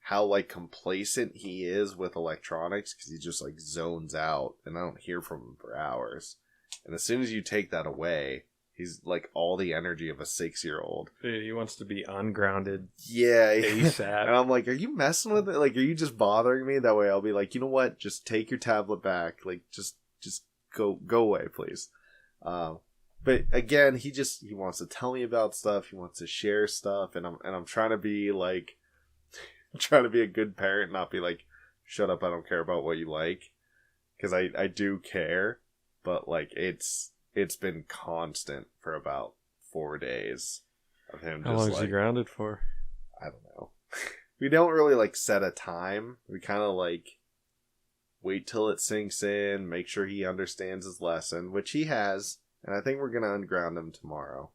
how like complacent he is with electronics because he just like zones out, and I don't hear from him for hours. And as soon as you take that away, he's like all the energy of a 6-year-old. Dude, he wants to be ungrounded. Yeah, ASAP. And I'm like, are you messing with it? Like, are you just bothering me? That way I'll be like, you know what? Just take your tablet back. Like, just go away, please. But again, he wants to tell me about stuff. He wants to share stuff, and I'm trying to be like, trying to be a good parent, not be like, shut up, I don't care about what you like, because I do care, but like it's been constant for about 4 days of him. How long is he grounded for? I don't know. We don't really like set a time. We kind of like wait till it sinks in, make sure he understands his lesson, which he has, and I think we're gonna unground him tomorrow.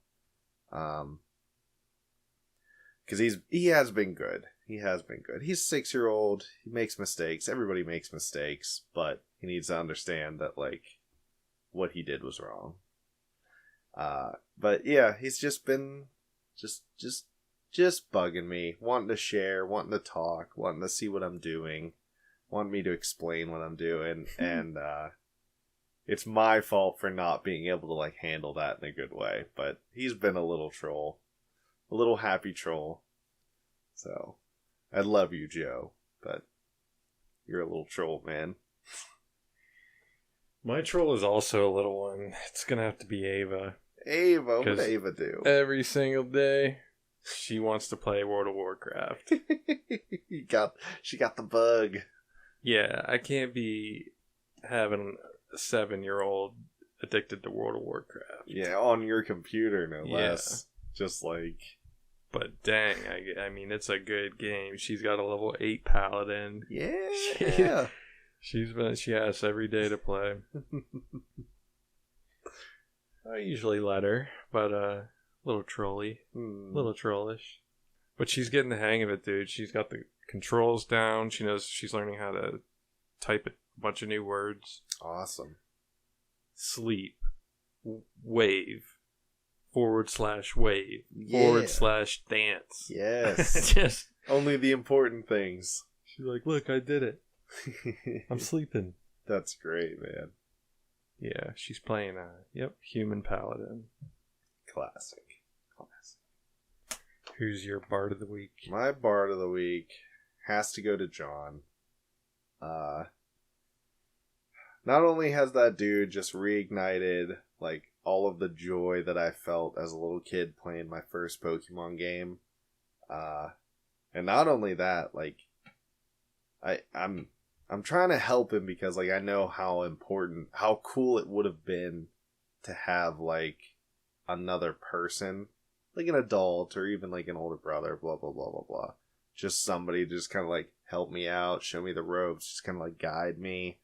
Because he has been good. He has been good. He's a 6-year-old. He makes mistakes. Everybody makes mistakes, but he needs to understand that like what he did was wrong. But yeah, he's just been just bugging me, wanting to share, wanting to talk, wanting to see what I'm doing, wanting me to explain what I'm doing, and it's my fault for not being able to like handle that in a good way. But he's been a little troll, a little happy troll. So I love you, Joe, but you're a little troll, man. My troll is also a little one. It's gonna have to be Ava. Ava, what did Ava do? Every single day, she wants to play World of Warcraft. She got the bug. Yeah, I can't be having a 7-year-old addicted to World of Warcraft. Yeah, on your computer, no less. Just like... But dang, I mean, it's a good game. She's got a level 8 paladin. Yeah. She asks every day to play. I usually let her, but little trolly, little trollish. But she's getting the hang of it, dude. She's got the controls down. She knows she's learning how to type a bunch of new words. Awesome. Sleep. Wave. /wave. Yeah. /dance. Yes. Just Only the important things. she's like, look, I did it. I'm sleeping. That's great, man. Yeah, she's playing human paladin. Classic. Who's your bard of the week? My bard of the week has to go to John. Not only has that dude just reignited like all of the joy that I felt as a little kid playing my first Pokemon game, and not only that, like I'm trying to help him because like I know how cool it would have been to have like another person, like an adult or even like an older brother, blah blah blah blah blah. Just somebody to just kind of like help me out, show me the ropes, just kind of like guide me.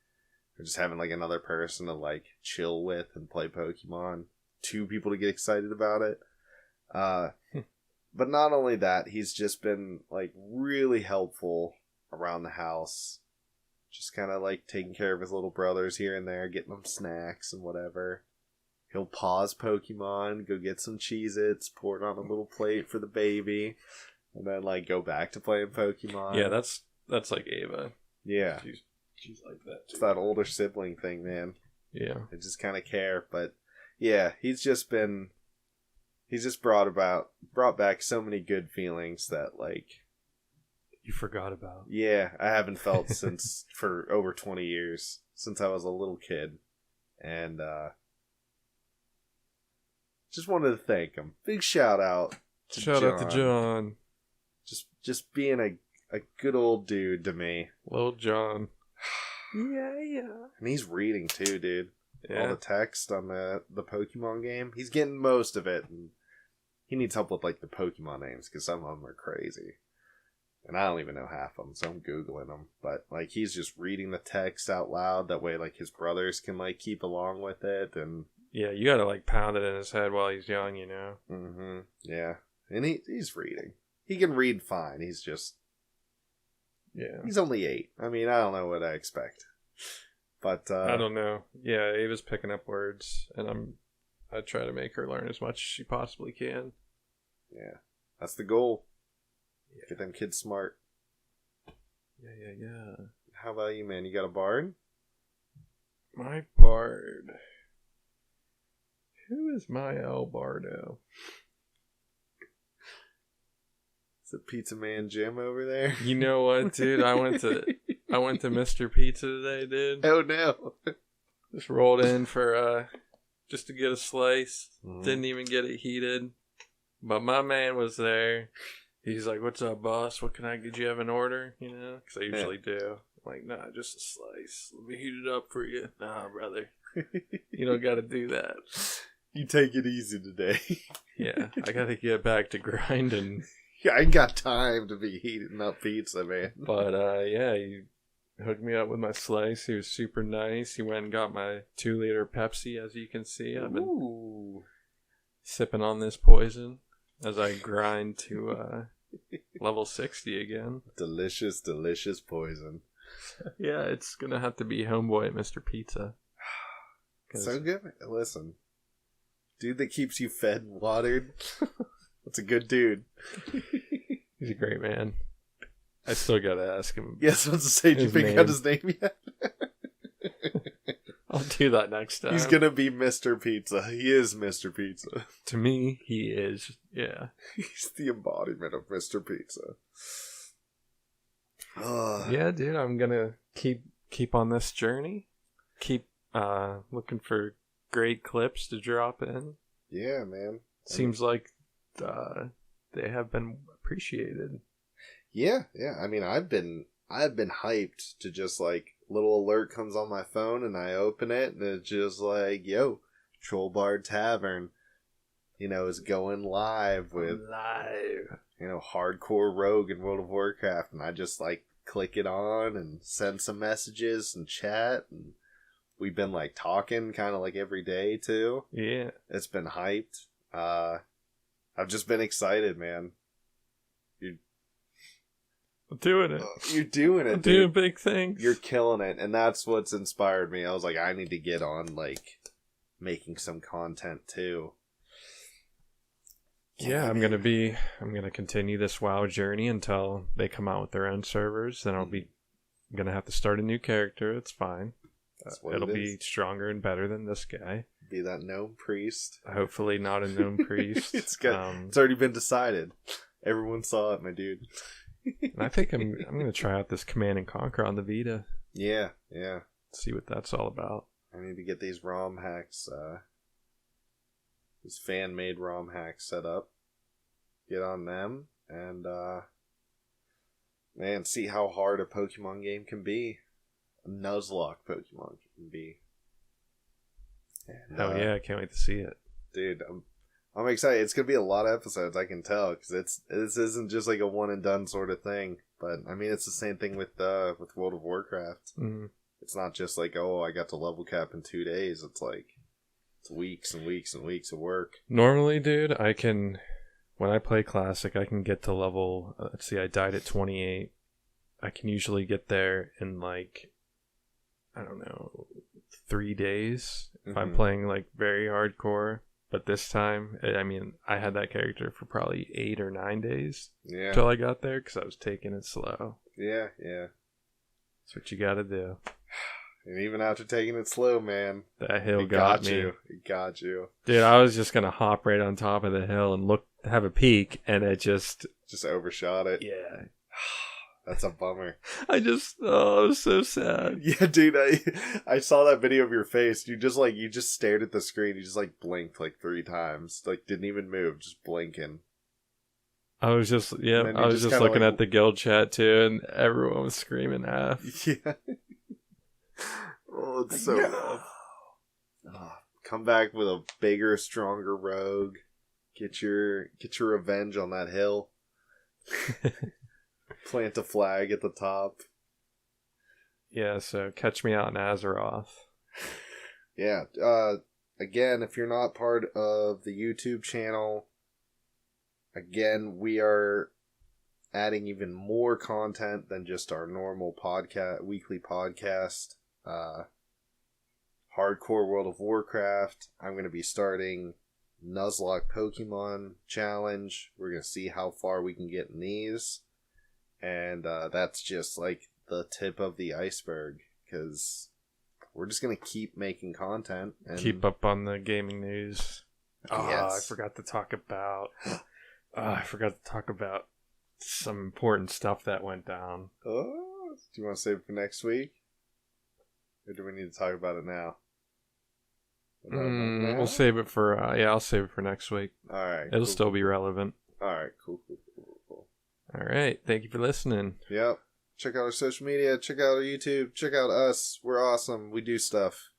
Or just having like another person to like chill with and play Pokemon. 2 people to get excited about it. But not only that, he's just been like really helpful around the house. Just kind of like taking care of his little brothers here and there, getting them snacks and whatever. He'll pause Pokemon, go get some Cheez-Its, pour it on a little plate for the baby, and then like go back to playing Pokemon. Yeah, that's like Ava. Yeah. She's like that too. It's that older sibling thing, man. Yeah. I just kind of care, but yeah, he's just brought back so many good feelings that like You forgot about. yeah, I haven't felt since for over 20 years since I was a little kid, and just wanted to thank him. Big shout out to Shout out to John. Just being a good old dude to me. Lil John. Yeah. And he's reading too, dude. Yeah. All the text on the Pokemon game. He's getting most of it, and he needs help with like the Pokemon names because some of them are crazy, and I don't even know half of them, so I'm googling them. But like he's just reading the text out loud. That way, like his brothers can like keep along with it, and Yeah, you gotta like pound it in his head while he's young, you know. yeah, and he's reading. He can read fine. He's just he's only 8. I mean, I don't know what I expect. But I don't know. Yeah, Ava's picking up words, and I try to make her learn as much as she possibly can. Yeah, that's the goal. Get them kids smart. Yeah. How about you, man? You got a bard? My bard. Who is my El Bardo? Is it Pizza Man Jim over there? You know what, dude? I went to Mr. Pizza today, dude. Oh no! Just rolled in for just to get a slice. Mhm. Didn't even get it heated. But my man was there. He's like, "What's up, boss? Did you have an order?" You know, because I usually do. I'm like, nah, just a slice. Let me heat it up for you. Nah, brother. You don't got to do that. You take it easy today. Yeah, I got to get back to grinding. Yeah, I ain't got time to be heating up pizza, man. But yeah, he hooked me up with my slice. He was super nice. He went and got my 2-liter Pepsi, as you can see. I've been sipping on this poison as I grind to level 60 again. Delicious, delicious poison. Yeah, it's gonna have to be homeboy at Mr. Pizza. So good. Listen, dude that keeps you fed and watered. That's a good dude. He's a great man. I still gotta ask him. Yes, I was to say, did you His pick name. out his name yet? I'll do that next time. He's gonna be Mr. Pizza. He is Mr. Pizza. To me, he is. Yeah. He's the embodiment of Mr. Pizza. Yeah, dude, I'm gonna keep on this journey. Keep looking for great clips to drop in. Yeah, man. Seems like they have been appreciated. Yeah. I mean, I've been hyped to just like little alert comes on my phone and I open it and it's just like, yo, Trollbird Tavern, is going live with hardcore rogue in World of Warcraft, and I just like click it on and send some messages and chat, and we've been like talking kind of like every day too. Yeah. It's been hyped. I've just been excited, man. You're I'm doing it. You're doing it, I'm dude. doing big things. You're killing it, and that's what's inspired me. I was like, I need to get on, like, making some content, too. Yeah, I'm gonna continue this WoW journey until they come out with their own servers. Then I'm gonna have to start a new character. It's fine. That's what It'll it be is. stronger and better than this guy. Be that gnome priest. Hopefully not a gnome priest. It's already been decided. Everyone saw it, my dude. And I think I'm gonna try out this Command and Conquer on the Vita. Yeah. See what that's all about. I need to get these ROM hacks, these fan-made ROM hacks set up. Get on them, and, man, see how hard a Pokemon game can be. A Nuzlocke Pokemon can be. And, Hell yeah, I can't wait to see it. Dude, I'm excited. It's gonna be a lot of episodes, I can tell, because this isn't just like a one and done sort of thing. But I mean, it's the same thing with World of Warcraft. Mm-hmm. It's not just like, oh, I got to level cap in 2 days. It's like it's weeks and weeks and weeks of work. Normally, dude, when I play Classic, I can get to level. Let's see, I died at 28. I can usually get there in like, I don't know, 3 days if I'm playing like very hardcore. But this time, I mean, I had that character for probably 8 or 9 days until I got there because I was taking it slow. Yeah. That's what you gotta do. And even after taking it slow, man, That hill it got me. It got you. Dude, I was just gonna hop right on top of the hill and have a peek, and it just overshot it. Yeah. That's a bummer. I was so sad. Yeah, dude, I saw that video of your face. You just stared at the screen. You just like blinked like 3 times. Like didn't even move, just blinking. I was just looking at the guild chat too, and everyone was screaming F. Yeah. Oh, it's so rough. Oh, come back with a bigger, stronger rogue. Get your revenge on that hill. Plant a flag at the top. Yeah, so catch me out in Azeroth. Yeah. Again, if you're not part of the YouTube channel, again, we are adding even more content than just our normal weekly podcast. Hardcore World of Warcraft. I'm going to be starting Nuzlocke Pokemon Challenge. We're going to see how far we can get in these. And that's just like the tip of the iceberg, because we're just going to keep making content. And keep up on the gaming news. Yes. I forgot to talk about some important stuff that went down. Oh, do you want to save it for next week? Or do we need to talk about it now? We'll save it for I'll save it for next week. Alright. It'll still be relevant. Alright, cool. Alright, thank you for listening. Yep. Check out our social media, check out our YouTube, check out us. We're awesome. We do stuff.